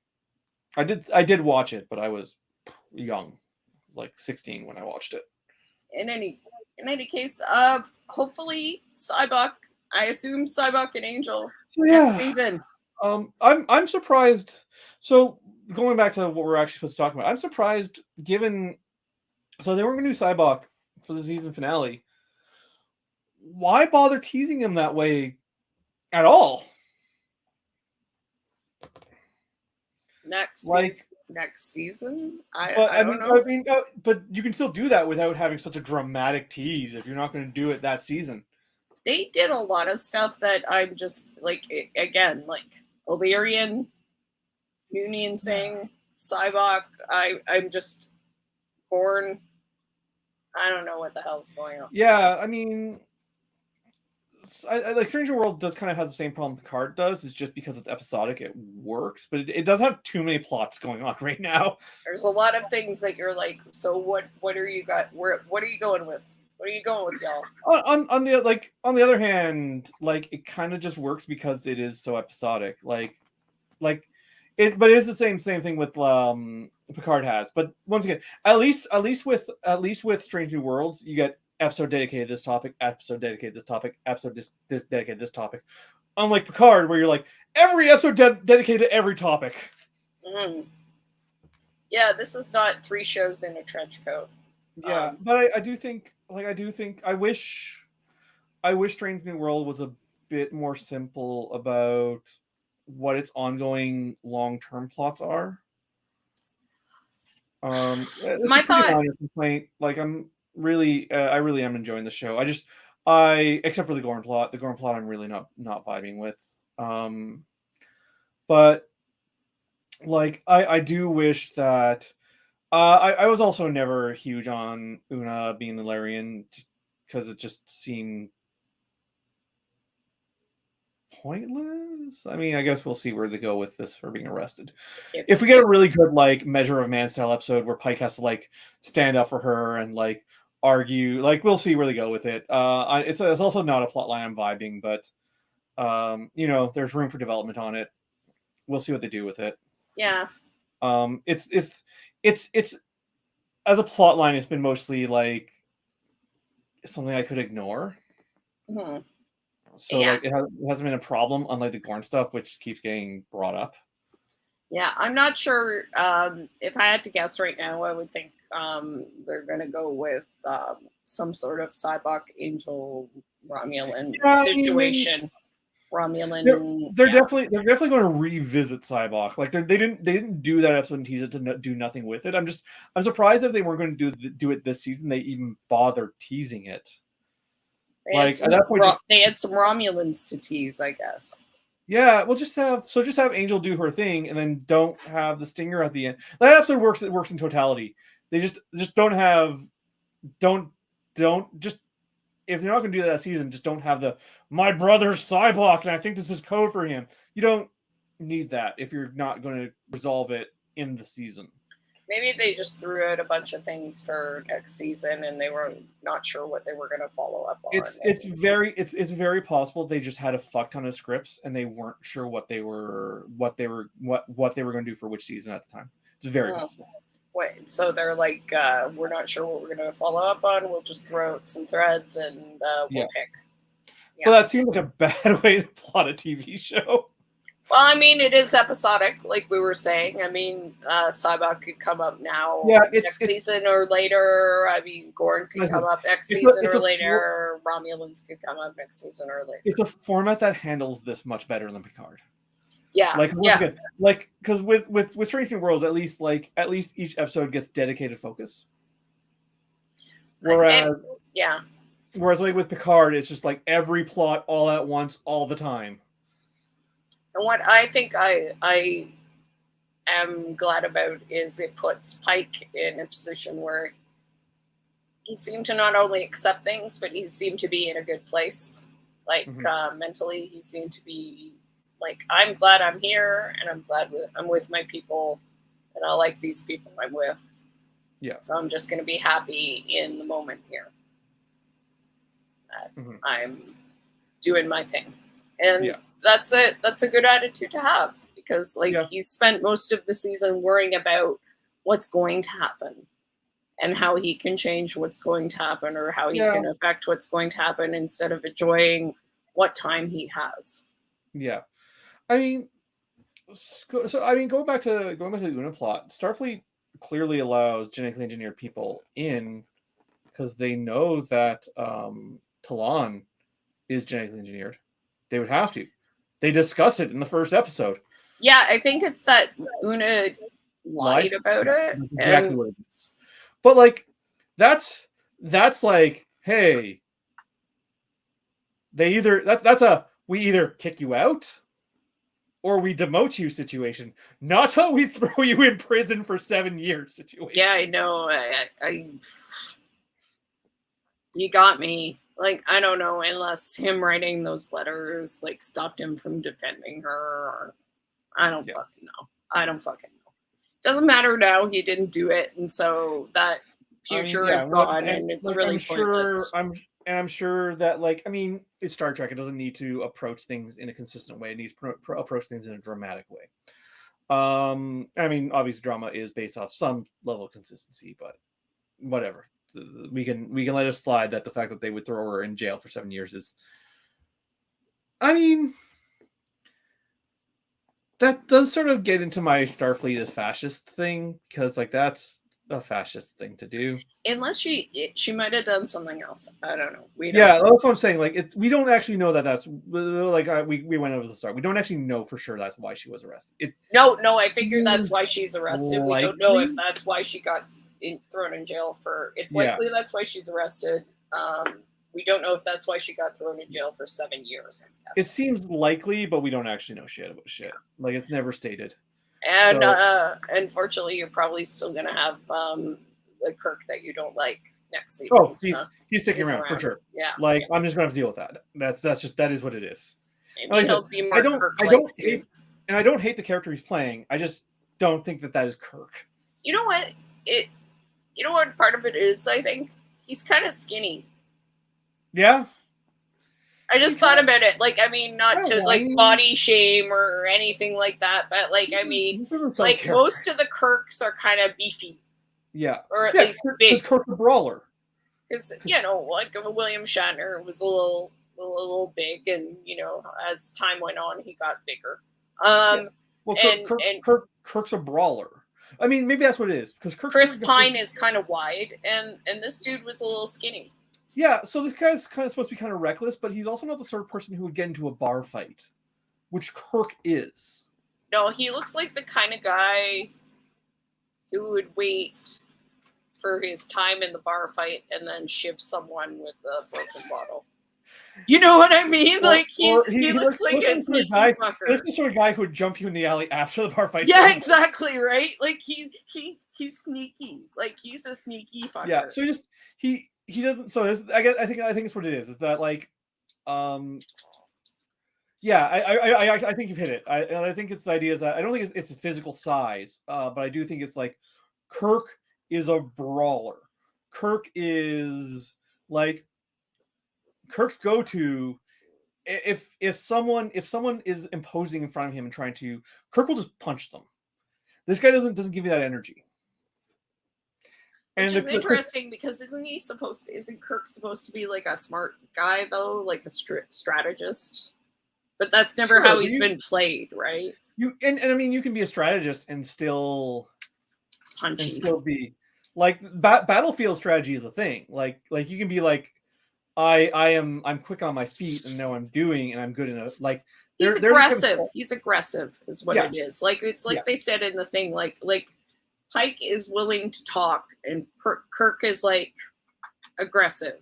S2: did watch it, but I was young, like 16 when I watched it.
S1: In any case, hopefully Cybok. I assume Cybok and Angel next season.
S2: I'm surprised. So going back to what we're actually supposed to talk about, I'm surprised given. So they weren't going to do Cybok for the season finale. Why bother teasing him that way at all?
S1: Next season? I don't know.
S2: I mean, but you can still do that without having such a dramatic tease if you're not going to do it that season.
S1: They did a lot of stuff that I'm just like, again, like Illyrian, Union Singh, Cybok. I'm just born. I don't know what the hell's going on.
S2: Yeah, I mean, I like Stranger World does kind of have the same problem Picard does. It's just because it's episodic, it works, but it does have too many plots going on right now.
S1: There's a lot of things that you're like, so what are you got? What are you going with? What are you going with, y'all?
S2: On the other hand, like it kind of just works because it is so episodic. But it's the same thing with Picard has. But once again, at least with Strange New Worlds, you get episode dedicated to this topic, episode dedicated to this topic, episode this dedicated to this topic. Unlike Picard, where you're like every episode dedicated to every topic.
S1: Mm. Yeah, this is not 3 shows in a trench coat.
S2: Yeah, but I do think I wish Strange New World was a bit more simple about what its ongoing long-term plots are. My complaint, like I really am enjoying the show. Except for the Gorn plot. The Gorn plot I'm really not vibing with. But like I do wish that I was also never huge on Una being the Larian because it just seemed pointless. I mean, I guess we'll see where they go with this for being arrested. If we get a really good like Measure of Man style episode where Pike has to like stand up for her and like argue, like we'll see where they go with it. It's also not a plot line I'm vibing, but there's room for development on it. We'll see what they do with it.
S1: Yeah.
S2: It's as a plot line, it's been mostly like something I could ignore.
S1: Mm-hmm.
S2: So like it hasn't been a problem, unlike the Gorn stuff, which keeps getting brought up.
S1: Yeah, I'm not sure. If I had to guess right now, I would think they're going to go with some sort of Cybok Angel Romulan situation. Romulan.
S2: They're definitely going to revisit Cybok. Like they didn't do that episode and tease it to do nothing with it. I'm surprised if they weren't going to do it this season. They even bothered teasing it.
S1: They had some Romulans to tease, I guess.
S2: Yeah, well, just have Angel do her thing, and then don't have the stinger at the end. That episode works. It works in totality. They just don't just if they're not going to do that season, just don't have the my brother's Cybok, and I think this is code for him. You don't need that if you're not going to resolve it in the season.
S1: Maybe they just threw out a bunch of things for next season, and they were not sure what they were going to follow up on.
S2: It's very possible they just had a fuck ton of scripts and they weren't sure what they were going to do for which season at the time. It's very possible.
S1: Wait, so they're like, we're not sure what we're going to follow up on. We'll just throw out some threads and we'll pick.
S2: Yeah. Well, that seems like a bad way to plot a TV show.
S1: Well, I mean, it is episodic, like we were saying. I mean, Sybok could come up now
S2: Yeah,
S1: next season or later. I mean, Gorn could come up next season or later. Romulans could come up next season or later.
S2: It's a format that handles this much better than Picard.
S1: Yeah,
S2: like once again, like because with Strange New Worlds, at least each episode gets dedicated focus. Whereas like with Picard, it's just like every plot all at once, all the time.
S1: And what I think I am glad about is it puts Pike in a position where he seemed to not only accept things, but he seemed to be in a good place. Like mentally, he seemed to be like, I'm glad I'm here, and I'm glad I'm with my people, and I like these people I'm with.
S2: Yeah.
S1: So I'm just going to be happy in the moment here. I'm doing my thing, and that's a good attitude to have, because he spent most of the season worrying about what's going to happen and how he can change what's going to happen, or how he can affect what's going to happen, instead of enjoying what time he has.
S2: Yeah, I mean, going back to the Una plot, Starfleet clearly allows genetically engineered people in because they know that Talon is genetically engineered. They would have to. They discuss it in the first episode.
S1: Yeah, I think it's that Una lied about it.
S2: Exactly what it is. But like, that's like, hey, they either that's a we either kick you out or we demote you situation, not a we throw you in prison for 7 years situation.
S1: Yeah, I know. You got me. Like, I don't know, unless him writing those letters stopped him from defending her, or I don't fucking know. I don't fucking know. Doesn't matter now. He didn't do it, and so that future is gone, and it's really pointless.
S2: I'm sure that it's Star Trek. It doesn't need to approach things in a consistent way. It needs to approach things in a dramatic way. I mean, obviously, drama is based off some level of consistency, but whatever. We can let it slide that the fact that they would throw her in jail for 7 years is, I mean, that does sort of get into my Starfleet as fascist thing, because that's a fascist thing to do.
S1: Unless she might have done something else. I don't know.
S2: That's what I'm saying. We don't actually know that that's we went over the start. We don't actually know for sure that's why she was arrested.
S1: No, I figure that's why she's arrested. We don't know if that's why she got thrown in jail for. It's likely that's why she's arrested. We don't know if that's why she got thrown in jail for 7 years.
S2: It seems likely, but we don't actually know shit about shit. It's never stated.
S1: And unfortunately, you're probably still gonna have the Kirk that you don't like next season.
S2: Oh, he's sticking around for sure.
S1: Yeah.
S2: I'm just gonna have to deal with that. That is what it is.
S1: Maybe he'll be more
S2: I don't hate the character he's playing. I just don't think that is Kirk.
S1: You know what? You know what part of it is? I think he's kind of skinny.
S2: Yeah.
S1: I just thought about it. I mean, not to body shame or anything like that, but I mean, most of the Kirks are kind of beefy.
S2: Yeah.
S1: Or at least big.
S2: Because Kirk's a brawler.
S1: Because, William Shatner was a little big, and, as time went on, he got bigger.
S2: Kirk's a brawler. I mean, maybe that's what it is. Because
S1: Chris Pine is kind of wide, and this dude was a little skinny.
S2: Yeah, so this guy's kind of supposed to be kind of reckless, but he's also not the sort of person who would get into a bar fight, which Kirk is.
S1: No, he looks like the kind of guy who would wait for his time in the bar fight and then shiv someone with a broken bottle. You know what I mean? He looks like a sneaky fucker.
S2: He's the sort of guy who would jump you in the alley after the bar fight.
S1: Yeah, exactly, right? He's sneaky. He's a sneaky fucker.
S2: Yeah, so he doesn't. So I think it's what it is. Is that yeah, I think you've hit it. I think it's the idea is that I don't think it's a physical size, but I do think it's Kirk is a brawler. Kirk is Kirk's go-to. If someone is imposing in front of him and trying to, Kirk will just punch them. This guy doesn't give you that energy.
S1: Which is interesting because isn't Kirk supposed to be a smart guy though, a strategist? But that's never
S2: Sure,
S1: how
S2: but
S1: he's been played, right?
S2: and I mean, you can be a strategist and still
S1: Punchy.
S2: be like battlefield strategy is a thing. Like you can be like, I'm quick on my feet and know what I'm doing and I'm good in a like.
S1: He's
S2: There's a
S1: aggressive. He's aggressive, is what it is. Like it's like they said in the thing. Like Pike is willing to talk, and Kirk is like aggressive.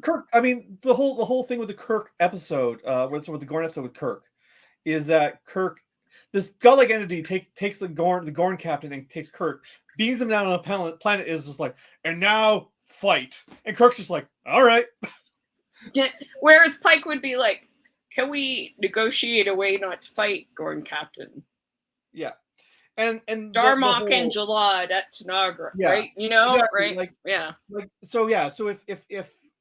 S2: Kirk. I mean, the whole thing with the Kirk episode, with the Gorn episode with Kirk, is that Kirk, this godlike entity takes the Gorn captain and takes Kirk, beams him down on a planet, is just like, and now fight, and Kirk's just like, all right.
S1: Whereas Pike would be like, can we negotiate a way not to fight, Gorn captain?
S2: Yeah. And
S1: Darmok and Jalad at Tanagra, right? You know, exactly. Right?
S2: Like,
S1: yeah.
S2: Like so, yeah. So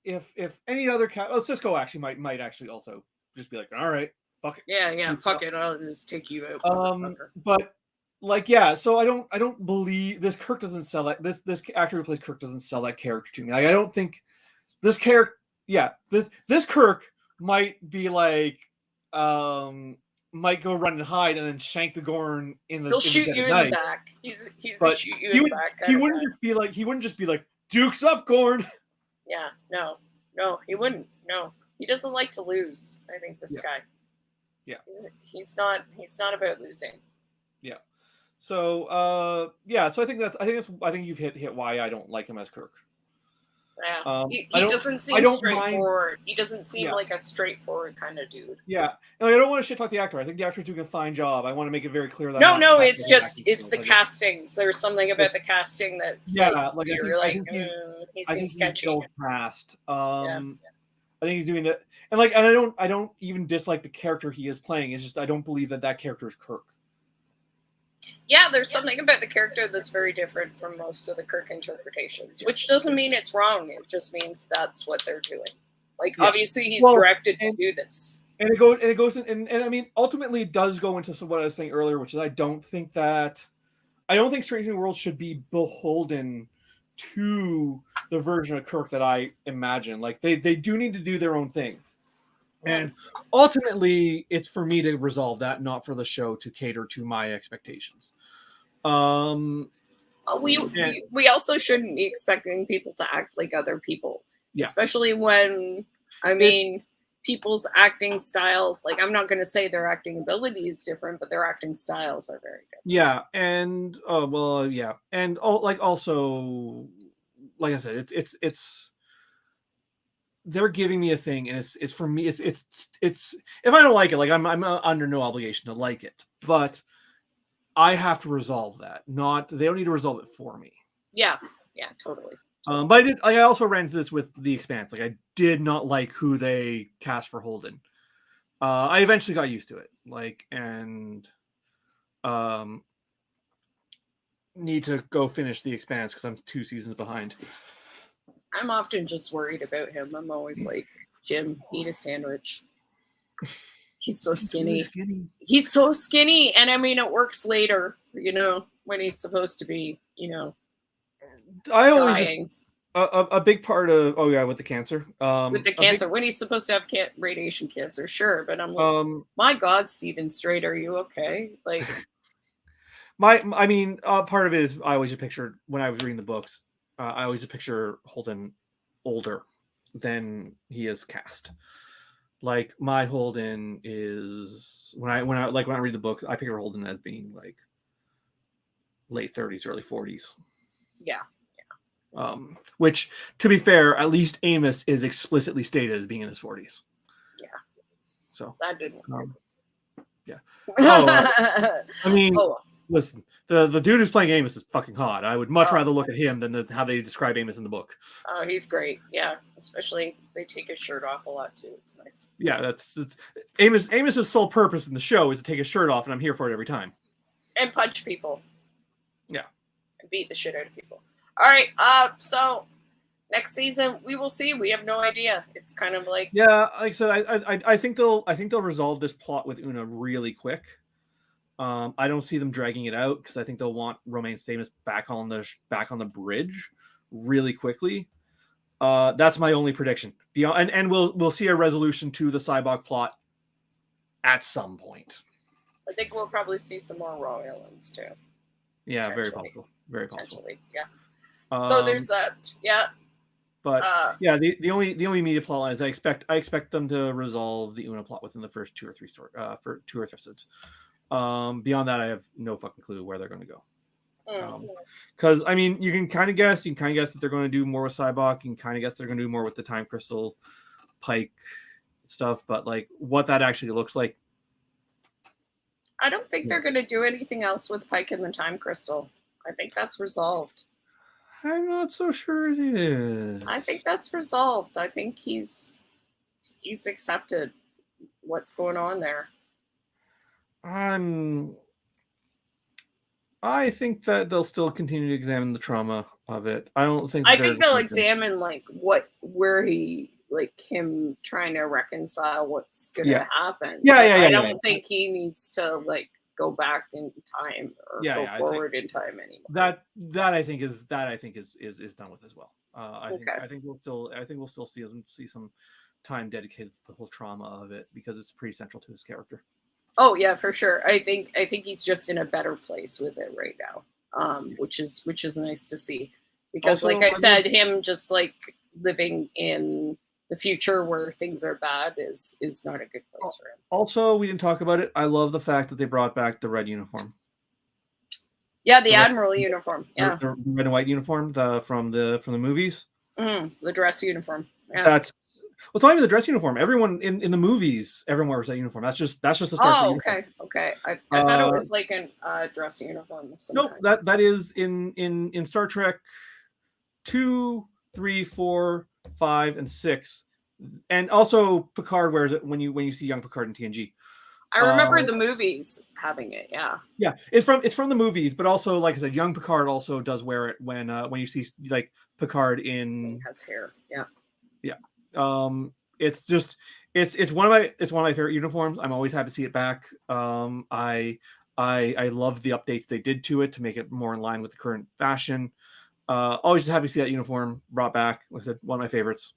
S2: if any other Cisco actually might actually also just be like, all right, fuck it.
S1: Yeah, fuck it. I'll just take you out.
S2: But like, yeah. So I don't believe this Kirk doesn't sell that. This actor who plays Kirk doesn't sell that character to me. Like, I don't think this character. Yeah, this Kirk might be like, might go run and hide and then shank the Gorn in the.
S1: He'll shoot you in the back. He's a shoot you in the back.
S2: He wouldn't just be like Duke's up, Gorn.
S1: Yeah, no, he wouldn't. No, he doesn't like to lose. I think this guy.
S2: Yeah,
S1: he's not about losing.
S2: Yeah. So So I think you've hit why I don't like him as Kirk.
S1: Yeah, he doesn't seem straightforward. He doesn't seem like a straightforward kind of dude.
S2: Yeah, and I don't want to shit talk the actor. I think the actor's doing a fine job. I want to make it very clear that
S1: no, it's just the castings. There's something about the casting that he seems sketchy.
S2: Cast. I think he's doing that, and I don't even dislike the character he is playing. It's just I don't believe that character is Kirk.
S1: Yeah, there's something about the character that's very different from most of the Kirk interpretations, which doesn't mean it's wrong. It just means that's what they're doing. Like, obviously, he's directed to do this.
S2: And it goes, and I mean, ultimately, it does go into what I was saying earlier, which is I don't think Strange New World should be beholden to the version of Kirk that I imagine. Like, they do need to do their own thing. And ultimately, it's for me to resolve that, not for the show to cater to my expectations.
S1: We also shouldn't be expecting people to act like other people, especially when people's acting styles. Like, I'm not going to say their acting ability is different, but their acting styles are very different.
S2: Yeah, and and also, like I said, it's. They're giving me a thing, and it's for me. It's if I don't like it, like I'm under no obligation to like it, but I have to resolve that. They don't need to resolve it for me.
S1: Yeah, totally.
S2: But I also ran into this with The Expanse. Like, I did not like who they cast for Holden. I eventually got used to it. And need to go finish The Expanse because I'm 2 seasons behind.
S1: I'm often just worried about him. I'm always like, Jim, eat a sandwich. He's so skinny. He's so skinny. And I mean, it works later, when he's supposed to be,
S2: I always just, a big part of, with the cancer.
S1: With the cancer, when he's supposed to have radiation cancer, sure. But I'm like, my God, Stephen Strait, are you okay? Like,
S2: part of it is I always just pictured when I was reading the books, I always just picture Holden older than he is cast. Like, my Holden is when I read the book, I picture Holden as being like late 30s, early 40s.
S1: Yeah.
S2: Which, to be fair, at least Amos is explicitly stated as being in his 40s.
S1: Yeah.
S2: So
S1: that didn't.
S2: Yeah. Listen, the dude who's playing Amos is fucking hot. I would much rather look at him than how they describe Amos in the book.
S1: Oh, he's great. Yeah, especially they take his shirt off a lot too. It's nice.
S2: Yeah, that's Amos. Amos's sole purpose in the show is to take his shirt off, and I'm here for it every time.
S1: And punch people.
S2: Yeah.
S1: And beat the shit out of people. All right. So next season we will see. We have no idea. It's kind of like
S2: like I said, I think they'll resolve this plot with Una really quick. I don't see them dragging it out because I think they'll want Romaine Stamos back on the bridge really quickly. That's my only prediction. And we'll see a resolution to the Cybok plot at some point.
S1: I think we'll probably see some more Royals too.
S2: Yeah, very possible. Very possible.
S1: Yeah. So there's that. Yeah.
S2: But yeah, the only immediate plot line is I expect them to resolve the Una plot within the first 2 or 3 for 2 or 3 episodes. Beyond that, I have no fucking clue where they're going to go. Because I mean, you can kind of guess that they're going to do more with Cybok. You can kind of guess they're going to do more with the time crystal, Pike stuff. But like, what that actually looks like,
S1: I don't think they're going to do anything else with Pike and the time crystal. I think that's resolved.
S2: I'm not so sure it is.
S1: I think that's resolved. I think he's accepted what's going on there.
S2: I think that they'll still continue to examine the trauma of it. I don't think.
S1: I think they'll examine like where he him trying to reconcile what's going to happen. I don't think he needs to like go back in time or go forward in time anymore.
S2: That I think is done with as well. I think we'll still see some time dedicated to the whole trauma of it because it's pretty central to his character.
S1: Oh yeah, for sure. I think he's just in a better place with it right now, which is nice to see because, also, like I said, him just like living in the future where things are bad is not a good place for him.
S2: Also, we didn't talk about it. I love the fact that they brought back the red uniform.
S1: Yeah, the Admiral uniform. Yeah,
S2: the red and white uniform from the movies.
S1: The dress uniform. Yeah.
S2: Well, it's not even the dress uniform. Everyone in the movies, everyone wears that uniform. That's just the start.
S1: Oh, okay. I thought it was like a dress uniform.
S2: Nope, that is in Star Trek 2, 3, 4, 5, and 6, and also Picard wears it when you see young Picard in TNG.
S1: I remember the movies having it. Yeah,
S2: it's from the movies, but also like I said, young Picard also does wear it when you see like Picard in
S1: has hair. Yeah.
S2: It's one of my favorite uniforms. I'm always happy to see it back. I love the updates they did to it to make it more in line with the current fashion. Always just happy to see that uniform brought back. Like I said, one of my favorites.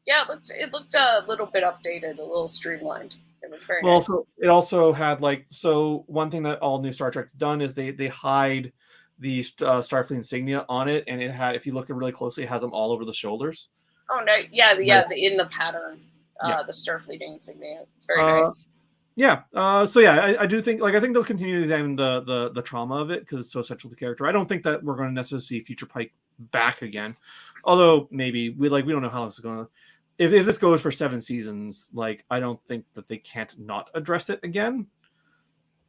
S1: Yeah, it looked a little bit updated, a little streamlined. It was very nice.
S2: It also had one thing that all new Star Trek done is they hide the Starfleet insignia on it, and it had, if you look really closely, it has them all over the shoulders.
S1: Oh no! Yeah, in the pattern, the Starfleet insignia. It's very nice.
S2: Yeah. I do think I think they'll continue to examine the trauma of it because it's so central to the character. I don't think that we're going to necessarily see future Pike back again, although maybe we don't know how this is going to. If this goes for 7 seasons, I don't think that they can't not address it again.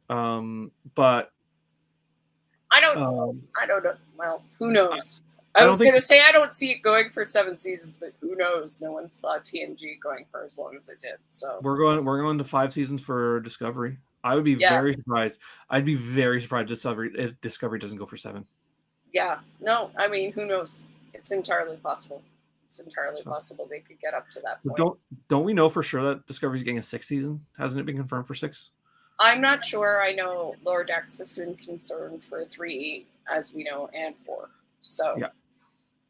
S2: But
S1: I don't know. Well, who knows? I was going to say I don't see it going for 7 seasons, but who knows? No one saw TNG going for as long as it did. So
S2: we're going to 5 seasons for Discovery. I would be very surprised. I'd be very surprised if Discovery doesn't go for 7.
S1: Yeah. No, I mean, who knows? It's entirely possible. It's entirely possible they could get up to that point.
S2: Don't we know for sure that Discovery's getting a 6th season? Hasn't it been confirmed for 6?
S1: I'm not sure. I know Lower Decks has been concerned for 3, as we know, and 4. So yeah.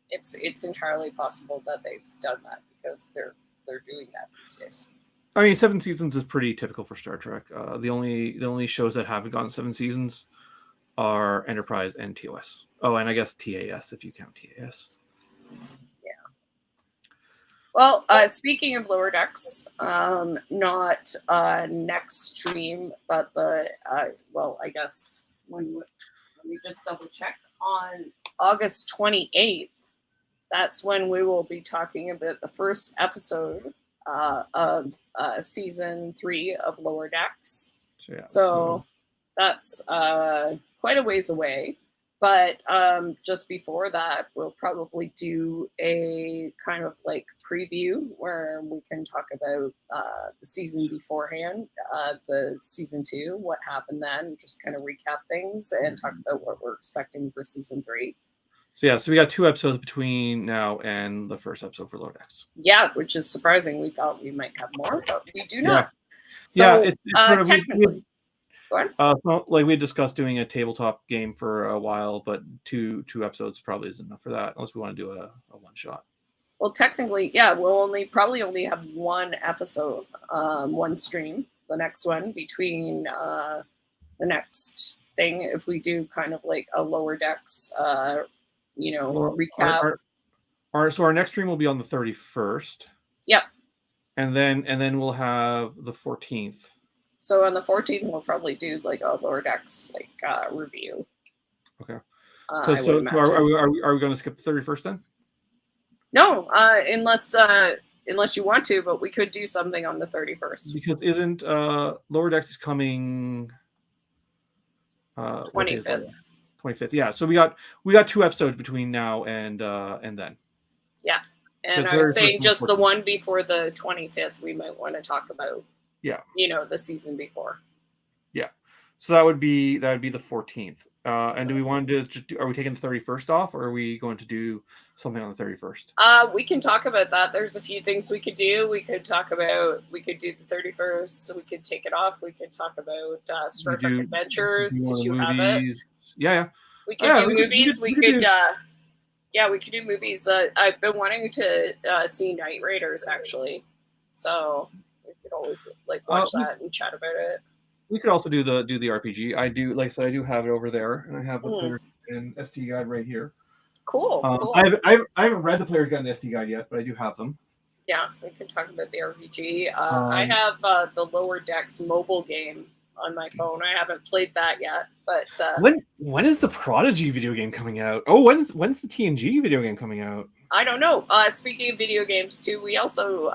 S1: It's entirely possible that they've done that because they're doing that these days.
S2: I mean, 7 seasons is pretty typical for Star Trek. The only shows that haven't gotten 7 seasons are Enterprise and TOS. Oh, and I guess TAS if you count TAS.
S1: Well, speaking of Lower Decks, not next stream, but I guess let me just double check. On August 28th, that's when we will be talking about the first episode of season 3 of Lower Decks. So that's quite a ways away. But just before that, we'll probably do a kind of preview where we can talk about the season beforehand, the season 2, what happened then, just kind of recap things and talk about what we're expecting for season 3.
S2: So we got 2 episodes between now and the first episode for Lower Decks.
S1: Yeah, which is surprising. We thought we might have more, but we do not. So
S2: it's technically. We had discussed doing a tabletop game for a while, but two episodes probably isn't enough for that, unless we want to do a one shot.
S1: Well, technically, yeah, we'll probably only have 1 episode, 1 stream, the next one between the next thing, if we do kind of like a Lower Decks,
S2: Well,
S1: recap.
S2: so our next stream will be on the 31st.
S1: Yep.
S2: And then we'll have the 14th.
S1: So on the 14th, we'll probably do like a Lower Decks like review.
S2: Okay.
S1: I
S2: So,
S1: would
S2: are
S1: imagine.
S2: we going to skip the 31st then?
S1: No, unless you want to, but we could do something on the 31st.
S2: Because isn't Lower Decks is coming
S1: 25th.
S2: 25th. Yeah. So we got 2 episodes between now and then.
S1: Yeah. And
S2: The
S1: I was
S2: 31st
S1: saying
S2: and
S1: just the
S2: 14th.
S1: one before the 25th, we might want to talk about,
S2: Yeah.
S1: the season before.
S2: Yeah. So that would be the 14th. And do we want to are we taking the 31st off, or are we going to do something on the 31st?
S1: We can talk about that. There's a few things we could do. We could do the 31st, so we could take it off. We could talk about Star Trek Adventures, because you have it.
S2: Yeah.
S1: We could do movies. We could do movies. I've been wanting to see Night Raiders, actually. So we could always watch that and chat about it.
S2: We could also do the RPG. I do, like I said, I do have it over there, and I have the player and SD guide right here.
S1: Cool.
S2: I haven't read the player's guide and SD guide yet, but I do have them.
S1: Yeah, we can talk about the RPG. I have the Lower Decks mobile game on my phone. I haven't played that yet, but
S2: when is the Prodigy video game coming out? Oh, when's the TNG video game coming out?
S1: I don't know. Speaking of video games too, we also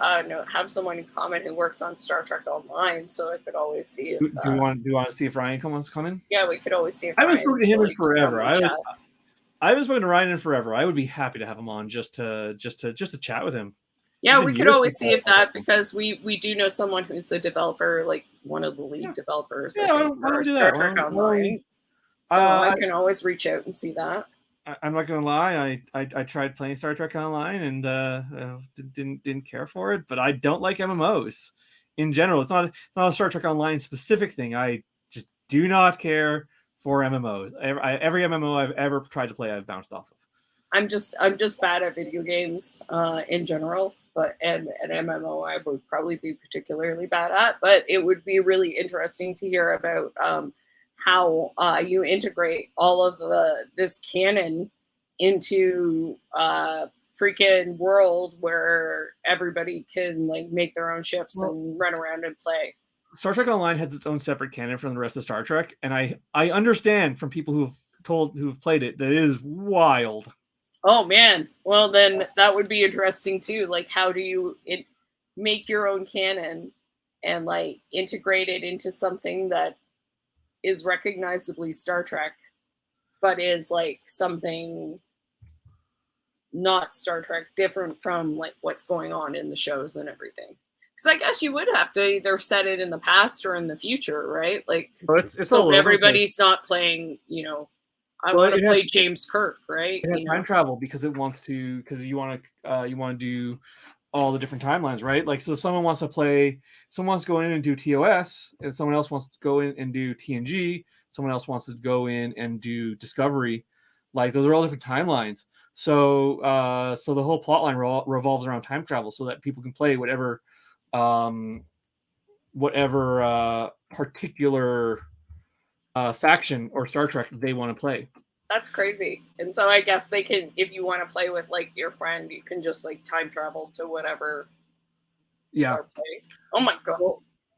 S1: have someone in common who works on Star Trek Online, so I could always see if.
S2: Do you want to see if Ryan wants to come in?
S1: Yeah, we could always see if.
S2: I haven't spoken to him in forever.
S1: I
S2: haven't spoken to Ryan in forever. I would be happy to have him on just to chat with him.
S1: Yeah, we could always see if that, because we do know someone who's a developer, like one of the lead developers.
S2: Yeah, for
S1: Star Trek Online. So I can always reach out and see that.
S2: I'm not gonna lie. I tried playing Star Trek Online and didn't care for it. But I don't like MMOs in general. It's not a Star Trek Online specific thing. I just do not care for MMOs. Every MMO I've ever tried to play, I've bounced off of.
S1: I'm just bad at video games in general, but and MMO I would probably be particularly bad at. But it would be really interesting to hear about how you integrate all of this canon into freaking world where everybody can make their own ships and run around and play.
S2: Star Trek Online has its own separate canon from the rest of Star Trek, and I understand from people who've played it that it is wild.
S1: Oh man, well then that would be interesting too. Like, how do you make your own canon and integrate it into something that is recognizably Star Trek, but is something not Star Trek, different from what's going on in the shows and everything. Because I guess you would have to either set it in the past or in the future, right? So everybody's not playing, I want to play James Kirk, right?
S2: Time travel because you want to do all the different timelines, right? So if someone wants to go in and do TOS, and someone else wants to go in and do TNG, someone else wants to go in and do Discovery, those are all different timelines. So the whole plot line revolves around time travel, so that people can play whatever particular faction or Star Trek they want to play.
S1: That's crazy. And so I guess they can, if you want to play with your friend, you can just time travel to whatever.
S2: Yeah.
S1: Oh my god,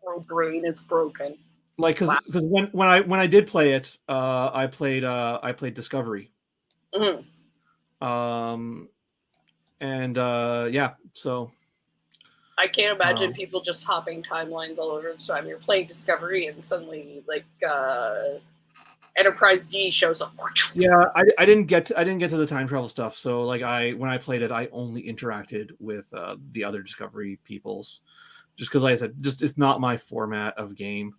S1: my brain is broken.
S2: Because when I did play it, I played Discovery.
S1: Mm-hmm.
S2: So
S1: I can't imagine people just hopping timelines all over the time. You're playing Discovery and suddenly Enterprise D shows up.
S2: Yeah, I didn't get to the time travel stuff. So when I played it, I only interacted with the other Discovery peoples, just because, like I said, it's not my format of game.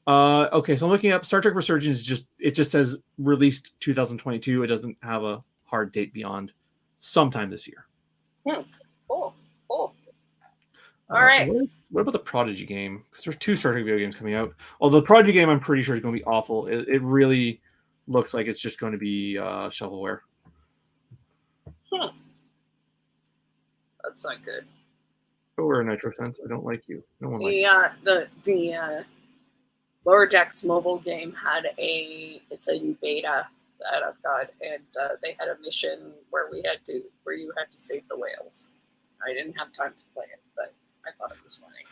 S2: Okay, so I'm looking up Star Trek Resurgence. It just says released 2022. It doesn't have a hard date beyond sometime this year.
S1: Cool. All right.
S2: What about the Prodigy game? Because there's 2 Star Trek video games coming out. Although the Prodigy game, I'm pretty sure is going to be awful. It really looks like it's just going to be shovelware.
S1: That's not good.
S2: Go wear a nitro sense. I don't like you. No one likes you.
S1: Yeah, the Lower Decks mobile game had it's a beta that I've got, and they had a mission where you had to save the whales. I didn't have time to play it, but I thought it was funny.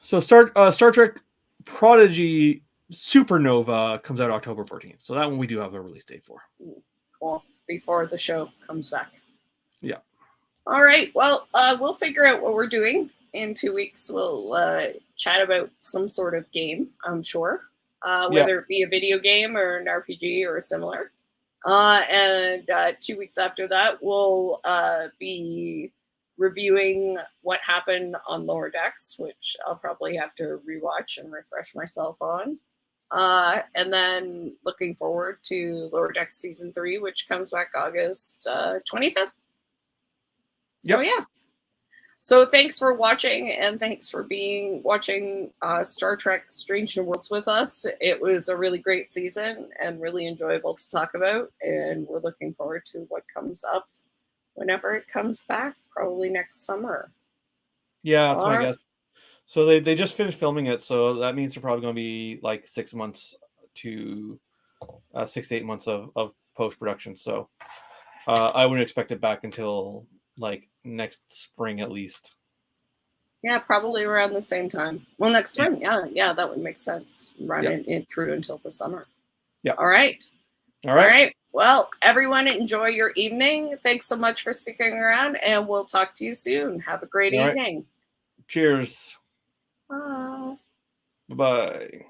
S2: So Star Trek Prodigy Supernova comes out October 14th. So that one we do have a release date for.
S1: Cool. Before the show comes back.
S2: Yeah.
S1: All right. Well, we'll figure out what we're doing in 2 weeks. We'll chat about some sort of game, I'm sure, whether it be a video game or an RPG or similar. And 2 weeks after that, we'll be reviewing what happened on Lower Decks, which I'll probably have to rewatch and refresh myself on. And then looking forward to Lower Decks Season 3, which comes back August 25th. So, yeah. So thanks for watching, and thanks for watching Star Trek Strange New Worlds with us. It was a really great season and really enjoyable to talk about, and we're looking forward to what comes up whenever it comes back, probably next summer.
S2: Yeah, that's my guess. So they just finished filming it, so that means they're probably going to be like 6 months to 6 to 8 months of post-production. So I wouldn't expect it back until like next spring at least.
S1: Yeah, probably around the same time. Well, next spring. Yeah, that would make sense. Run it through until the summer.
S2: Yeah.
S1: All right. Well, everyone, enjoy your evening. Thanks so much for sticking around, and we'll talk to you soon. Have a great evening.
S2: Cheers.
S1: Bye.
S2: Bye-bye.